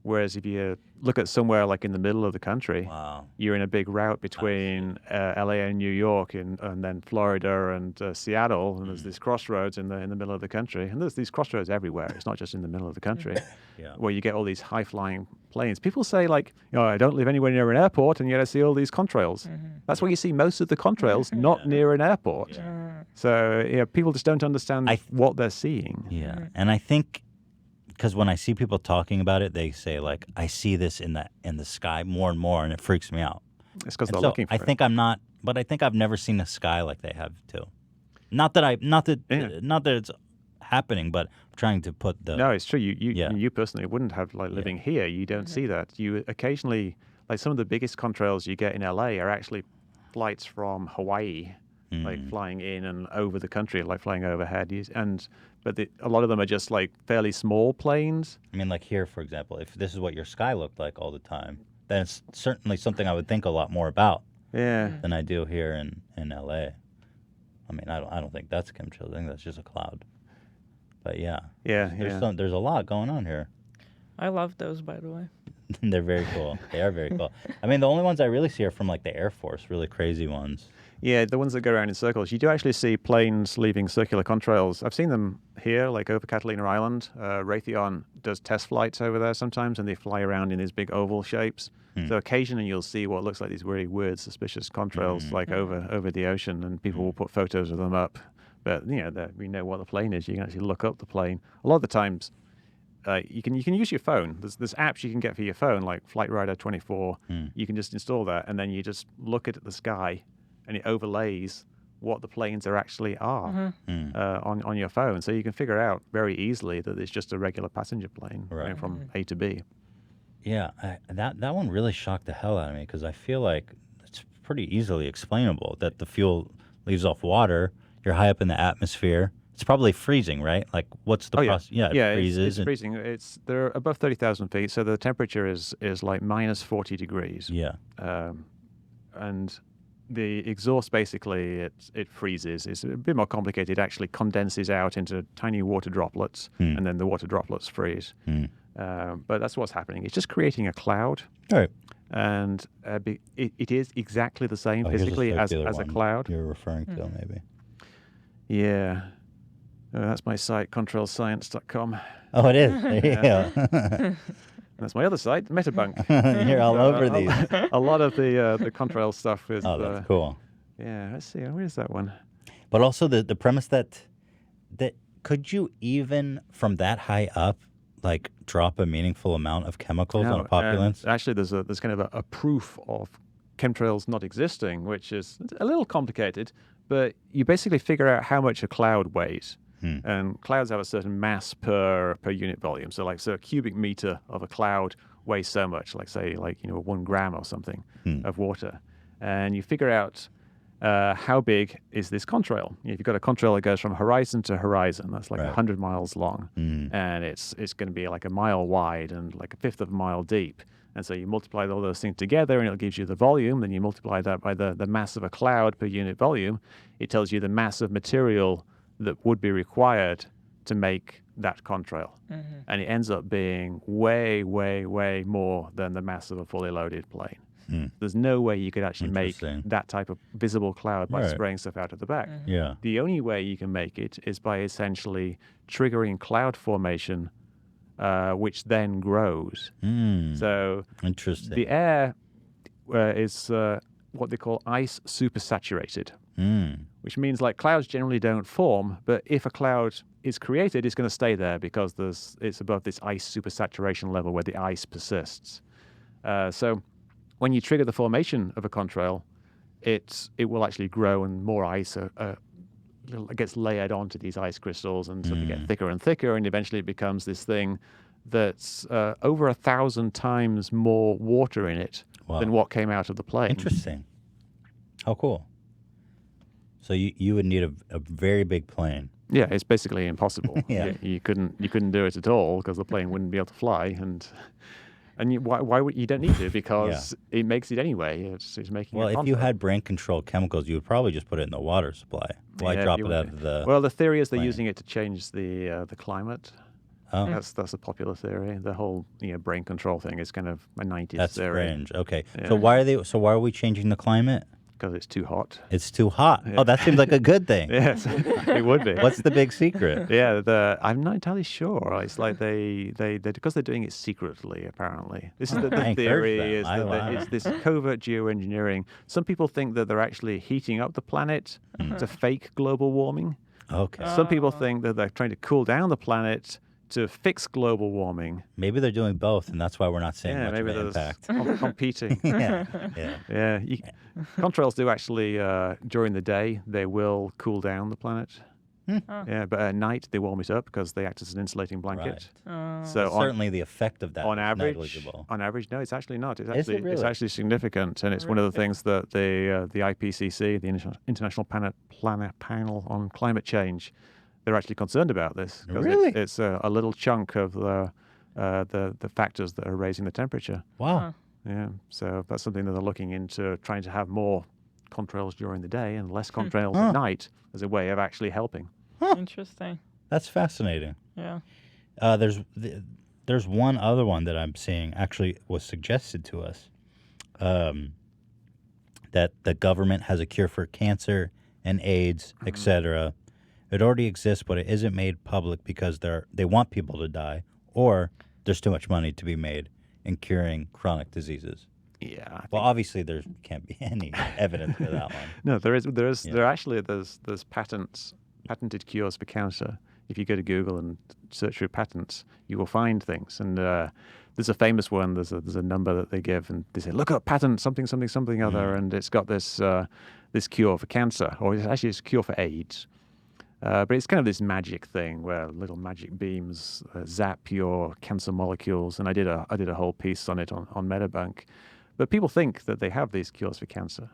Whereas if you look at somewhere like in the middle of the country, you're in a big route between LA and New York and then Florida and Seattle, and there's these crossroads in the middle of the country. And there's these crossroads everywhere. It's not just in the middle of the country where you get all these high-flying planes. People say, like, I don't live anywhere near an airport, and yet I see all these contrails. That's where you see most of the contrails, not near an airport. So people just don't understand what they're seeing. Yeah, and I think because when I see people talking about it, they say, like, I see this in the sky more and more, and it freaks me out. It's because they're looking for it. I think I'm not, but I think I've never seen a sky like they have too. Not that it's happening, but I'm trying to put the. No, it's true. You personally wouldn't have, like, living here. You don't see that. You occasionally, like, some of the biggest contrails you get in LA are actually flights from Hawaii, like flying in and over the country, like flying overhead. But a lot of them are just like fairly small planes. I mean, like here, for example, if this is what your sky looked like all the time, then it's certainly something I would think a lot more about than I do here in LA. I mean, I don't think that's chemtrails. I think that's just a cloud. But there's a lot going on here. I love those, by the way. They're very cool. They are very cool. I mean, the only ones I really see are from like the Air Force, really crazy ones. Yeah, the ones that go around in circles. You do actually see planes leaving circular contrails. I've seen them here, like over Catalina Island. Raytheon does test flights over there sometimes, and they fly around in these big oval shapes. So occasionally you'll see what looks like these really weird, suspicious contrails, like over the ocean, and people will put photos of them up. But we know what the plane is. You can actually look up the plane. A lot of the times, you can use your phone. There's apps you can get for your phone, like Flight Radar 24. You can just install that, and then you just look at the sky, and it overlays what the planes actually are on your phone. So you can figure out very easily that it's just a regular passenger plane going from A to B. Yeah, that one really shocked the hell out of me because I feel like it's pretty easily explainable that the fuel leaves off water. You're high up in the atmosphere. It's probably freezing, right? Like, what's the process? Yeah, it freezes. It's freezing. They're above 30,000 feet, so the temperature is like minus 40 degrees. Yeah. And the exhaust, basically, it freezes. It's a bit more complicated. It actually condenses out into tiny water droplets, and then the water droplets freeze. But that's what's happening. It's just creating a cloud. Right. And it is exactly the same physically as a cloud. You're referring to, maybe. Yeah. That's my site, contrailscience.com. Oh, it is? Yeah. That's my other site, Metabunk. You're all over these. A lot of the contrail stuff is... Oh, that's cool. Yeah, let's see. Where's that one? But also the premise that could you even, from that high up, like drop a meaningful amount of chemicals on a populace? Actually, there's kind of a proof of chemtrails not existing, which is a little complicated, but you basically figure out how much a cloud weighs. And clouds have a certain mass per unit volume. So a cubic meter of a cloud weighs so much, like 1 gram or something of water. And you figure out how big is this contrail. If you've got a contrail that goes from horizon to horizon, that's like 100 miles long. And it's going to be like a mile wide and like a fifth of a mile deep. And so you multiply all those things together, and it gives you the volume. Then you multiply that by the mass of a cloud per unit volume. It tells you the mass of material that would be required to make that contrail. And it ends up being way, way, way more than the mass of a fully loaded plane. There's no way you could actually make that type of visible cloud by spraying stuff out of the back. Yeah. The only way you can make it is by essentially triggering cloud formation, which then grows. So interesting. The air is what they call ice supersaturated. Which means like clouds generally don't form, but if a cloud is created, it's going to stay there because it's above this ice supersaturation level where the ice persists. So when you trigger the formation of a contrail, it will actually grow, and more ice gets layered onto these ice crystals, and so they get thicker and thicker, and eventually it becomes this thing that's over 1,000 times more water in it than what came out of the plane. Interesting. How cool. So you would need a very big plane. Yeah, it's basically impossible. Yeah. You couldn't do it at all because the plane wouldn't be able to fly, and why would you don't need to, because it makes it anyway. It's making Well, it if you had brain controlled chemicals, you would probably just put it in the water supply. Why drop it out of the? Well, the theory is they're plane? using it to change the climate. Oh. That's a popular theory. The whole brain control thing is kind of a 90s That's theory. fringe. Okay. Yeah. So why are we changing the climate? Because it's too hot. It's too hot. Yeah. Oh, that seems like a good thing. Yes, it would be. What's the big secret? Yeah, I'm not entirely sure. It's like they because they're doing it secretly. Apparently, this is the I theory encourage is them. that it's this covert geoengineering. Some people think that they're actually heating up the planet to fake global warming. Okay. Some people think that they're trying to cool down the planet to fix global warming. Maybe they're doing both, and that's why we're not seeing much maybe of an there's impact. competing. Yeah. Contrails do actually during the day they will cool down the planet. Yeah, but at night they warm it up because they act as an insulating blanket. Right. So certainly the effect of that on is average, negligible. on average, no, it's actually not. It's Is it actually really? it's actually significant, and it's one of the things that the IPCC, the International Panel on Climate Change, they're actually concerned about this. Really? It's a little chunk of the factors that are raising the temperature. Wow. Yeah, so that's something that they're looking into, trying to have more contrails during the day and less contrails at night as a way of actually helping. Interesting. That's fascinating. Yeah. There's one other one that I'm seeing actually was suggested to us, that the government has a cure for cancer and AIDS, etc. It already exists, but it isn't made public because they want people to die, or there's too much money to be made in curing chronic diseases. Yeah. Well, obviously there can't be any evidence for that one. No, there's patented cures for cancer. If you go to Google and search for patents, you will find things. And there's a famous one. There's a number that they give, and they say, "Look up patent something other," and it's got this cure for cancer, or it's a cure for AIDS. But it's kind of this magic thing where little magic beams zap your cancer molecules. And I did a whole piece on it on Debunking. But people think that they have these cures for cancer.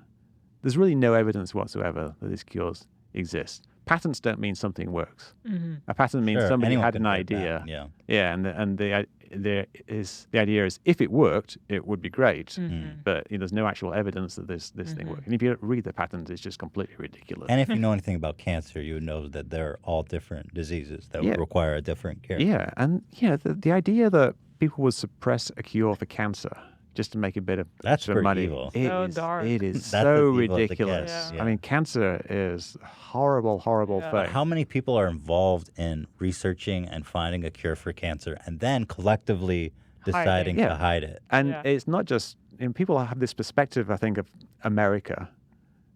There's really no evidence whatsoever that these cures exist. Patents don't mean something works. Mm-hmm. A patent means somebody anyone had can an get idea. that, yeah. And the idea is if it worked, it would be great. Mm-hmm. But there's no actual evidence that this thing works. And if you read the patent, it's just completely ridiculous. And if you know anything about cancer, you would know that they're all different diseases that would require a different care. Yeah, and the idea that people would suppress a cure for cancer just to make a bit of pretty money. evil. So dark. It is That's so as evil as it ridiculous. gets. Yeah. I mean, cancer is a horrible thing. How many people are involved in researching and finding a cure for cancer and then collectively deciding Yeah. to hide it? And it's not just, people have this perspective, I think, of America,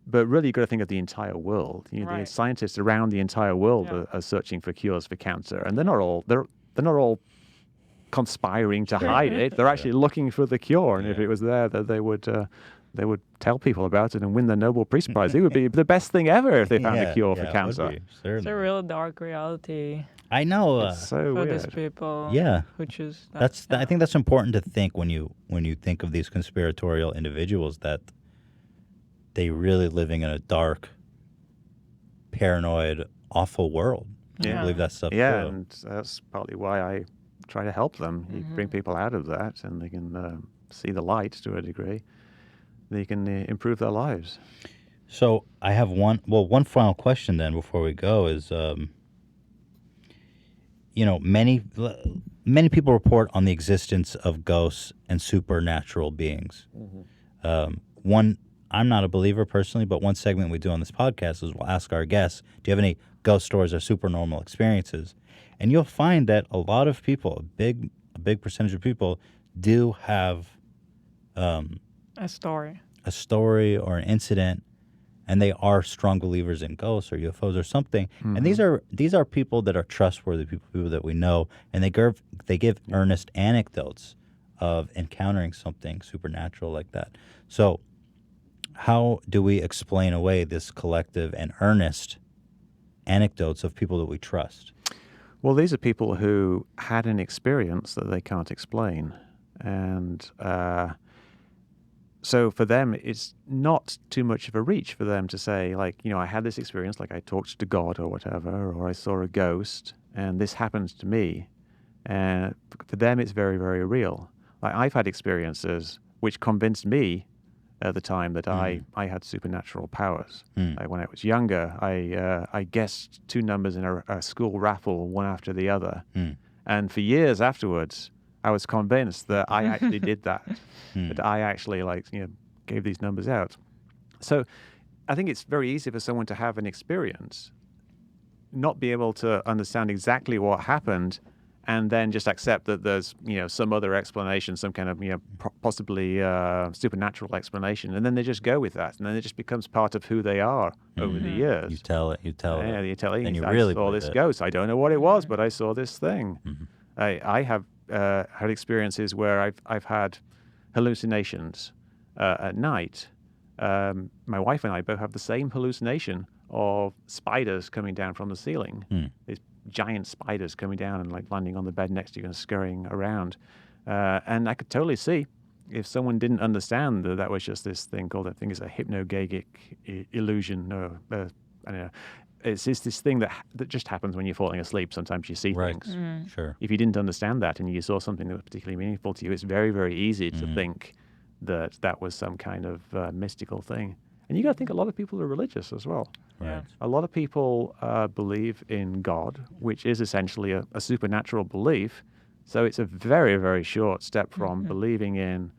but really you've got to think of the entire world. The scientists around the entire world are searching for cures for cancer, and they're not all conspiring to hide it. They're actually looking for the cure, and if it was there, that they would tell people about it and win the Nobel Peace Prize. It would be the best thing ever if they found a cure for cancer. It's a real dark reality. I know. It's so for weird. these people. Yeah. Who choose that. I think that's important to think when you think of these conspiratorial individuals, that they really living in a dark, paranoid, awful world. I believe that stuff too. And that's partly why I try to help them. You bring people out of that, and they can see the light to a degree. They can improve their lives. So I have one final question then before we go is, many people report on the existence of ghosts and supernatural beings. I'm not a believer personally, but one segment we do on this podcast is we'll ask our guests, do you have any ghost stories or supernormal experiences? And you'll find that a lot of people, a big percentage of people, do have a story or an incident, and they are strong believers in ghosts or UFOs or something. And these are people that are trustworthy, people that we know, and they give earnest anecdotes of encountering something supernatural like that. So how do we explain away this collective and earnest anecdotes of people that we trust? Well, these are people who had an experience that they can't explain. And so for them, it's not too much of a reach for them to say, like, I had this experience, like I talked to God or whatever, or I saw a ghost, and this happened to me. And for them, it's very, very real. Like, I've had experiences which convinced me at the time that I had supernatural powers. Like when I was younger, I guessed 2 numbers in a school raffle, one after the other. And for years afterwards, I was convinced that I actually did that, that I actually gave these numbers out. So I think it's very easy for someone to have an experience, not be able to understand exactly what happened, and then just accept that there's, some other explanation, some kind of, possibly supernatural explanation, and then they just go with that, and then it just becomes part of who they are over the years. You tell it. You tell it. And you I really saw this ghost. I don't know what it was, but I saw this thing. I have had experiences where I've had hallucinations at night. My wife and I both have the same hallucination of spiders coming down from the ceiling. These giant spiders coming down and landing on the bed next to you and scurrying around. And I could totally see if someone didn't understand that was just this thing called, I think it's a hypnagogic illusion. Or, I don't know. It's this thing that just happens when you're falling asleep. Sometimes you see things. Sure. If you didn't understand that and you saw something that was particularly meaningful to you, it's very, very easy to think that was some kind of mystical thing. And you got to think a lot of people are religious as well. Right. A lot of people believe in God, which is essentially a supernatural belief. So it's a very, very short step from believing in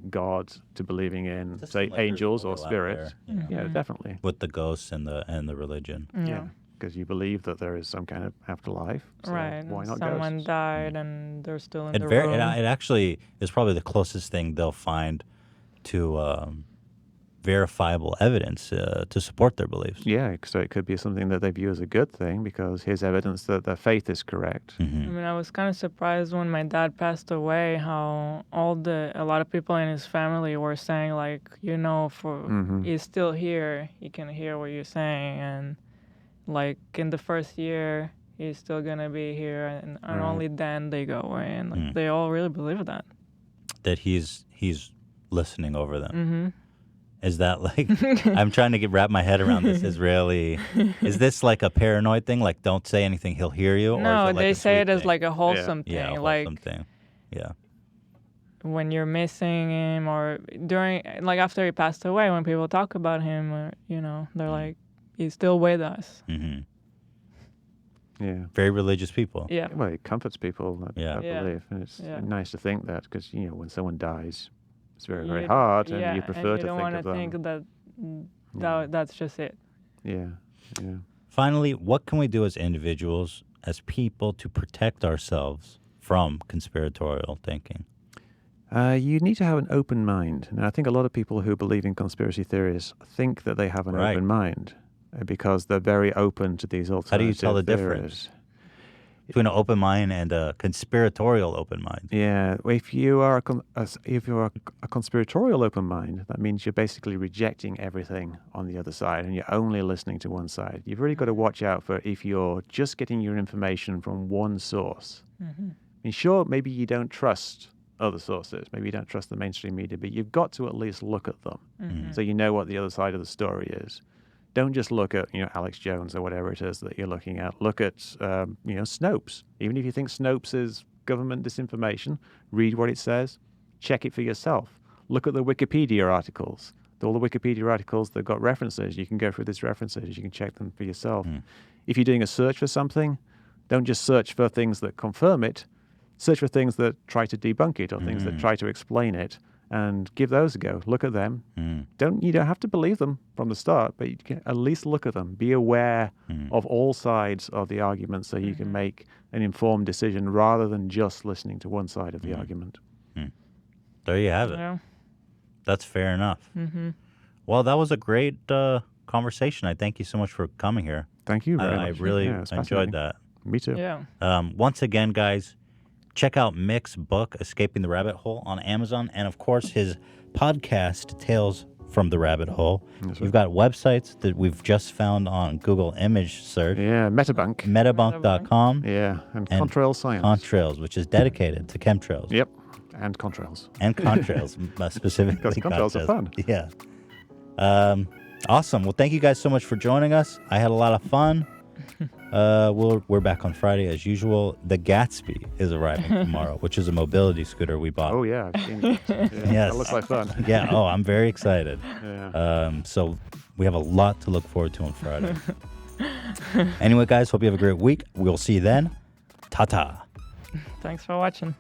God to believing in, say, angels or spirits. Yeah, definitely. With the ghosts and the religion. Yeah, because you believe that there is some kind of afterlife. So Right. why not Someone ghosts? died and they're still in the room. It actually is probably the closest thing they'll find to verifiable evidence to support their beliefs. Yeah, so it could be something that they view as a good thing because here's evidence that their faith is correct. I mean, I was kind of surprised when my dad passed away how a lot of people in his family were saying he's still here, he can hear what you're saying, and in the first year he's still gonna be here, and only then they go away, and they all really believe that. That he's listening over them. Is that I'm trying to wrap my head around this. Is this like a paranoid thing? Like, don't say anything, he'll hear you? Or No, is it they say it as thing? a wholesome thing. Yeah, a wholesome thing. Yeah. When you're missing him or during, after he passed away, when people talk about him, or, they're like, he's still with us. Yeah. Very religious people. Yeah. Well, it comforts people, I believe. And it's nice to think that because, when someone dies, it's very, very hard, and you prefer to think of them. You don't want to think that that's just it. Yeah. Finally, what can we do as individuals, as people, to protect ourselves from conspiratorial thinking? You need to have an open mind. And I think a lot of people who believe in conspiracy theories think that they have an open mind because they're very open to these alternative How do you tell the theories. difference between an open mind and a conspiratorial open mind? Yeah, if you are a conspiratorial open mind, that means you're basically rejecting everything on the other side, and you're only listening to one side. You've really got to watch out for if you're just getting your information from one source. I mean, sure, maybe you don't trust other sources, maybe you don't trust the mainstream media, but you've got to at least look at them so you know what the other side of the story is. Don't just look at, Alex Jones or whatever it is that you're looking at. Look at, Snopes. Even if you think Snopes is government disinformation, read what it says. Check it for yourself. Look at the Wikipedia articles. All the Wikipedia articles, they've got references. You can go through these references. You can check them for yourself. If you're doing a search for something, don't just search for things that confirm it. Search for things that try to debunk it or things that try to explain it. And give those a go. Look at them. You don't have to believe them from the start, but you can at least look at them. Be aware of all sides of the argument so you can make an informed decision rather than just listening to one side of the argument. There you have it. Yeah. That's fair enough. Well, that was a great conversation. I thank you so much for coming here. Thank you very much. I really enjoyed that. Me too. Yeah. Once again, guys, check out Mick's book, Escaping the Rabbit Hole, on Amazon. And, of course, his podcast, Tales from the rabbit hole. That's We've right. got websites that we've just found on Google image search. Yeah, Metabunk. Metabunk.com. Yeah, and And Contrail Science. Contrails, which is dedicated to chemtrails. Yep, and Contrails. And contrails, specifically. Because contrails are fun. Yeah. Awesome. Well, thank you guys so much for joining us. I had a lot of fun. We're back on Friday as usual. The Gatsby is arriving tomorrow, which is a mobility scooter we bought. Oh, yeah, I've seen it. Yeah, Yes. That looks like fun. Yeah. Oh, I'm very excited. Yeah. So we have a lot to look forward to on Friday. Anyway, guys, hope you have a great week. We'll see you then. Ta-ta. Thanks for watching.